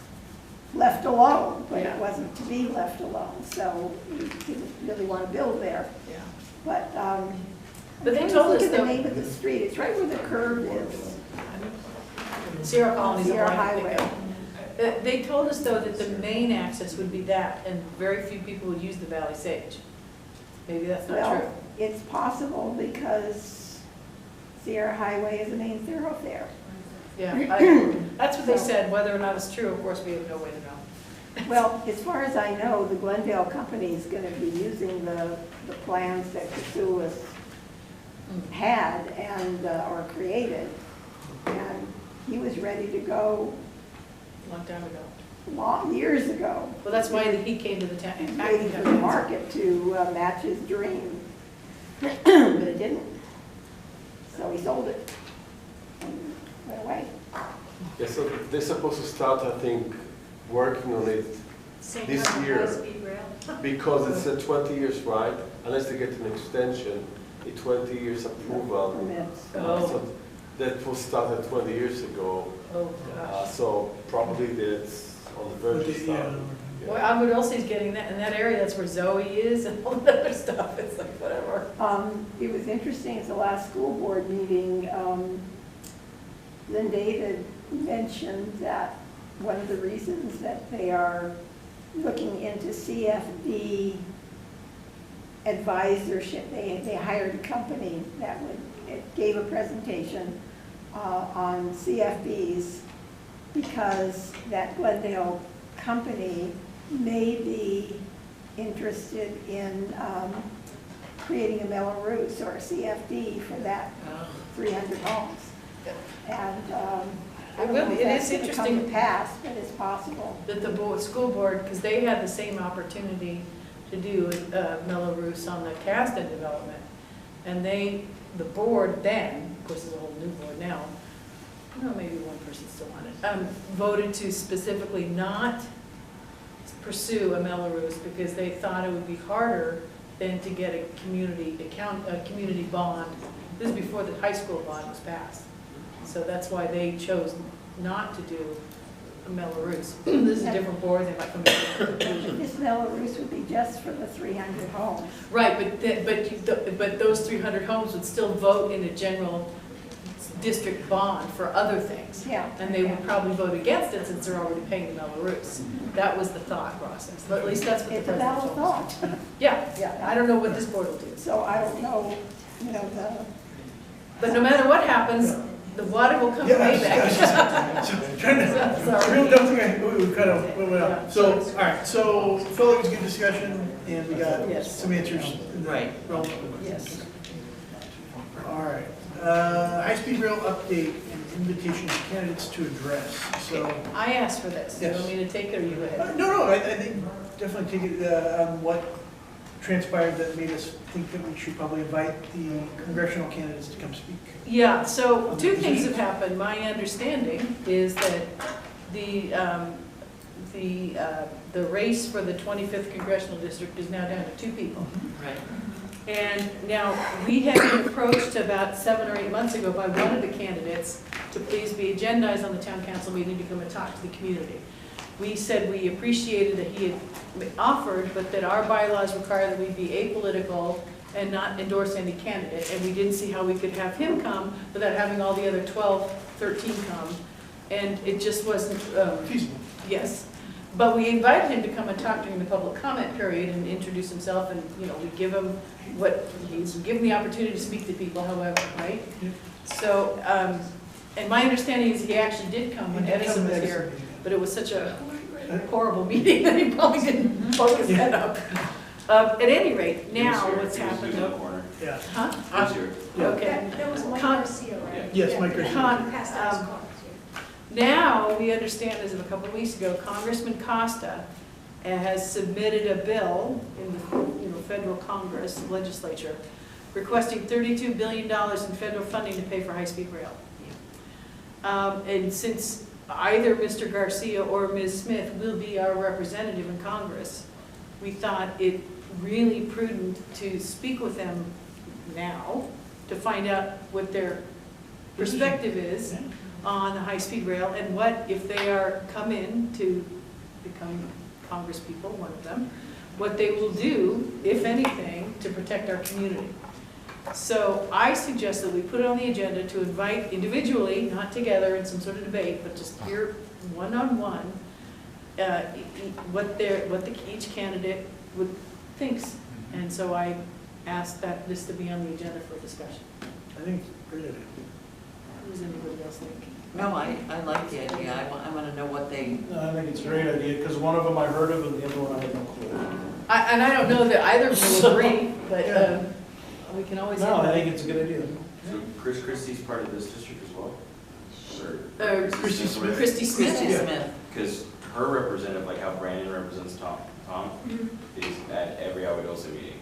left alone, but it wasn't to be left alone. So we didn't really want to build there. Yeah. But But they I'm told trying us to look at the though, name of the street. It's right where the curve is. Sierra Colony's the Sierra one I think Highway. of. They told us though that the main access would be that, and very few people would use the Valley Sage. Maybe that's not true. Well, it's possible because Sierra Highway is a main thoroughfare. Yeah, that's what they said. Whether or not it's true, of course, we have no way to know. Well, as far as I know, the Glendale company is going to be using the plans that Casulas had and, or created. And he was ready to go A long time ago. years ago. Well, that's why he came to the town. He's waiting for the market to match his dream. But it didn't. So he sold it and went away. Yeah, so they're supposed to start, I think, working on it Same this kind of year. high-speed rail. Because it's 20 years, right? Unless they get an extension, a 20 years approval. Permits. So that was started 20 years ago. Oh, gosh. So probably that's on the verge of starting. Well, I would also is getting that, in that area, that's where Zoe is and all that other stuff, it's like, whatever. It was interesting at the last school board meeting, Lynn David mentioned that one of the reasons that they are looking into CFD advisorship, they hired a company that gave a presentation on CFDs because that Glendale company may be interested in creating a Melrose or a CFD for that 300 homes. And I don't know if It that's is going to come interesting to pass, but it's possible. that the school board, because they had the same opportunity to do Melrose on the Caston development. And the board then, of course, it's a whole new board now, no, maybe one person still on it, voted to specifically not pursue a Melrose because they thought it would be harder than to get a community bond. This is before the high school bond was passed. So that's why they chose not to do a Melrose. This is a different board, they might come to a different conclusion. This Melrose would be just for the 300 homes. Right, but those 300 homes would still vote in a general district bond for other things. Yeah. And they would probably vote against it since they're already paying the Melrose. That was the thought process, but at least that's what the It's a president valid told us. thought. Yeah, I don't know what this board will do. So I don't know, But no matter what happens, the water will come way back. Real dumb thing, we kind of went out. So, all right, so felt like it was a good discussion, and we got Yes. some answers. in the Right. realm. Yes. All right, high-speed rail update and invitation to candidates to address, so. I asked for this. You Yes. want me to take it or you go ahead? No, I think definitely take it, on what transpired that made us think that we should probably invite the congressional candidates to come speak. Yeah, so two things have happened. My understanding is that the race for the 25th congressional district is now down to 2 people. Right. And now, we had been approached about 7 or 8 months ago by one of the candidates to please be agendized on the town council meeting to come and talk to the community. We said we appreciated that he had offered, but that our bylaws require that we be apolitical and not endorse any candidate, and we didn't see how we could have him come without having all the other 12, 13 come, and it just wasn't, Feasible. yes. But we invited him to come and talk during the public comment period and introduce himself, and, you know, we give him he's given the opportunity to speak to people, however, right? Yep. So, and my understanding is he actually did come when He did come Edison to was Edison here, meeting. but it was such a horrible meeting that he probably didn't focus that up. At any rate, now what's happened, in the corner. Yeah. huh? He's here. Okay. That was Mike Con- Garcia, right? Yes, Mike Garcia. Past that was Now, we understand as of a couple of weeks ago, Congressman Costa has submitted a bill in the federal Congress legislature requesting $32 billion in federal funding to pay for high-speed rail. And since either Mr. Garcia or Ms. Smith will be our representative in Congress, we thought it really prudent to speak with them now to find out what their perspective is on the high-speed rail and what, if they are come in to become Congress people, one of them, what they will do, if anything, to protect our community. So I suggest that we put it on the agenda to invite individually, not together in some sort of debate, but just hear one-on-one each candidate thinks. And so I asked that this to be on the agenda for discussion. I think it's a great idea. What does anybody else think? No, I like the idea. I want to know what they, No, I think it's a great idea, because one of them I heard of and the other one I had no clue. And I don't know that either of them will agree, but we can always. No, I think it's a good idea. So Chris Christie's part of this district as well? Christy Smith. Christy Smith. Christy Smith. Because her representative, like how Brandon represents Tom, Mm-hmm. is at every Awadosa meeting.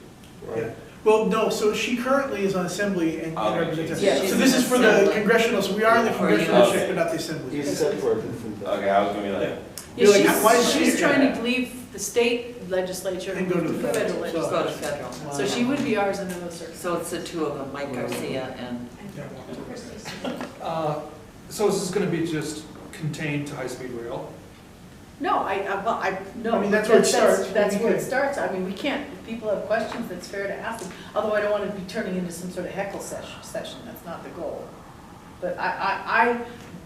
Yeah. Well, no, so she currently is on assembly and Okay. represents. Yeah. So this is for the Assembly. congressional, so we are in the congressional Okay. district, but not the assembly. He's separated from that. Okay, I was gonna be like, You're like, Yeah, why is she she's here? trying to leave the state legislature And go to the federal. federal So- Go to legislature. federal. So she would be ours under those circumstances. So it's the two of them, Mike Garcia and, So is this gonna be just contained to high-speed rail? No, no. I mean, that's where it starts. That's We where it could- starts. I mean, we can't, if people have questions, that's fair to ask them. Although I don't want to be turning into some sort of heckle session, that's not the goal. But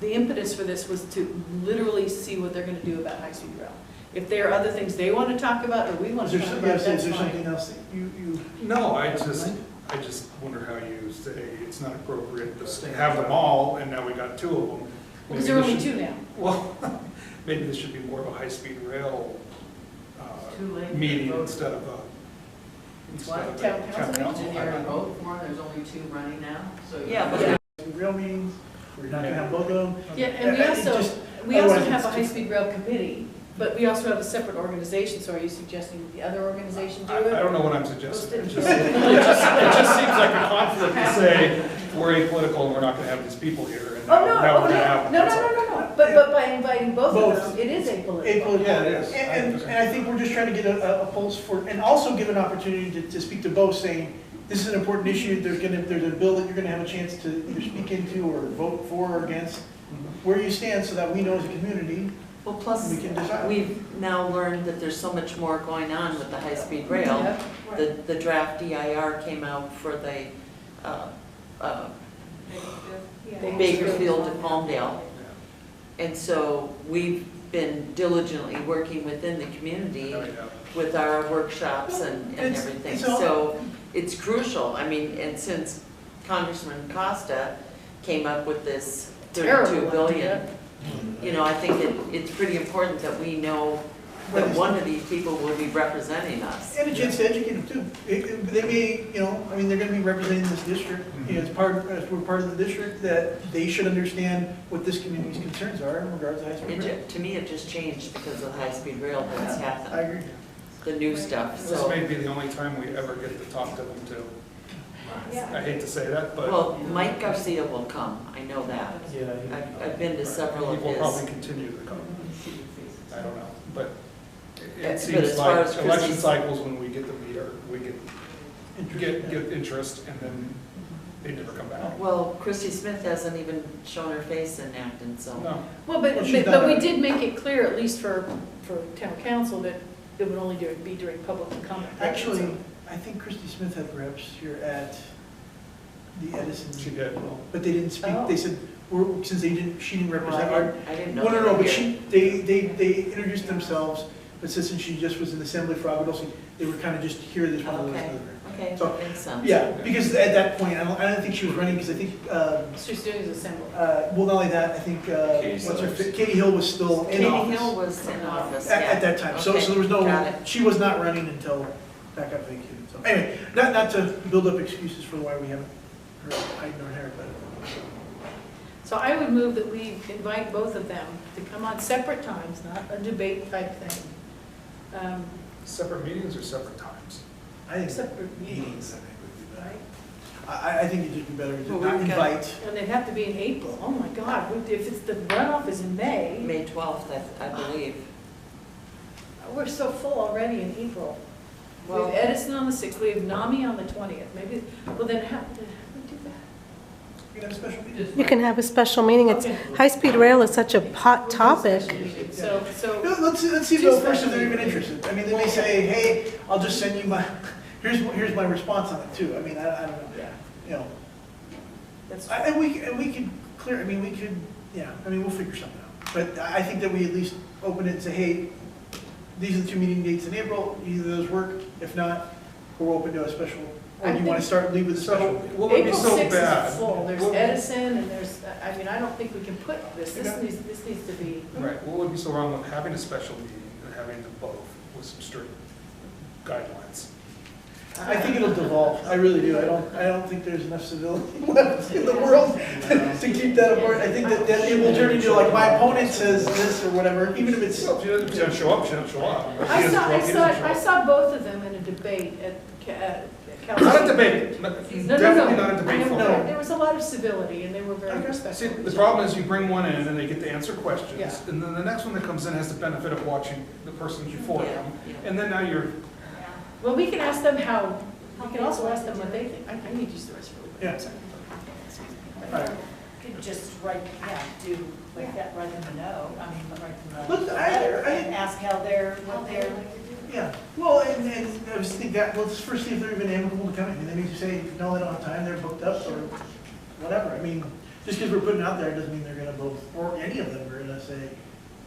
the impetus for this was to literally see what they're gonna do about high-speed rail. If there are other things they want to talk about, or we want Is to there, talk some- about, yes, that's is there fine. something else that you? No, I just wonder how you say it's not appropriate to have them all, and now we got two of them. Because Maybe there are this only should- two now. Well, maybe this should be more of a high-speed rail Too late. meeting Vote. instead of It's instead what, of a town council Did I you already don't know. vote for, there's only two running now, so. yeah, but Yeah. Real meetings, we're not gonna have both of them. Yeah, and I- I think just- we also otherwise have it's a too- high-speed rail committee, but we also have a separate organization, so are you suggesting that the other organization do I it? don't know what I'm suggesting. It Let's just, do it just seems like a conflict to say, we're apolitical and we're not gonna have these people here, and Oh, now no, now oh, we're gonna no, have them. no, no, no, no, no, but by inviting both of Both. them, it is apolitical. Apolitical. Yeah, it is. And I think we're just trying to get a pulse for, and also give an opportunity to speak to both, saying, this is an important issue, there's a bill that you're gonna have a chance to either speak into or vote for or against, where you stand, so that we know as a community. well, plus, We can decide. we've now learned that there's so much more going on with the high-speed rail. Yep. The draft DIR came out for the Bakersfield to Palmdale. And so we've been diligently working within the community Oh, yeah. with our workshops and It's- everything. it's all- So it's crucial, I mean, and since Congressman Costa came up with this Terrible 32 billion, idea. you know, I think it's pretty important that we know that one of these people will be representing us. And a chance to educate them too. They may, I mean, they're gonna be representing this district, as we're part of the district, that they should understand what this community's concerns are in regards to high-speed rail. To me, it just changed because of the high-speed rail that's I happened, agree. the new stuff, This so. may be the only time we ever get to talk to them too. I hate to say that, but Well, Mike Garcia will come, I know that. Yeah. I've been to several he of will probably his. continue to come. I don't know, but Yeah, it but seems as far like as election Christie's- cycles when we get the meter, we get interest and then they never come back. Well, Christy Smith hasn't even shown her face in Acton, so. No, Well, Well, she's but we done it. did make it clear, at least for town council, that it would only be during public comment. Actually, I think Christy Smith had reps here at the Edison. she did. But they didn't speak, Oh. they said, since she didn't Well, represent our, I didn't know. no, they were but here. they introduced themselves, but since she just was in the assembly for Aguadulce, they were kind of just here, this one, Okay. Okay, So, that makes sense. Yeah, because at that point, I don't think she was running, because I think, She's doing his assembly. well, not only that, I think, Katie what's her, Hill. Katie Hill was still in Katie office. Hill was in office, At yeah. that time, so Okay, there was no, got it. she was not running until back up vacated. So anyway, not to build up excuses for why we haven't heard hide nor hair, but. So I would move that we invite both of them to come on separate times, not a debate type thing. Separate meetings or separate times? I think Separate meetings, I think would be Right? better. I think it'd just be better to Well, not we've got- invite. And they'd have to be in April. Oh my God, if it's, the runoff is in May, May 12th, I believe. we're so full already in April. We Well- have Edison on the 6th, we have NAMI on the 20th, maybe, well then how do we do that? We can have a special meeting. You can have a special meeting. It's, Okay. high-speed rail is such a hot topic. So, No, let's see Two though first special if they're even meetings. interested. I mean, they may say, hey, I'll just send you my, here's my response on it too. I mean, I don't know, yeah, you know. that's, And we could clear, I mean, we could, yeah, I mean, we'll figure something out. But I think that we at least open it and say, hey, these are the two meeting dates in April, either of those work. If not, we're open to a special, or do you want to leave with a So, special? what would be April so 6th bad? is full, there's What- Edison and there's, I mean, I don't think we can put this needs to be. Right, what would be so wrong with having a special meeting and having them both with some strict guidelines? I think it'll devolve, I really do. I don't think there's enough civility left in the world to keep that apart. I think that it will turn into like, my opponent says this or whatever, even if it's. Well, if she doesn't show up, she doesn't show up. If she I doesn't show up, she doesn't show I up. saw both of them in a debate at Not a debate, No, definitely no, not no. a debate No, format. there was a lot of civility, and they were very See, respectful. the problem is you bring one in and they get to answer questions, Yeah. and then the next one that comes in has the benefit of watching the person before Yeah, them, yeah. and then now you're, Well, we can ask them how, we can also ask them what they think. I need to use the rest really quick. Yeah. I'm sorry. Could just write, do like that, write them a note, I mean, write them Look, a I- letter I- and ask how they're, What they would like to do. Yeah, well, and I just think that, let's first see if they're even amicable to coming. And then if you say, no, they don't have time, they're booked up, or whatever. I mean, just because we're putting it out there doesn't mean they're gonna both, or any of them are gonna say,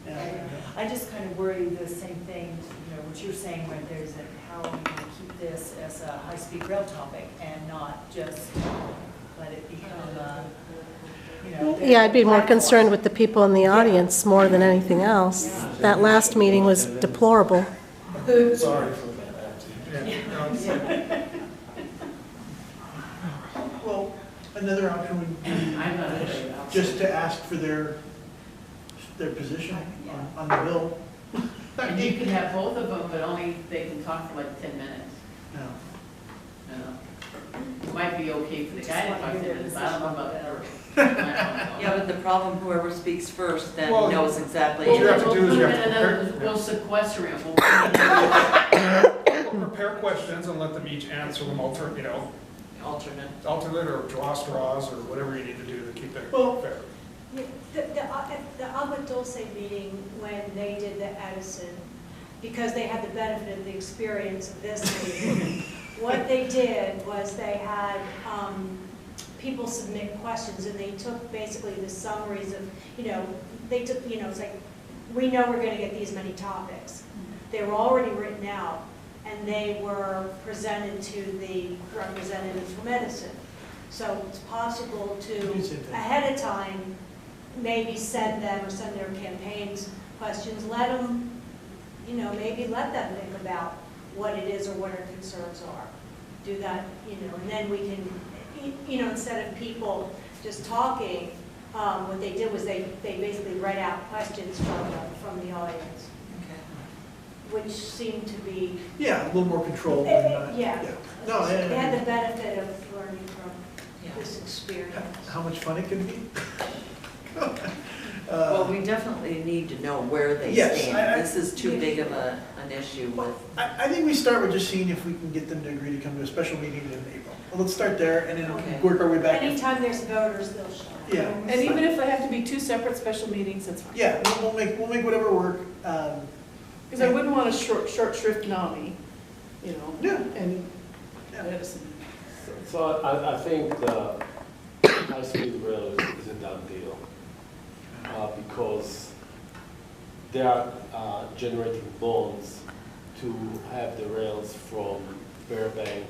yeah. I just kind of worry the same thing, what you're saying, where there's how are we going to keep this as a high-speed rail topic and not just let it become Yeah, I'd be more concerned with the people in the audience more than anything else. That last meeting was deplorable. Sorry for that. Well, another option would be I'm not afraid of just to ask for their position on the bill. And you can have both of them, but only they can talk for like 10 minutes. No. You know? It might be okay for the guy to talk 10 minutes, I don't know about the girl. Yeah, but the problem, whoever speaks first then Well, knows exactly. what you have to do is you We'll have put to him in another, we'll sequester him, we'll put him in prepare questions and let them each answer them alternate or draw straws or whatever you need to do to keep it Well, fair. The Agua Dulce meeting, when they did the Edison, because they had the benefit of the experience of this meeting, what they did was they had people submit questions, and they took basically the summaries of, they took, it's like, we know we're gonna get these many topics. They were already written out, and they were presented to the representatives from Edison. So it's possible to, ahead of time, maybe send them or send their campaigns questions, let them, maybe let them think about what it is or what our concerns are. Do that, and then we can, instead of people just talking, what they did was they basically read out questions from the audience, which seemed to be, Yeah, a little more controlled. than, yeah. No, They had the benefit of learning from this experience. how much fun it could be. Well, we definitely need to know where they Yes, stand. This is too big of an issue with. I think we start with just seeing if we can get them to agree to come to a special meeting in April. Well, let's start there and then Okay. work our way back. Anytime there's voters, they'll show up. Yeah. And even if they have to be two separate special meetings, that's fine. Yeah, we'll make whatever work. Because I wouldn't want a short shrift NAMI, Yeah. and Edison. So I think the high-speed rail is a done deal, because they are generating bonds to have the rails from Burbank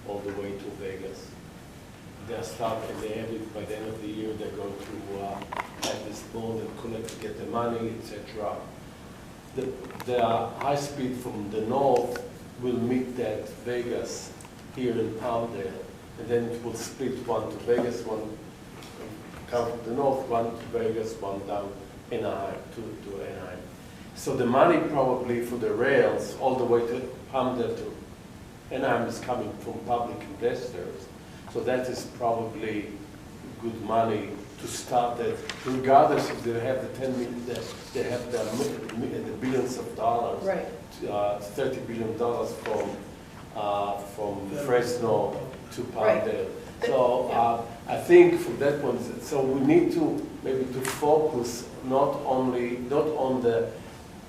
all the way to Vegas. They're stuck and they have it by the end of the year, they're going to have this bond and collect to get the money, etc. The high speed from the north will meet at Vegas here in Palmdale, and then it will split, one to Vegas, one come from the north, one to Vegas, one down Anaheim, to Anaheim. So the money probably for the rails all the way to Palmdale to Anaheim is coming from public investors. So that is probably good money to start that, regardless if they have the 10 million, they have the billions of dollars. Right. $30 billion from Fresno to Palmdale. Right. So I think from that point, so we need to maybe to focus not on the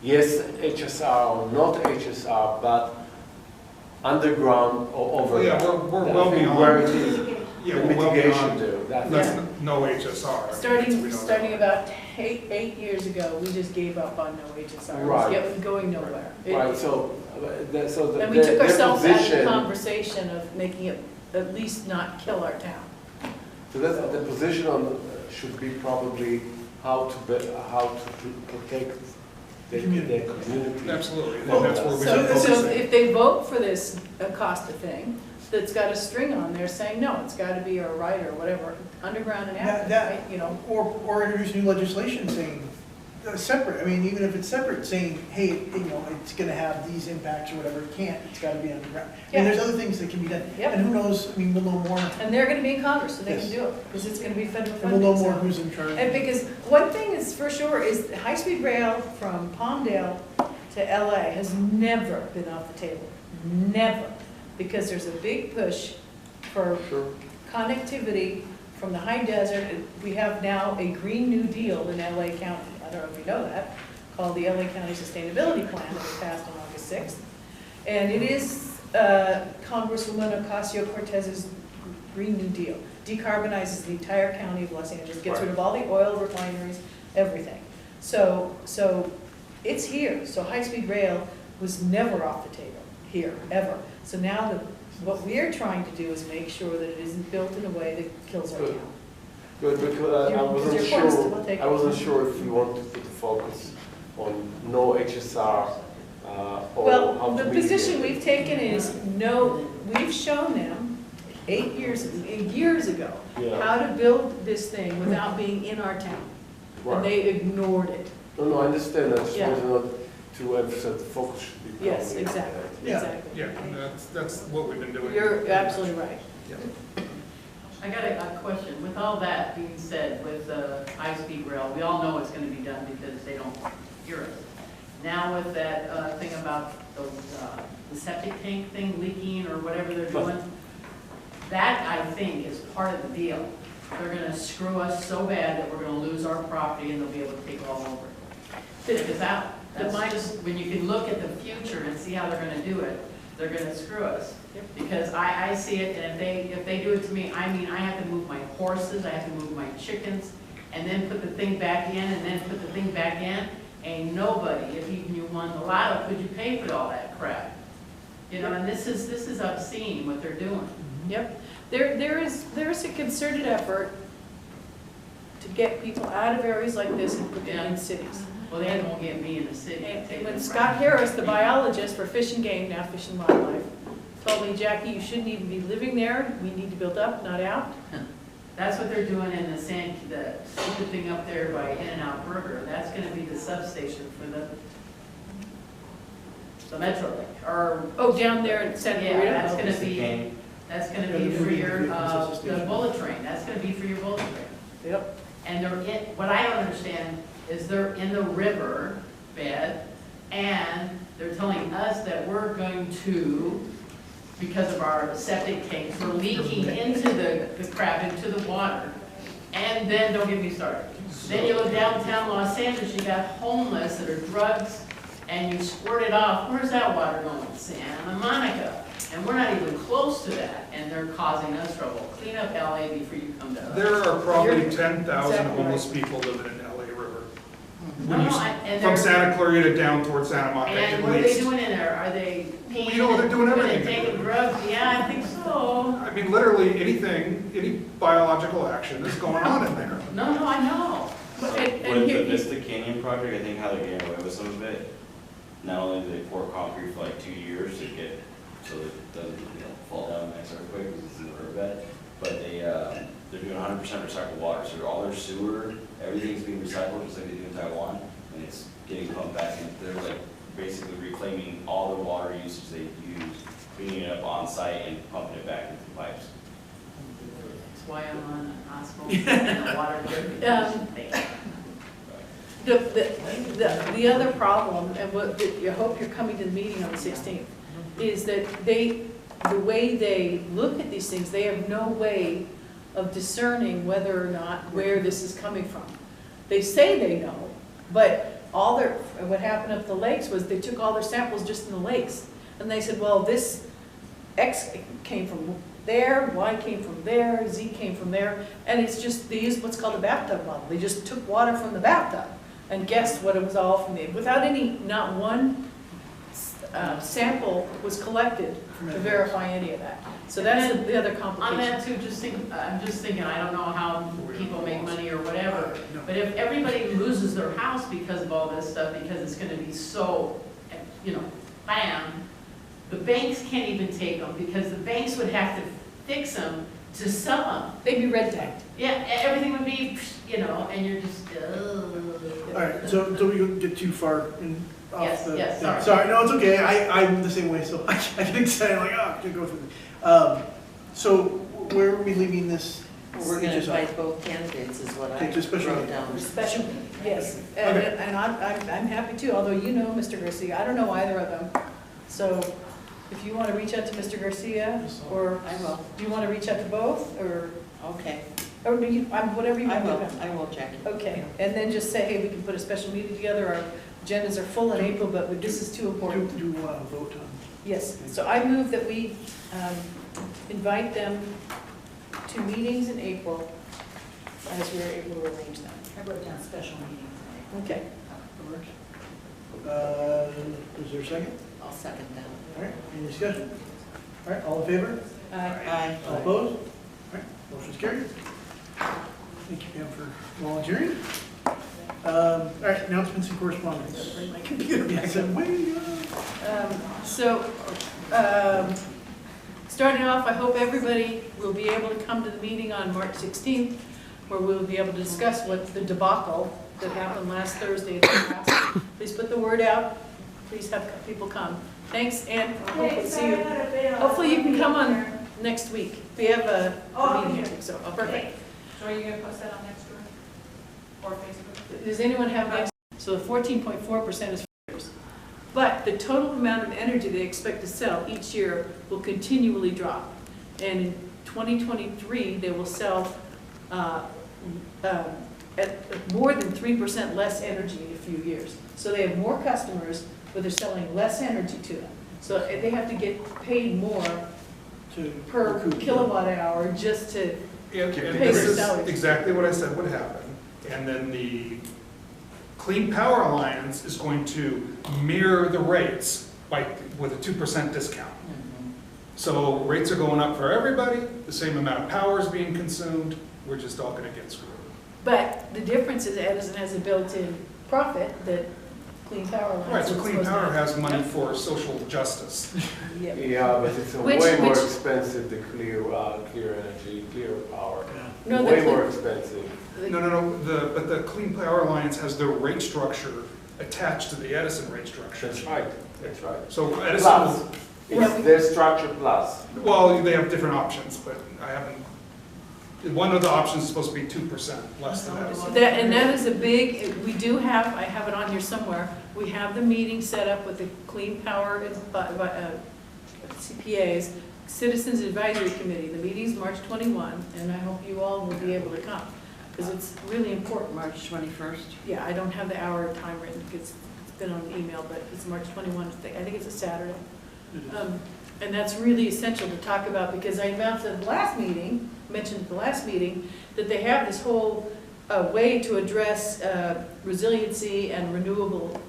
yes HSR or not HSR, but underground or over. Yeah, we're well beyond. Where it is. Yeah, The we're well mitigation beyond. there. That's no HSR. Starting about eight years ago, we just gave up on no HSR. Right. It was going nowhere. Right, so And we took their ourselves out of the position- conversation of making it at least not kill our town. So that's the position should be probably how to protect the community. Absolutely, Well, that's where we So should focus. if they vote for this Acosta thing, that's got a string on there saying, no, it's got to be a right or whatever, underground and active, right? Or introduce new legislation saying separate, I mean, even if it's separate, saying, hey, you know, it's gonna have these impacts or whatever, it can't, it's gotta be underground. I mean, there's other things that can be done. Yep. And who knows, I mean, we'll know more, And they're gonna be in Congress, so they can Yes. do it, because it's gonna be federal and funding. we'll know more so- who's in charge. And because one thing is for sure is high-speed rail from Palmdale to LA has never been off the table. Never. Because there's a big push for Sure. connectivity from the high desert. And we have now a Green New Deal in LA County. I don't know if you know that, called the LA County Sustainability Plan that was passed on August 6th. And it is Congresswoman Ocasio-Cortez's Green New Deal. Decarbonizes the entire county of Los Angeles, gets rid of all the oil refineries, everything. So it's here. So high-speed rail was never off the table here, ever. So now what we're trying to do is make sure that it isn't built in a way that kills our Good. town. Good, because I wasn't Your point's still sure, taken. I wasn't sure if you want to put the focus on no HSR, or how Well, to the mitigate position it. we've taken is no, we've shown them 8 years ago Yeah. how to build this thing without being in our town. And Right. they ignored it. No, I understand, I just Yeah. wanted not to emphasize the focus should be. Yes, probably- exactly, Yeah. exactly. Yeah, and that's what we've been doing. You're absolutely right. I got a question. With all that being said, with the high-speed rail, we all know it's gonna be done because they don't hear us. Now with that thing about the septic tank thing leaking or whatever they're doing, that I think is part of the deal. They're gonna screw us so bad that we're gonna lose our property and they'll be able to take it all over. Because that's just, when you can look at the future and see how they're gonna do it, they're gonna screw us. Because I see it, and if they do it to me, I mean, I have to move my horses, I have to move my chickens, and then put the thing back in, and then put the thing back in. Ain't nobody, if even you won the lotto, could you pay for all that crap? You know, and this is obscene what they're doing. Yep. There's a concerted effort to get people out of areas like this and put them in cities. Well, they won't get me in the city. And when Scott Harris, the biologist for Fish and Game, now Fish and Wildlife, told me, Jackie, you shouldn't even be living there, we need to build up, not out. That's what they're doing in the stupid thing up there by In-N-Out Burger. That's gonna be the substation for the Metro Link, or, Oh, down there in Santa yeah, Clarita? that's gonna The be, game. that's gonna Yeah, be the for movie your, vehicle the substation. bullet train. That's gonna be for your bullet train. Yep. And what I don't understand is they're in the river bed, and they're telling us that we're going to, because of our septic tanks, we're leaking into the crap, into the water. And then, don't get me started. Then you look downtown Los Angeles, you got homeless that are drugs, and you squirt it off. Where's that water going? Santa Monica. And we're not even close to that, and they're causing us trouble. Clean up LA before you come to us. There are probably You're 10,000 exactly homeless right. people living in LA River. No, When you no, s- and From they're- Santa Clarita down towards Santa Monica And at what are they least. doing in there? Are they peeing? You know, they're doing Are they everything. taking drugs? Yeah, I think so. I mean, literally anything, any biological action is going on in there. No, I know. And With here- the Vista Canyon project, I think how they're getting away with some of it, not only do they pour concrete for like 2 years to get, so it doesn't, fall down next earthquake, because it's in the riverbed, but they're doing 100% recycled water, so all their sewer, everything's being recycled, just like they do in Taiwan, and it's getting pumped back in. They're like basically reclaiming all the water usage they use, cleaning it up on site and pumping it back into the pipes. That's why I'm on hospital and the water purification thing. The other problem, and what, I hope you're coming to the meeting on the 16th, is that the way they look at these things, they have no way of discerning whether or not where this is coming from. They say they know, but what happened up the lakes was they took all their samples just in the lakes. And they said, well, this X came from there, Y came from there, Z came from there. And it's just, they used what's called a bathtub model. They just took water from the bathtub and guessed what it was all from there. Without not one sample was collected to verify any of that. So that's the other On complication. that too, I'm just thinking, I don't know how people make money or whatever, but if everybody loses their house because of all this stuff, because it's gonna be so, bam, the banks can't even take them, because the banks would have to fix them to sell them. They'd be red tagged. Yeah, everything would be, you know, and you're just, All right, so we don't get too far off Yes, the. yes, yeah, sorry. Sorry, no, it's okay, I'm the same way, so I get excited, like, I can't go through it. So where are we leaving this? We're gonna Just- invite both candidates is what I Okay, just special wrote meeting. down. Special, yes, and I'm happy too, although you know Mr. Garcia, I don't know either of them. So if you want to reach out to Mr. Garcia, or I will. do you want to reach out to both, or, Okay, whatever you I want will, to do. I will check it. Okay, and then just say, hey, we can put a special meeting together, our agendas are full in April, but this is too important. Do you want to vote on? Yes, so I move that we invite them to meetings in April as we're able to arrange them. I wrote down special meeting Okay. Is there a second? I'll second that. All right, any discussion? All right, all in favor? Aye. All opposed? All right, motion's carried. Thank you, Pam, for volunteering. All right, announcements and correspondence. Bring my computer Yeah, back so up. way, Starting off, I hope everybody will be able to come to the meeting on March 16th, where we'll be able to discuss what the debacle that happened last Thursday at the house. Please put the word out. Please have people come. Thanks, and hopefully see you. Hopefully you can come on next week. We have a meeting here, so, perfect. So are you gonna post that on Nextdoor or Facebook? Does anyone have next? So the 14.4% is for years. But the total amount of energy they expect to sell each year will continually drop. And in 2023, they will sell at more than 3% less energy in a few years. So they have more customers, but they're selling less energy to them. So they have to get paid more to per recoup. kilowatt hour just to, And Pay this your is salaries. exactly what I said would happen. And then the Clean Power Alliance is going to mirror the rates with a 2% discount. So rates are going up for everybody, the same amount of power is being consumed, we're just all gonna get screwed. but the difference is Edison has a built-in profit that Clean Power Alliance Right, so is Clean supposed to Power have. has money for social justice. Yep. Yeah, but it's Which- way more which- expensive, the clear energy, clear power. No, Way the- more expensive. No, but the Clean Power Alliance has their rate structure attached to the Edison rate structure. That's right, that's right. So Edison, Plus, it's their structure plus. well, they have different options, but I haven't, one of the options is supposed to be 2% less than Edison. And that is a big, we do have, I have it on here somewhere, we have the meeting set up with the Clean Power CPAs, Citizens Advisory Committee. The meeting's March 21, and I hope you all will be able to come, because it's really important. March 21st. Yeah, I don't have the hour and time written, because it's been on email, but it's March 21, I think it's a Saturday. And that's really essential to talk about, because I announced at the last meeting, mentioned at the last meeting, that they have this whole way to address resiliency and renewable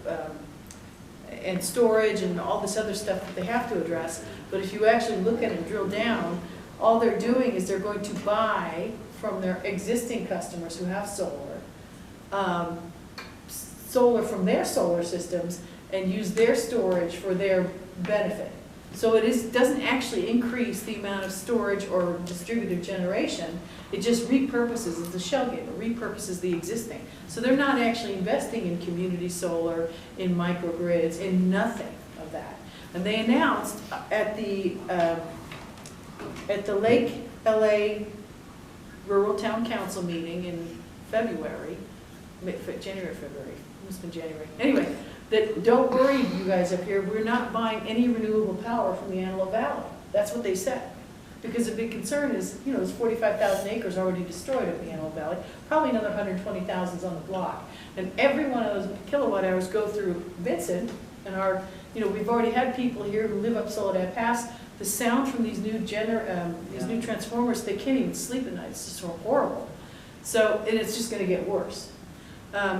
and storage and all this other stuff that they have to address. But if you actually look at it and drill down, all they're doing is they're going to buy from their existing customers who have solar, solar from their solar systems, and use their storage for their benefit. So it doesn't actually increase the amount of storage or distributed generation. It just repurposes, it's a shell game, it repurposes the existing. So they're not actually investing in community solar, in microgrids, in nothing of that. And they announced at the Lake LA Rural Town Council meeting in February, January, February, it must have been January. Anyway, that don't worry, you guys up here, we're not buying any renewable power from the Antelope Valley. That's what they said. Because the big concern is, you know, there's 45,000 acres already destroyed up in the Antelope Valley, probably another 120,000 is on the block. And every one of those kilowatt hours go through Vincent, and our, you know, we've already had people here who live up Soledad Pass. The sound from these new new transformers, they can't even sleep at night, it's just so horrible. So, and it's just gonna get worse.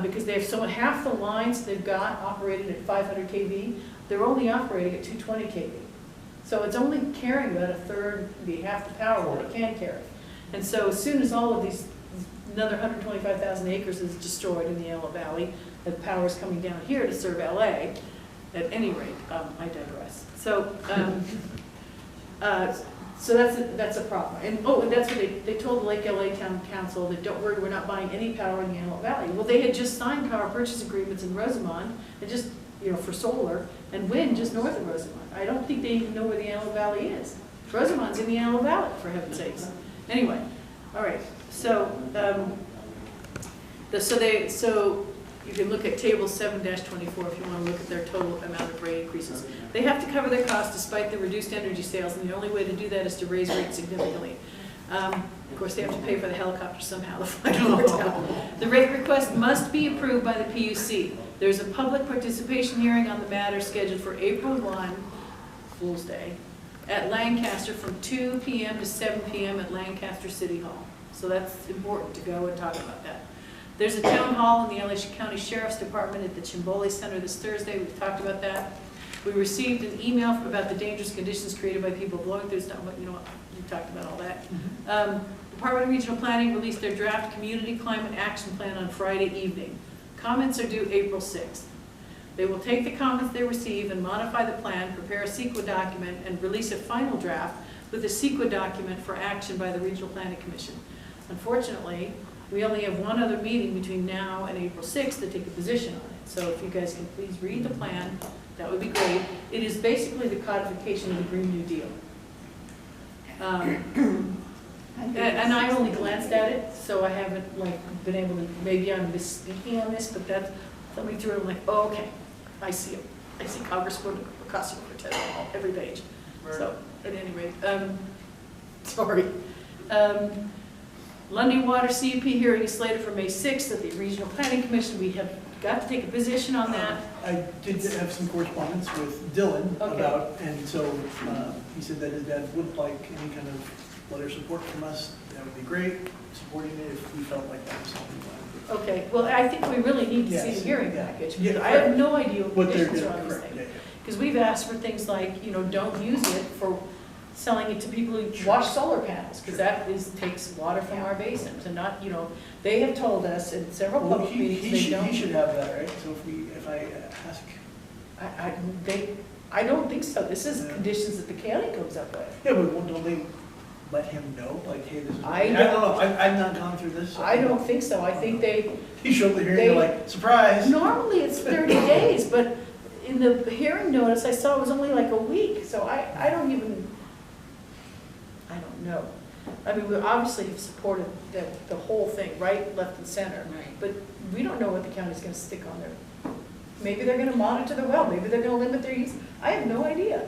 Because they have half the lines they've got operating at 500 kV, they're only operating at 220 kV. So it's only carrying about a third, maybe half the power that it can carry. And so as soon as all of these, another 125,000 acres is destroyed in the Antelope Valley, the power's coming down here to serve LA, at any rate, I digress. So, So that's a problem. And, oh, and that's what they told the Lake LA Town Council, that don't worry, we're not buying any power in the Antelope Valley. Well, they had just signed power purchase agreements in Rosamond, and just, for solar, and wind just north of Rosamond. I don't think they even know where the Antelope Valley is. Rosamond's in the Antelope Valley, for heaven's sakes. Anyway, all right, so, so you can look at table 7-24 if you want to look at their total amount of rate increases. They have to cover their costs despite the reduced energy sales, and the only way to do that is to raise rates significantly. Of course, they have to pay for the helicopter somehow to fly over town. The rate request must be approved by the PUC. There's a public participation hearing on the matter scheduled for April 1, Fool's Day, at Lancaster from 2 p.m. to 7 p.m. at Lancaster City Hall. So that's important to go and talk about that. There's a town hall in the LA County Sheriff's Department at the Chimboli Center this Thursday. We've talked about that. We received an email about the dangerous conditions created by people blowing through stuff, but you know what, we talked about all that. Department of Regional Planning released their draft Community Climate Action Plan on Friday evening. Comments are due April 6th. They will take the comments they receive and modify the plan, prepare a CEQA document, and release a final draft with a CEQA document for action by the Regional Planning Commission. Unfortunately, we only have one other meeting between now and April 6th to take a position on it. So if you guys can please read the plan, that would be great. It is basically the codification of the Green New Deal. And I only glanced at it, so I haven't been able to, maybe I'm misspeaking on this, but that's something through it, I'm like, oh, okay, I see it. I see Congresswoman Ocasio-Cortez on every page. So, at any rate, sorry. Lundy Water CUP hearing is slated for May 6th at the Regional Planning Commission. We have got to take a position on that. I did have some correspondence with Dylan about, and so he said that his dad would like any kind of letter support from us. That would be great, supporting it if we felt like that was something we wanted to do. Okay, well, I think we really need to see the hearing package. I have no idea what conditions are on these things. Because we've asked for things like, don't use it for selling it to people who wash solar panels, because that takes water from our basins, and not, they have told us in several public meetings they don't. He should have that, right? So if I ask. I don't think so. This is conditions that the county comes up with. Yeah, but don't they let him know, like, hey, this is. I don't know. I've not gone through this. So I don't think so. I think they. You show up the hearing, you're like, surprise. Normally it's 30 days, but in the hearing notice I saw it was only like a week, so I don't know. I mean, we obviously have supported the whole thing, right, left, and center. Right. But we don't know what the county's going to stick on there. Maybe they're going to monitor the well. Maybe they're going to limit their use. I have no idea.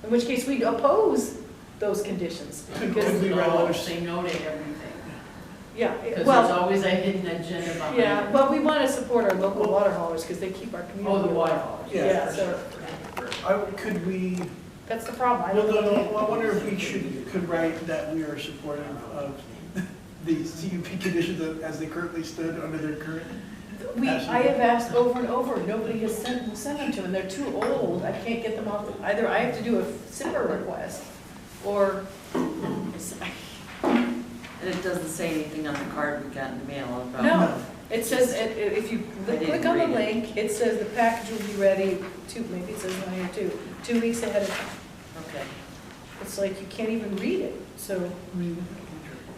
In which case, we'd oppose those conditions. Could we write letters? Say no to everything. Yeah. Because Well, there's always a hidden agenda behind it. yeah. Well, we want to support our local water haulers because they keep our community. Oh, the water alive. haulers. Yeah. So Could we? that's the problem. I Well, don't know. I wonder if we could write that we are supportive of the CUP conditions as they currently stood under their current. I have asked over and over, nobody has sent them to, and they're too old, I can't get them off, either I have to do a SIPR request, or, And it doesn't say anything on the card we got in the mail about. no. It says, if you I didn't click on the read it. link, it says the package will be ready, maybe it says on here 2 weeks ahead of time. Okay. It's like you can't even read it, so.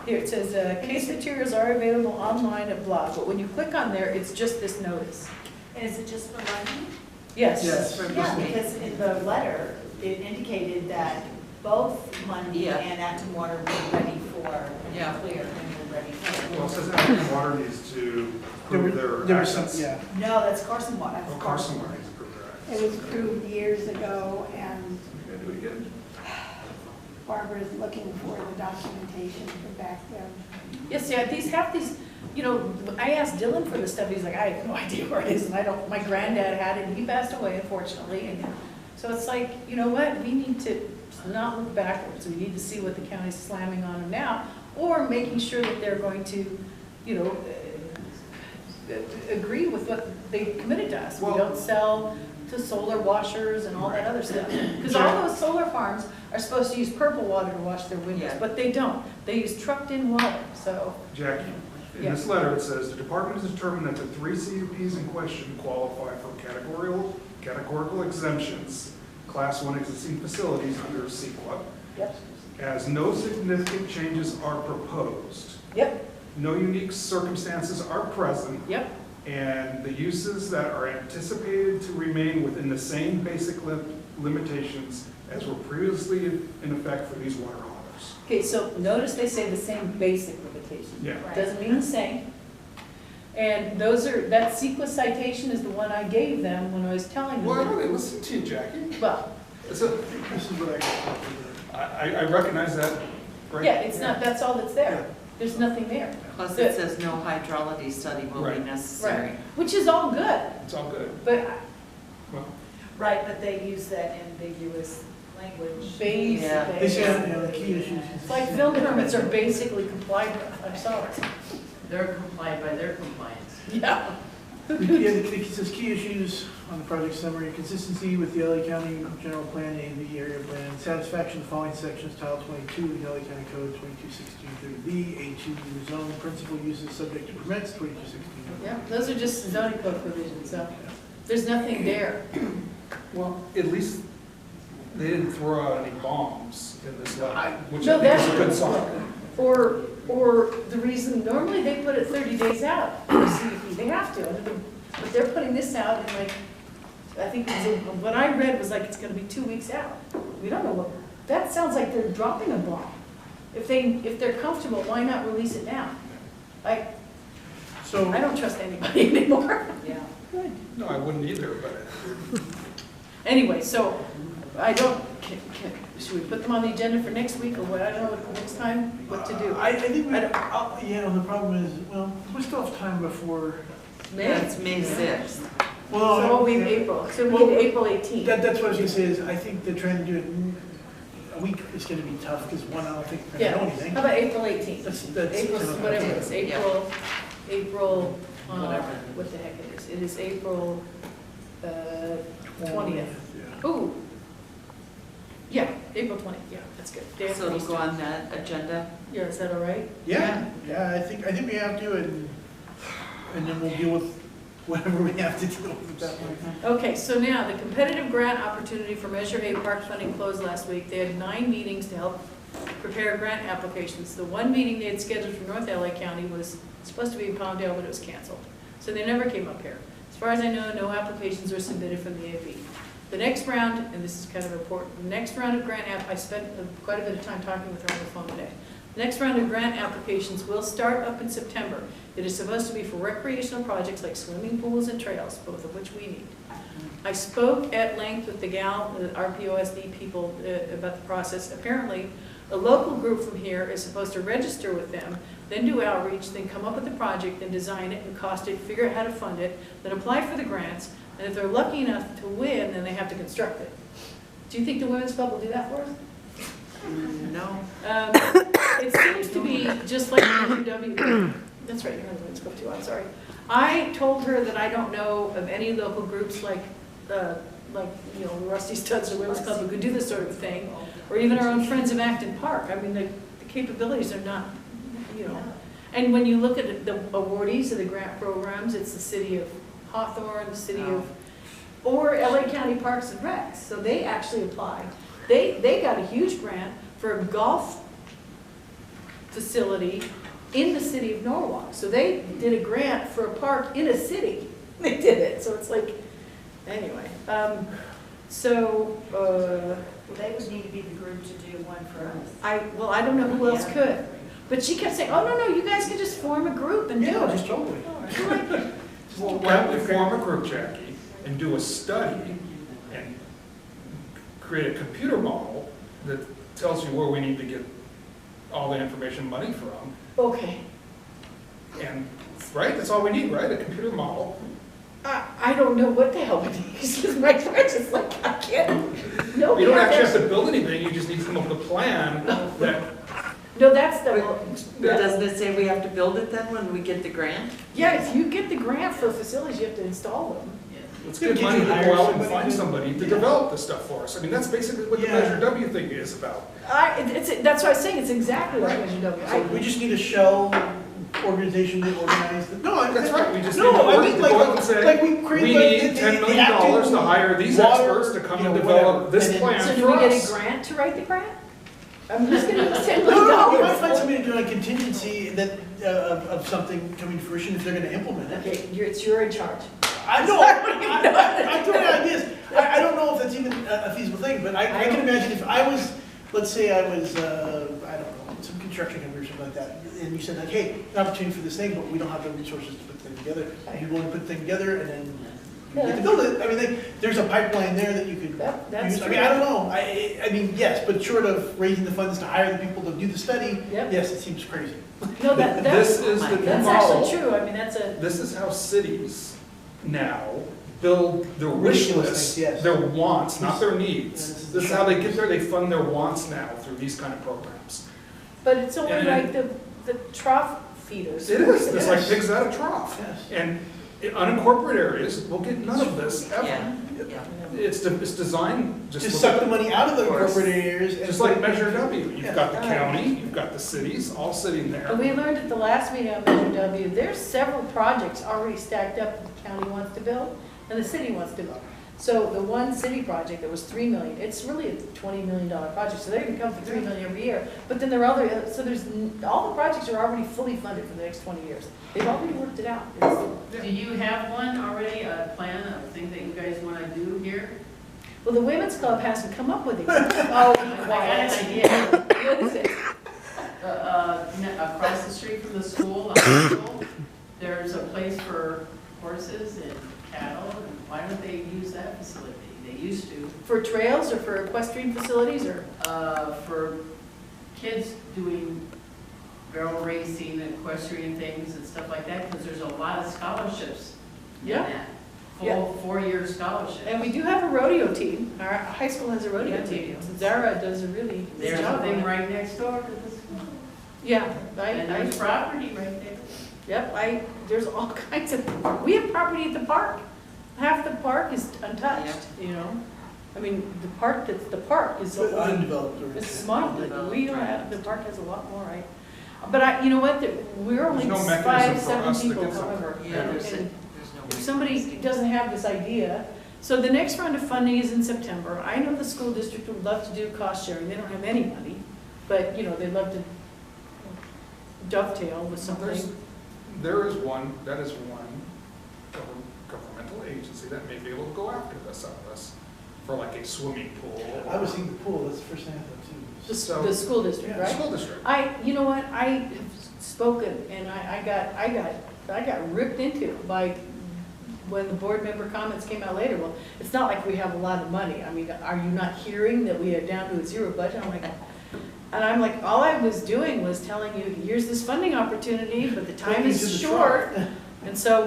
Here, it says, case materials are available online at blog, but when you click on there, it's just this notice. And is it just for Lundy? Yes. Yes. Yeah, because in the letter, it indicated that both Lundy Yeah. and Acton Water were ready for Yeah. clear and were ready for. Well, it says that water needs to prove There their was some, access. yeah. No, that's Carson Water. Oh, Carson water needs to prove their access. It was approved years ago, and We gotta do it again. Barbara's looking for the documentation for back then. Yes, yeah, these, I asked Dylan for this stuff, he's like, I have no idea where it is, and my granddad had it, and he passed away, unfortunately, and so it's like, you know what, we need to not look backwards, we need to see what the county's slamming on them now, or making sure that they're going to, agree with what they committed to us. We Well- don't sell to solar washers and all that other stuff, because all those solar farms are supposed to use purple water to wash their windows, Yeah. but they don't, they use trucked-in water, so. Jackie, in this letter, it says, the department has determined that the 3 CUPs in question qualify for categorical exemptions, Class 1 existing facilities under CEQA. Yep. as no significant changes are proposed. Yep, No unique circumstances are present, yep, and the uses that are anticipated to remain within the same basic limitations as were previously in effect for these water haulers. okay, so notice they say the same basic limitation. Yeah. Doesn't mean the same. And those are, that CEQA citation is the one I gave them when I was telling them. Well, I that- know they listen to you, Jackie. Well, It's a, This is what I got. I recognize that, right? yeah, it's not, that's all that's there. There's nothing there. Plus it says no hydrology study will be Right. necessary. Right, which is all good, It's all good. but Well, Right, but they use that ambiguous language. Yeah. They say, basically, the key issues. it's like film permits are basically complied with, I'm sorry. They're complied by their compliance. Yeah. It says key issues on the project summary: consistency with the LA County General Plan, A&B area plan, satisfaction of the following sections, Title 22 of the LA County Code, 2216-30B, A2 zone principal uses subject to permits, 2216. Yeah, those are just zoning code provisions, so there's nothing there. well, at least they didn't throw out any bombs in this letter, which No, I think is a that's- good sign. Or the reason, normally they put it 30 days out for CEP, they have to, but they're putting this out in like, I think what I read was like it's gonna be 2 weeks out. We don't know what, that sounds like they're dropping a bomb. If they're comfortable, why not release it now? I So, don't trust anybody anymore. Yeah. Good. No, I wouldn't either, but Anyway, so I don't, should we put them on the agenda for next week or what? I don't know next time what to do. I think we, I don't- the problem is, well, we still have time before, That's May 6th. well. So we April, so Well, we April 18th. That's what I was gonna say, is I think they're trying to do it, a week is gonna be tough, because one, I don't think we're Yeah, gonna know anything. how about April 18th? That's April, kind of- whatever it is, April, Whatever. what the heck it is? It is April 20th. Yeah. Ooh. Yeah, April 20th, yeah, that's good. Day after So it'll Easter. go on that agenda. Yeah, is that all right? Yeah, I think we have to, and then we'll deal with whatever we have to deal with at that point. Okay, so now, the competitive grant opportunity for Measure A park funding closed last week. They had 9 meetings to help prepare grant applications. The one meeting they had scheduled for North LA County was supposed to be in Palmdale, but it was canceled. So they never came up here. As far as I know, no applications were submitted from the AV. The next round, and this is kind of important, the next round of grant I spent quite a bit of time talking with her on the phone today. The next round of grant applications will start up in September. It is supposed to be for recreational projects like swimming pools and trails, both of which we need. I spoke at length with the RPOSD people about the process. Apparently, a local group from here is supposed to register with them, then do outreach, then come up with a project, then design it and cost it, figure out how to fund it, then apply for the grants, and if they're lucky enough to win, then they have to construct it. Do you think the Women's Club will do that for us? No. It seems to be just like the UW. That's right, you're on the Women's Club too, I'm sorry. I told her that I don't know of any local groups like Rusty Studs or Women's Club who could do this sort of thing, or even our own Friends of Acton Park. I mean, the capabilities are not, And when you look at the awardees of the grant programs, it's the city of Hawthorne, the city of, or LA County Parks and Recs. So they actually applied. They got a huge grant for a golf facility in the city of Norwalk. So they did a grant for a park in a city. They did it. So it's like, anyway. They would need to be the group to do one for us. I don't know who else could. But she kept saying, oh, no, you guys can just form a group and do Yeah, it. just totally. well, why don't we form a group, Jackie, and do a study and create a computer model that tells you where we need to get all the information, money from, Okay. and, right, that's all we need, right, a computer model. I don't know what the hell we need. Excuse my French, it's like, I can't. No, You don't actually have to build anything, you just need to come up with a plan that, No, that's the, But doesn't it say we have to build it then when we get the grant? yeah, if you get the grant for facilities, you have to install them. let's get money to go out and find somebody to develop this stuff for us. I mean, that's basically what the Yeah. Measure W thing is about. That's what I was saying, it's exactly like Measure W. So we just need a shell organization to organize the, no, That's right, we just need No, to I work mean, to like- go out and say, like we we create need $10 million to hire these water, experts to come you and know, develop whatever. this And then- plan So do for we get us. a grant to write the grant? I'm just gonna $10 No, million. you might find somebody to do a contingency that, of something coming to fruition if they're gonna implement it. Okay, you're in charge. I know, I'm throwing ideas. I don't know if that's even a feasible thing, but I can imagine if I was, let's say I was, I don't know, some construction company or something like that, and you said like, hey, an opportunity for this thing, but we don't have the resources to put the thing together. You want to put the thing together and then you get to build it. I mean, there's a pipeline there that you could That's use. I true. mean, I don't know. I mean, yes, but short of raising the funds to hire the people to do the study, Yep. yes, it seems crazy. No, This is the new that's model. actually true. I mean, that's a, This is how cities now build their wish Ridiculous lists, things, yes. their wants, not their Yeah, needs. this is This is how they get there, they fund their wants now through these kind of programs. but it's only And like the trough feeders. It is, it's like Yes. pigs out of trough. Yes. And in unincorporated areas will get none of this ever. Yeah, yeah. It's designed, Just look suck at- the money out of the Of course. incorporated areas. and just like put it- Measure W. You've Yeah. got the county, you've got the cities, all sitting there. And we learned at the last meeting on Measure W, there's several projects already stacked up that the county wants to build and the city wants to build. So the one city project that was $3 million, it's really a $20 million project, so they're gonna come for $3 million every year. But then there are other, so all the projects are already fully funded for the next 20 years. They've already worked it out. Do you have one already, a plan, a thing that you guys want to do here? Well, the Women's Club hasn't come up with it. Oh, I got an idea. What is it? Across the street from the school, the high school, there's a place for horses and cattle, and why don't they use that facility? They used to, For trails or for equestrian facilities or? for kids doing barrel racing and equestrian things and stuff like that, because there's a lot of scholarships in Yeah. that. Yeah. Full four-year scholarships. And we do have a rodeo team. Our high school has a rodeo Yeah, team. they do. Zara does a really good There's job. something on it. right next door to the school. Yeah, And there's property right there. yep, there's all kinds of, we have property at the park. Half the park is untouched, you know? I mean, the part that's the park is But undeveloped or. it's small, but Undeveloped, we don't right. have, the park has a lot more, right? But you know what, we're only There's no 5, mechanism for 7 us to people, get something. however. Yeah, there's And no. if somebody doesn't have this idea, so the next round of funding is in September. I know the school district would love to do cost sharing, they don't have any money, but, you know, they'd love to dovetail with something. There is one governmental agency that may be able to go after this out of us for like a swimming pool. I was thinking the pool, that's the first thing I thought too. The school district, Yeah. right? School district. You know what, I have spoken, and I got ripped into by, when the board member comments came out later, well, it's not like we have a lot of money. I mean, are you not hearing that we are down to a zero budget? I'm like, all I was doing was telling you, here's this funding opportunity, but the time Into is the short. And so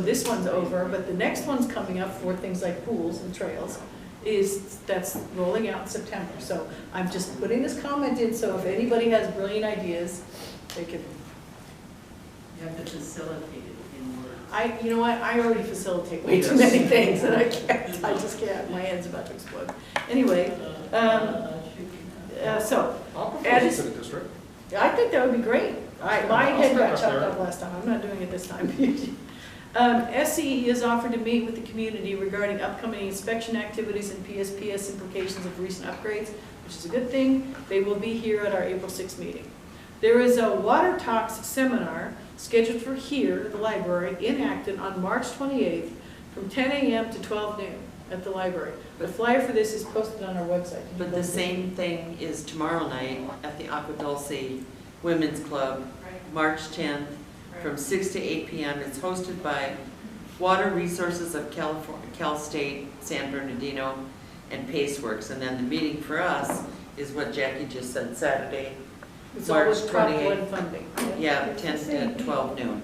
this one's over, but the next one's coming up for things like pools and trails, that's rolling out in September. So I'm just putting this comment in, so if anybody has brilliant ideas, they can, You have to facilitate it in words. you know what, I already facilitate way too many things, and I just can't, my head's about to explode. Anyway, so, I'll propose and- it to the district. I think that would be great. My I'll head step got up chopped there. off last time, I'm not doing it this time. SCE has offered to meet with the community regarding upcoming inspection activities and PSPS implications of recent upgrades, which is a good thing. They will be here at our April 6th meeting. There is a water talks seminar scheduled for here at the library in Acton on March 28th from 10 a.m. to 12 noon at the library. The flyer for this is posted on our website. But the same thing is tomorrow night at the Aqua Dulce Women's Club, March 10th, from 6 to 8 p.m. It's hosted by Water Resources of California, Cal State, San Bernardino, and PaceWorks. And then the meeting for us is what Jackie just said, Saturday, It's all March with Prop 28th. 1 funding. Yeah, It's 10 the same to 12 noon.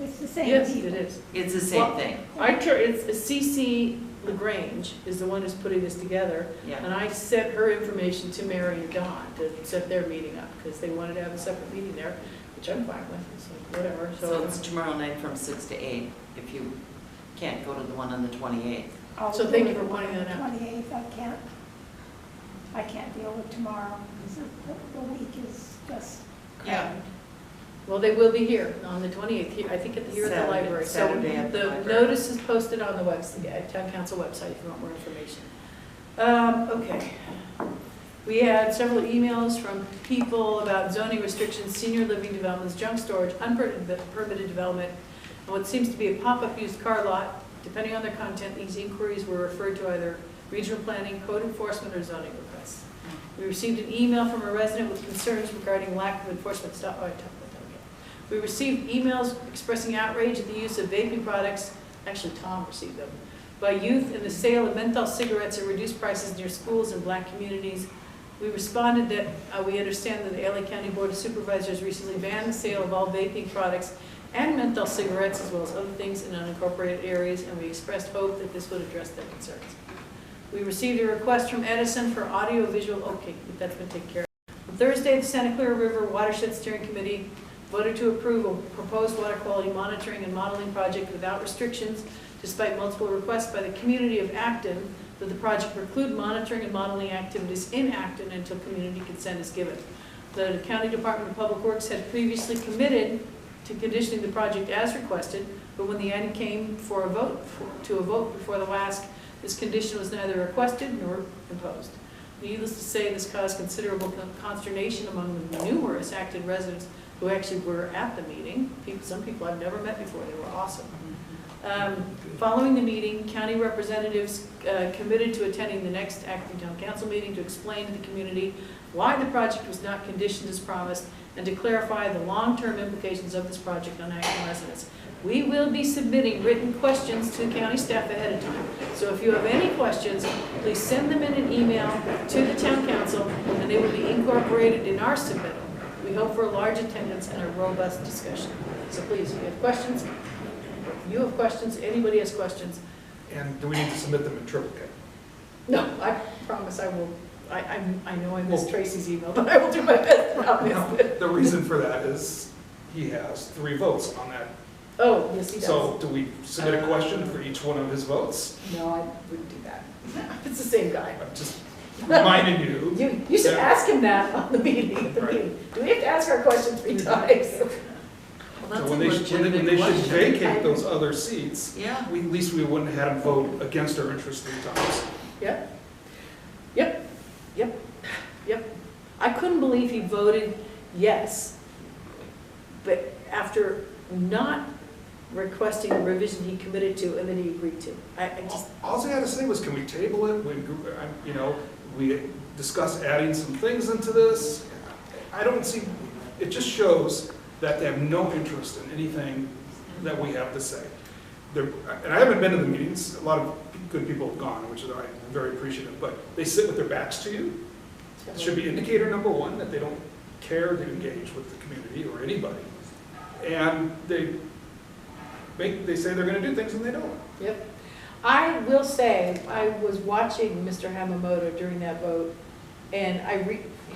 It's the same Yes, people. it is. It's the same Well, thing, It's CC LaGrange is the one who's putting this together. yeah. And I sent her information to Mary and Dawn to set their meeting up, because they wanted to have a separate meeting there, which I'm fine with, so whatever, So it's tomorrow night from 6 to 8, if you can't go to the one on the 28th. I'll So do thank it you for the pointing one that on out. the 28th, I can't deal with tomorrow, because the week is just Yeah. crammed. Well, they will be here on the 28th, here, I think here at the Saturday- library. So Saturday at the the library. notice is posted on the website, town council website if you want more information. Okay. We had several emails from people about zoning restrictions, senior living developments, junk storage, unpermitted development, and what seems to be a pop-up used car lot. Depending on their content, these inquiries were referred to either regional planning, code enforcement, or zoning requests. We received an email from a resident with concerns regarding lack of enforcement. We received emails expressing outrage at the use of vaping products, actually Tom received them, by youth and the sale of menthol cigarettes at reduced prices near schools and black communities. We responded that we understand that the LA County Board of Supervisors recently banned the sale of all vaping products and menthol cigarettes as well as other things in unincorporated areas, and we expressed hope that this would address their concerns. We received a request from Edison for audio-visual, okay, that's been taken care of. On Thursday, the Santa Clara River Watershed Steering Committee voted to approve a proposed water quality monitoring and modeling project without restrictions, despite multiple requests by the community of Acton that the project preclude monitoring and modeling activities in Acton until community consent is given. The County Department of Public Works had previously committed to conditioning the project as requested, but when the item came for a vote, to a vote before the WASC, this condition was neither requested nor imposed. Needless to say, this caused considerable consternation among the numerous Acton residents who actually were at the meeting. Some people I've never met before, they were awesome. Following the meeting, county representatives committed to attending the next Acton Town Council meeting to explain to the community why the project was not conditioned as promised and to clarify the long-term implications of this project on Acton residents. We will be submitting written questions to county staff ahead of time. So if you have any questions, please send them in an email to the town council and they will be incorporated in our submittal. We hope for a large attendance and a robust discussion. So please, if you have questions, you have questions, anybody has questions. And do we need to submit them in triplicate? No, I promise I will. I know I missed Tracy's email, but I will do my best to not miss it. The reason for that is he has 3 votes on that. Oh, yes, he does. So do we submit a question for each one of his votes? No, I wouldn't do that. It's the same guy. I'm just reminding you. You should that- ask him that on the meeting. Right. Do we have to ask our question 3 times? So when they should vacate those other seats, Yeah. at least we wouldn't have had him vote against our interest 3 times. Yep. I couldn't believe he voted yes, but after not requesting a revision he committed to and then he agreed to. I just, All he had to say was, can we table it? We discussed adding some things into this. I don't see, it just shows that they have no interest in anything that we have to say. And I haven't been to the meetings, a lot of good people have gone, which is I'm very appreciative, but they sit with their backs to you. It should be indicator number 1 that they don't care to engage with the community or anybody. And they say they're going to do things and they don't. Yep. I will say, I was watching Mr. Hamamoto during that vote, and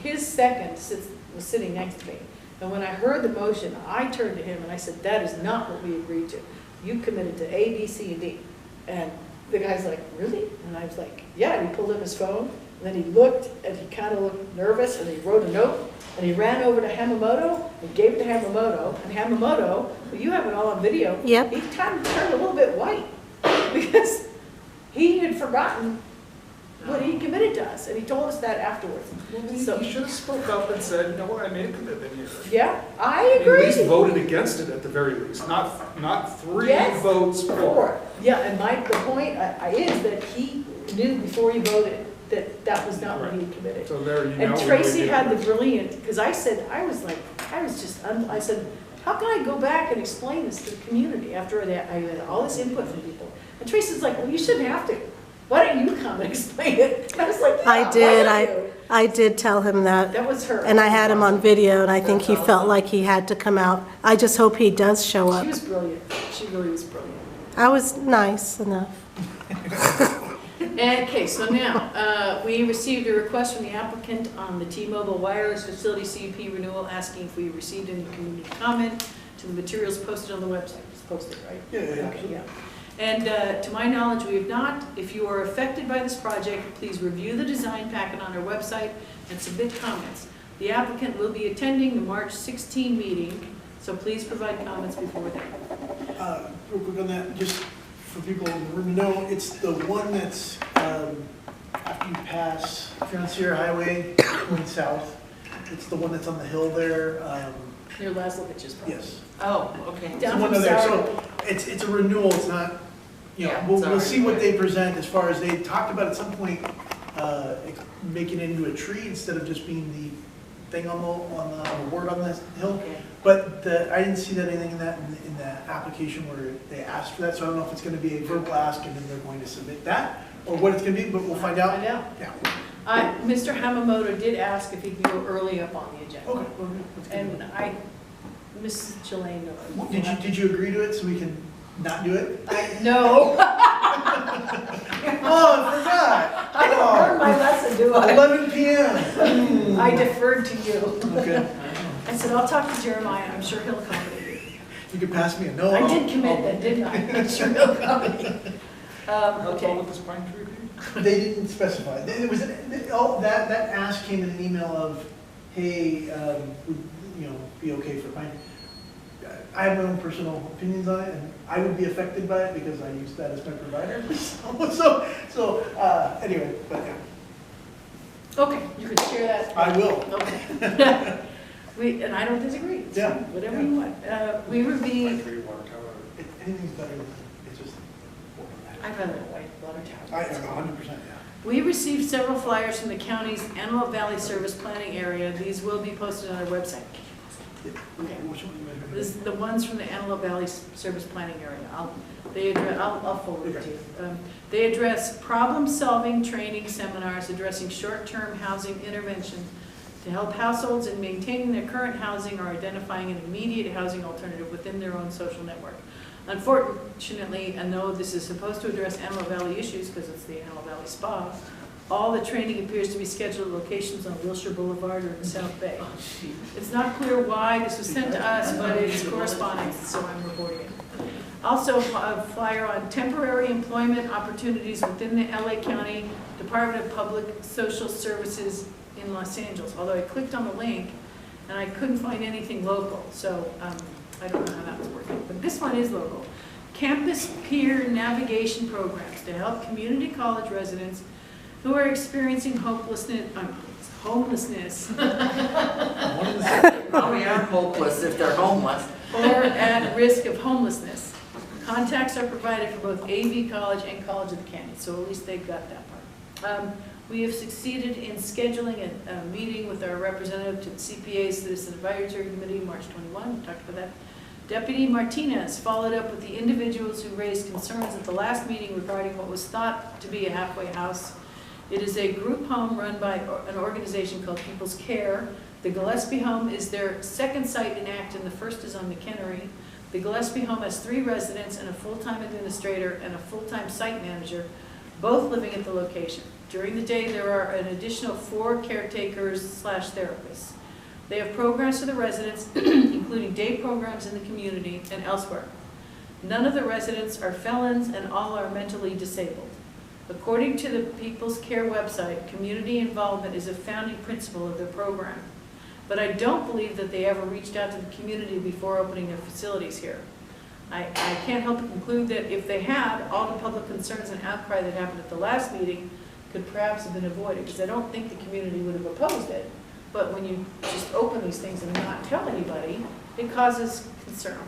his second was sitting next to me. And when I heard the motion, I turned to him and I said, that is not what we agreed to. You committed to A, B, C, and D. And the guy's like, really? And I was like, yeah. And he pulled up his phone, and then he looked, and he kind of looked nervous, and he wrote a note, and he ran over to Hamamoto and gave it to Hamamoto. And Hamamoto, well, you have it all on video. Yep. He kind of turned a little bit white because he had forgotten what he committed to us, and he told us that afterwards. So, He should have spoke up and said, you know what, I made a commitment here. yeah, I At agree. least voted against it at the very least, not 3 Yes. votes for. Yeah, and the point is that he knew before he voted that was not what he had committed. So there you And know. Tracy had the brilliant, because I said, I said, how can I go back and explain this to the community after I had all this input from people? And Tracy's like, well, you shouldn't have to. Why don't you come and explain it? And I was like, yeah, I did. why don't you? I did tell him that. That was her. And I had him on video, and I think he felt like he had to come out. I just hope he does show She up. was brilliant. She really was brilliant. I was nice enough. Okay, so now, we received a request from the applicant on the T-Mobile wireless facility CUP renewal, asking if we received any community comment to the materials posted on the website. It's posted, right? Yeah. Okay, yeah. And to my knowledge, we have not. If you are affected by this project, please review the design packet on our website and submit comments. The applicant will be attending the March 16 meeting, so please provide comments before then. Real quick on that, just for people in the room to know, it's the one that's after you pass, if you're on Sierra Highway going south, it's the one that's on the hill there. Near Laszlovich's property. Yes. Oh, okay. It's Down the one from there. Sour. So it's a renewal, it's not, you know, Yeah, we'll sorry. see what they present as far as they talked about at some point, making it into a tree instead of just being the thing on the board on the hill. Okay. But I didn't see that anything in the application where they asked for that, so I don't know if it's gonna be a verbal ask and then they're going to submit that, or what it's gonna be, but we'll find out. Yeah. Mr. Hamamoto did ask if he could go early up on the agenda. Okay. Well, that's good. And Mrs. Jelaine. Did you agree to it so we can not do it? No. Oh, I forgot. I don't learn my lesson, do I? 11 p.m. I deferred to you. Okay. I said, I'll talk to Jeremiah, I'm sure he'll accommodate you. You could pass me a no. I did commit that, didn't I? I'm sure he'll accommodate. How tall Okay. would this pine tree be? They didn't specify. It was, that ask came in an email of, hey, would, be okay for pine. I have my own personal opinions on it, and I would be affected by it because I use that as my provider. So anyway, but yeah. Okay, you could share that. I will. Okay. And I don't disagree. It's Yeah, whatever yeah. you want. We reviewed, Anything's better than, it's just. I'd rather a white water tower. I am 100%, yeah. We received several flyers from the county's Antelope Valley Service Planning Area. These will be posted on our website. Okay. Which one you recommend? This is the ones from the Antelope Valley Service Planning Area. I'll forward it to you. They address problem-solving training seminars addressing short-term housing interventions to help households in maintaining their current housing or identifying an immediate housing alternative within their own social network. Unfortunately, and though this is supposed to address Antelope Valley issues because it's the Antelope Valley Spa, all the training appears to be scheduled at locations on Wilshire Boulevard or in South Bay. It's not clear why this was sent to us, but it's correspondence, so I'm reporting it. Also, a flyer on temporary employment opportunities within the LA County Department of Public Social Services in Los Angeles, although I clicked on the link and I couldn't find anything local, so I don't know how that was working. But this one is local. Campus peer navigation programs to help community college residents who are experiencing homelessness. Probably are hopeless if they're homeless. Or at risk of homelessness. Contacts are provided for both AV College and College of the Canyon, so at least they've got that part. We have succeeded in scheduling a meeting with our representative to the CPA Citizen Advisory Committee, March 21, we talked about that. Deputy Martinez followed up with the individuals who raised concerns at the last meeting regarding what was thought to be a halfway house. It is a group home run by an organization called People's Care. The Gillespie home is their second site in Acton. The first is on McHenry. The Gillespie home has 3 residents and a full-time administrator and a full-time site manager, both living at the location. During the day, there are an additional 4 caretakers/therapists. They have programs for the residents, including day programs in the community and elsewhere. None of the residents are felons and all are mentally disabled. According to the People's Care website, community involvement is a founding principle of their program. But I don't believe that they ever reached out to the community before opening their facilities here. I can't help but conclude that if they had, all the public concerns and outcry that happened at the last meeting could perhaps have been avoided, because I don't think the community would have opposed it. But when you just open these things and not tell anybody, it causes concern.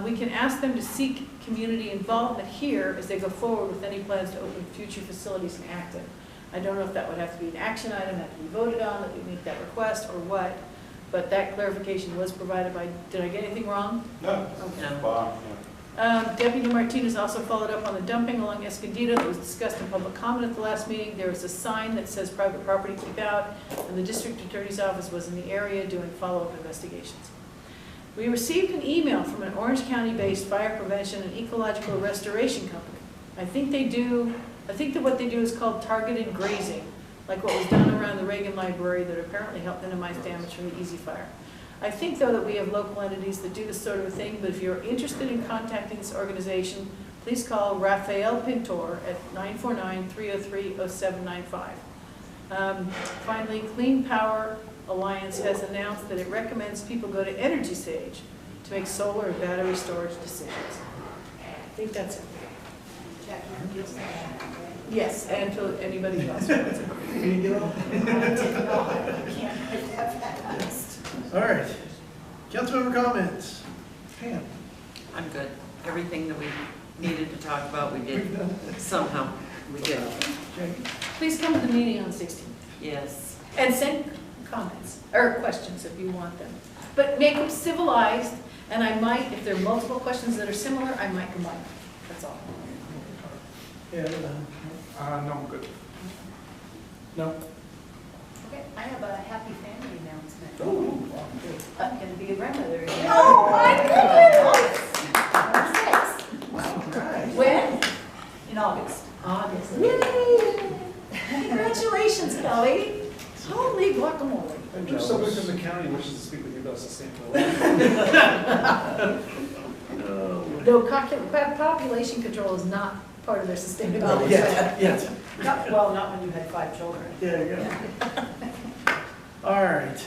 We can ask them to seek community involvement here as they go forward with any plans to open future facilities in Acton. I don't know if that would have to be an action item, have to be voted on, that we make that request, or what, but that clarification was provided by, did I get anything wrong? No. Okay. Wow. Deputy Martinez also followed up on the dumping along Escondido that was discussed in public comment at the last meeting. There was a sign that says private property keep out, and the district attorney's office was in the area doing follow-up investigations. We received an email from an Orange County-based fire prevention and ecological restoration company. I think that what they do is called targeted grazing, like what was done around the Reagan Library that apparently helped minimize damage from the Easy Fire. I think, though, that we have local entities that do this sort of a thing, but if you're interested in contacting this organization, please call Rafael Pintor at 949-303-0795. Finally, Clean Power Alliance has announced that it recommends people go to Energy Sage to make solar and battery storage decisions. I think that's it. Yes, and to anybody else who wants it. You didn't get all? I did not, I can't write that fast. All right. Councilmember comments. Pam? I'm good. Everything that we needed to talk about, we did somehow. We did. Jackie? Please come to the meeting on 16th Yes. and send comments or questions if you want them. But make them civilized, and I might, if there are multiple questions that are similar, I might combine them. That's all. Yeah. No, I'm good. No? Okay, I have a happy family announcement. Oh, I'm gonna be a grandmother again. Oh, my goodness! okay. When? In August. August. Yay! Congratulations, Kelly. Holy guacamole. And just somebody from the county wishes to speak with you about sustainability. No, population control is not part of their sustainability. Yes. Well, not when you had 5 children. There you go. All right,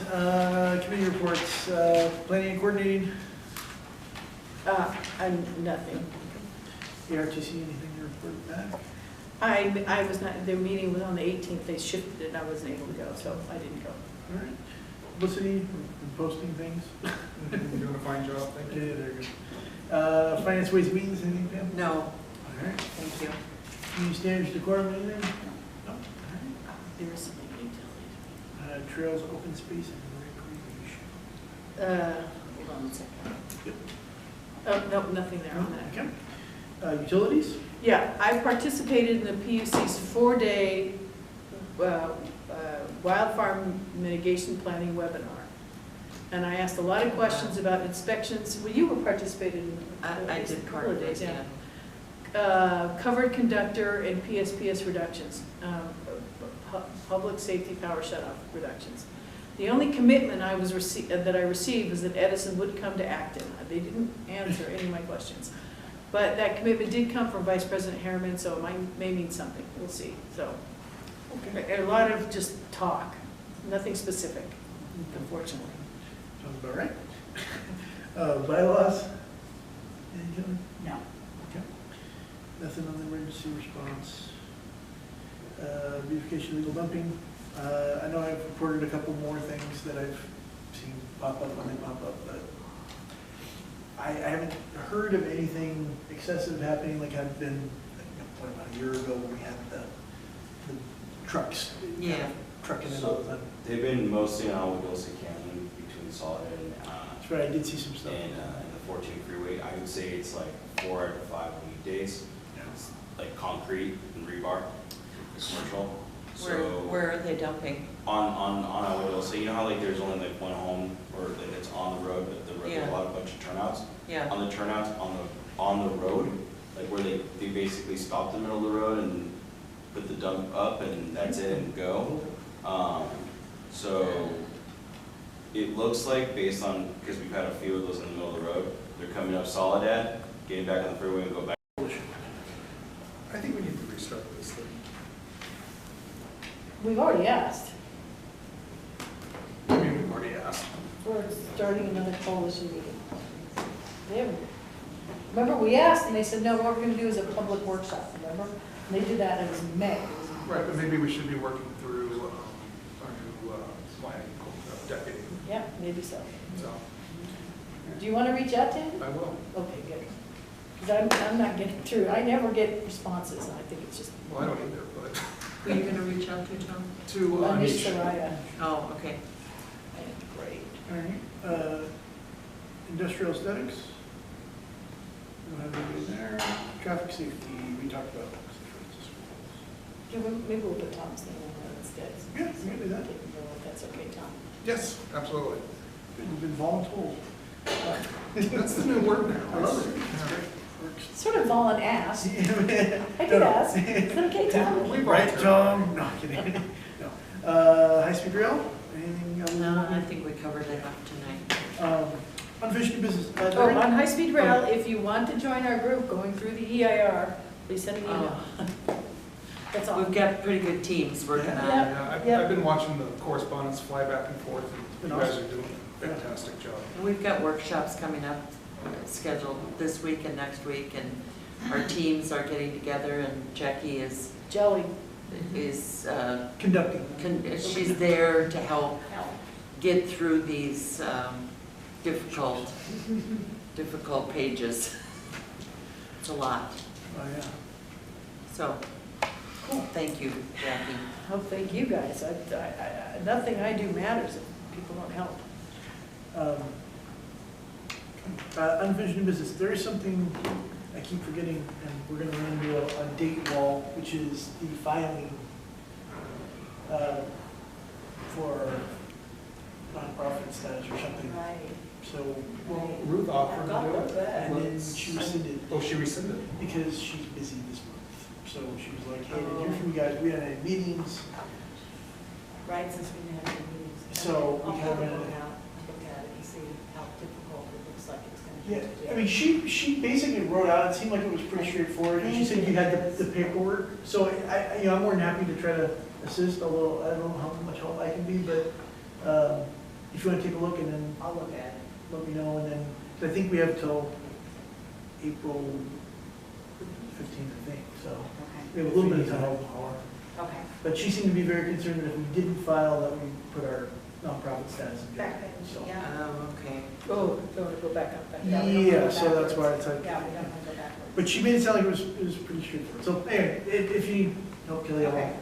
committee reports, planning and coordinating, I'm nothing. ARTC, anything to report back? I was not, their meeting was on the 18th, they shifted it, and I wasn't able to go, so I didn't go. All right, publicity, and posting things? You're doing a fine job, thank you. Yeah, there you go. Finance, ways, means, anything, Pam? No, All right, thank you. community standards, decorum, anything? No. All There is something utilities. right, trails, open space, and recreation. Hold on one second. No, nothing there on that. Okay. Utilities? Yeah, I participated in the PUC's 4-day wildfire mitigation planning webinar. And I asked a lot of questions about inspections. Well, you were participating in I did a part couple of of it, days, yeah. Covered conductor and PSPS reductions, public safety power shutoff reductions. The only commitment that I received was that Edison would come to Acton. They didn't answer any of my questions. But that commitment did come from Vice President Harriman, so it may mean something. We'll see. So, a lot of just talk, nothing specific, unfortunately. Sounds about right. Bylaws? Anything? No. Okay. Nothing on the emergency response. Beautification, legal dumping. I know I've reported a couple more things that I've seen pop up when they pop up, but I haven't heard of anything excessive happening like had been about a year ago when we had the trucks. Yeah. Trucking it all the time. They've been mostly on Wilson Canyon between Solid and, That's right, I did see some stuff. and the 14 freeway. I would say it's like 4 out of 5 weekdays. Yeah. It's like concrete and rebar, commercial. So Where are they dumping? on Away, so you know how like there's only like one home or like it's on the road, but there's Yeah. a lot of bunch of turnouts. Yeah. On the turnouts on the road, like where they basically stop the middle of the road and put the dump up and that's it and go. So it looks like based on, because we've had a few of those in the middle of the road, they're coming up Soledad, getting back on the freeway and go back. I think we need to restart this thing. We've already asked. I mean, we've already asked. We're starting another coalition meeting. They haven't. Remember, we asked and they said, no, what we're gonna do is a public workshop, remember? And they did that, and it was in May. It was in- Right, but maybe we should be working through our new planning deputy, Yeah, maybe so. so Do you wanna reach out to him? I will. Okay, good. Because I'm not getting through, I never get responses, and I think it's just. Well, I don't either, but Who are you gonna reach out to, Tom? to Anish Anish. Saraya. Oh, okay. Great. All right. Industrial aesthetics. We don't have anything there. Traffic safety, we talked about. Maybe we'll put Tom's name on that instead. Yeah, we can do that. If that's okay, Tom. Yes, absolutely. You've been voluntold. That's the new word now. I love it. It's great. Works. Sort of volun asked. I did No, no. ask. Is that okay, Tom? Right, Tom? No, kidding. No. High-speed rail? Anything else? No, I think we covered that up tonight. Unfinished new business. Oh, on high-speed rail, if you want to join our group going through the EIR, please send an email. That's all. We've got pretty good teams working on it. Yeah, Yep. I've been watching the correspondence fly back and forth, and you Been guys are doing a fantastic job. And we've got workshops coming up scheduled this week and next week, and our teams are getting together and Jackie is, Jelly. Conducting. she's there to help get through these difficult pages. It's a lot. Oh, yeah. So, thank you, Jackie. Oh, thank you guys. Nothing I do matters if people don't help. Unfinished new business, there is something I keep forgetting, and we're gonna run into a date wall, which is the filing for nonprofit status or something. Right. So, Well, Ruth offered I've got to do it. that. and then she rescinded Oh, she rescinded? because she's busy this month. So she was like, hey, I didn't hear from you guys, we had any meetings. Right, since we didn't have any meetings. So we I'll have pull it a- out, look at it and see how difficult it looks like it's gonna be Yeah, to do. I mean, she basically wrote out, it seemed like it was pretty straightforward, and she said you had the paperwork. So I'm more than happy to try to assist, although I don't know how much help I can be, but if you want to take a look and then I'll look at it. let me know, and then, 'cause I think we have till April 15th, I think, so we have a little bit of time. Okay. But she seemed to be very concerned that if we didn't file, that we put our nonprofit status in Back jeopardy, then, so. yeah. Oh, okay. Oh, don't want to go back up. Yeah, we don't wanna Yeah, go so that's why backwards. it's like. Yeah, we don't want to go backwards. But she made it sound like it was pretty straightforward. So anyway, if you need help, Kelly, Okay.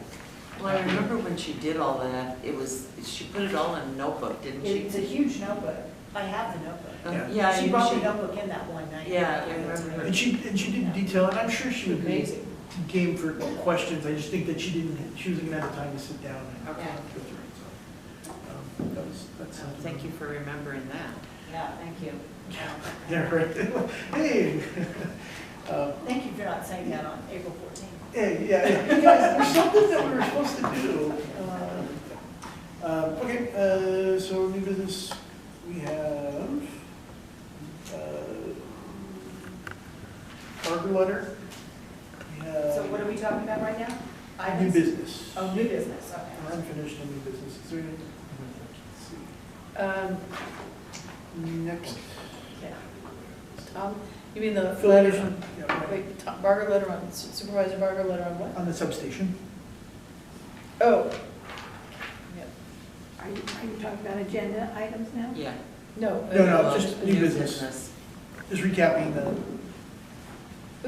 Well, I remember when she did all that, she put it all in a notebook, didn't she? It's a huge notebook. I have the notebook. Yeah, She I brought the knew notebook in that one night. Yeah, I remember her. And she did detail, and I'm sure she would be Amazing. game for questions. I just think that she wasn't gonna have time to sit down and Okay. go through it. So that's something. Thank you for remembering that. Yeah, thank you. Yeah, right. Hey. Thank you for not saying that on April 14th. Hey, yeah, you guys, there's something that we were supposed to do. Okay, so new business, we have, Barker letter. We have So what are we talking about right now? New Items? business. Oh, new business, Or okay. unfinished and new business. Is there any? Um, Let's see. Next. yeah. Tom, you mean the Phil letter Anderson. on, Yeah, right. wait, Barger letter on, Supervisor Barger letter on what? On the substation. Oh. Yep. Are you talking about agenda items now? Yeah. No. No, just new business. Just recapping the,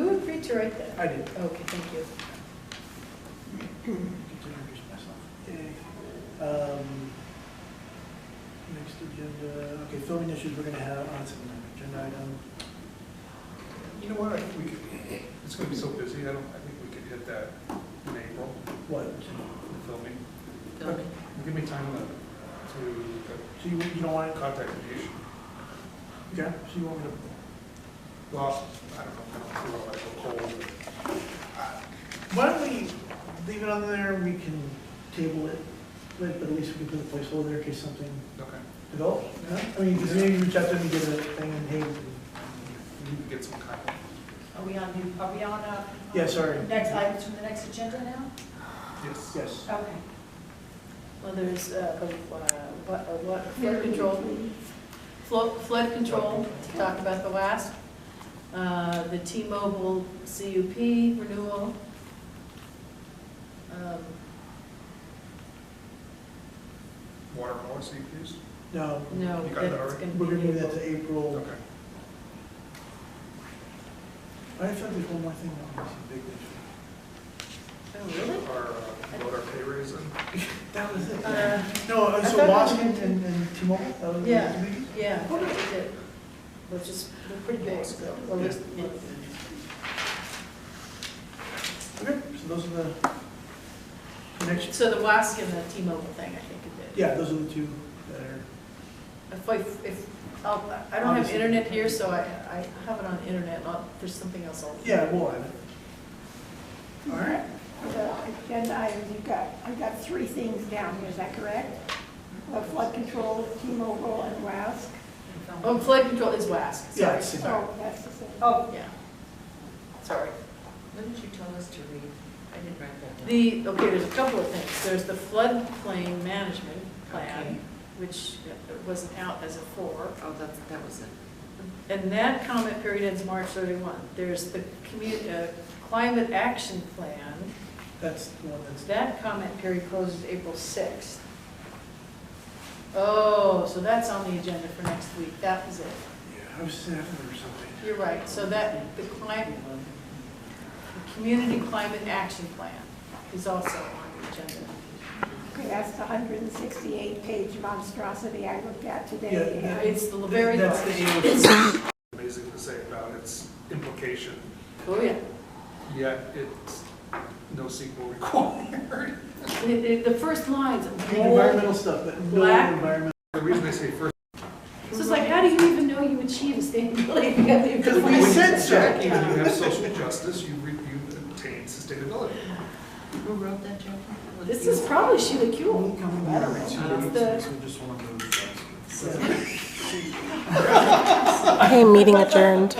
Who agreed to write that? I did. Okay, thank you. Get to introduce myself. Yay. Next agenda, okay, filming issues we're gonna have on some agenda item. You know what, I think we could, it's gonna be so busy, I think we could hit that in April, What? the filming. Filming. Give me time to So you don't want it? contact mediation. Okay, so you want me to? Well, I don't know, I don't feel like a whole. Why don't we leave it on there, we can table it, but at least we can put a placeholder there in case something Okay. develops, yeah? I mean, because maybe reach out to them and get a thing and hey, We need to get some kind of. Are we on, yeah, sorry. next items from the next agenda now? Yes. Yes. Okay. Well, there's, flood control. Flood control, to talk about the last. The T-Mobile CUP renewal. Water policy piece? No, No, You got that that's already? gonna be. we're gonna move that to April. Okay. I thought there's one more thing that was a big issue. Oh, really? Our, what our pay raise and. That was it. Uh, No, I so thought- Waskin and T-Mobile, that was the Yeah. two biggies? Yeah, that's it. Which is, they're pretty big, so, or at least, yeah. Okay, so those are the next, So the WASC and the T-Mobile thing, I think it did. yeah, those are the two that are, I don't have internet here, so I have it on the internet, not, there's something else I'll. yeah, we'll have it. All right. The agenda items, I've got 3 things down here, is that correct? Flood control, T-Mobile, and WASC. Oh, flood control is WASC, Yeah, sorry. it's- Oh, that's the same. Oh, Yeah. Sorry. What did you tell us to read? I didn't write that down. Okay, there's a couple of things. There's the floodplain management plan, Okay. which wasn't out as a 4. Oh, that was it. And that comment period ends March 31. There's the climate action plan. That's the one that's. That comment period closes April 6th. Oh, so that's on the agenda for next week. That was it. Yeah, I was saying, I remember something. You're right. So that, the community climate action plan is also on the agenda. Okay, that's the 168-page monstrosity I looked at today. Yeah, It's the very That's the large. AOC. Amazing to say about its implication, Oh, yeah. yet it's no sequel required. The first lines, Environmental stuff, but no Black. environmental. The reason they say first, so it's like, how do you even know you achieve sustainability? Because we said so. Jackie, when you have social justice, you attain sustainability. Who wrote that, Jackie? This is probably Sheila Kuehl. Okay, meeting adjourned.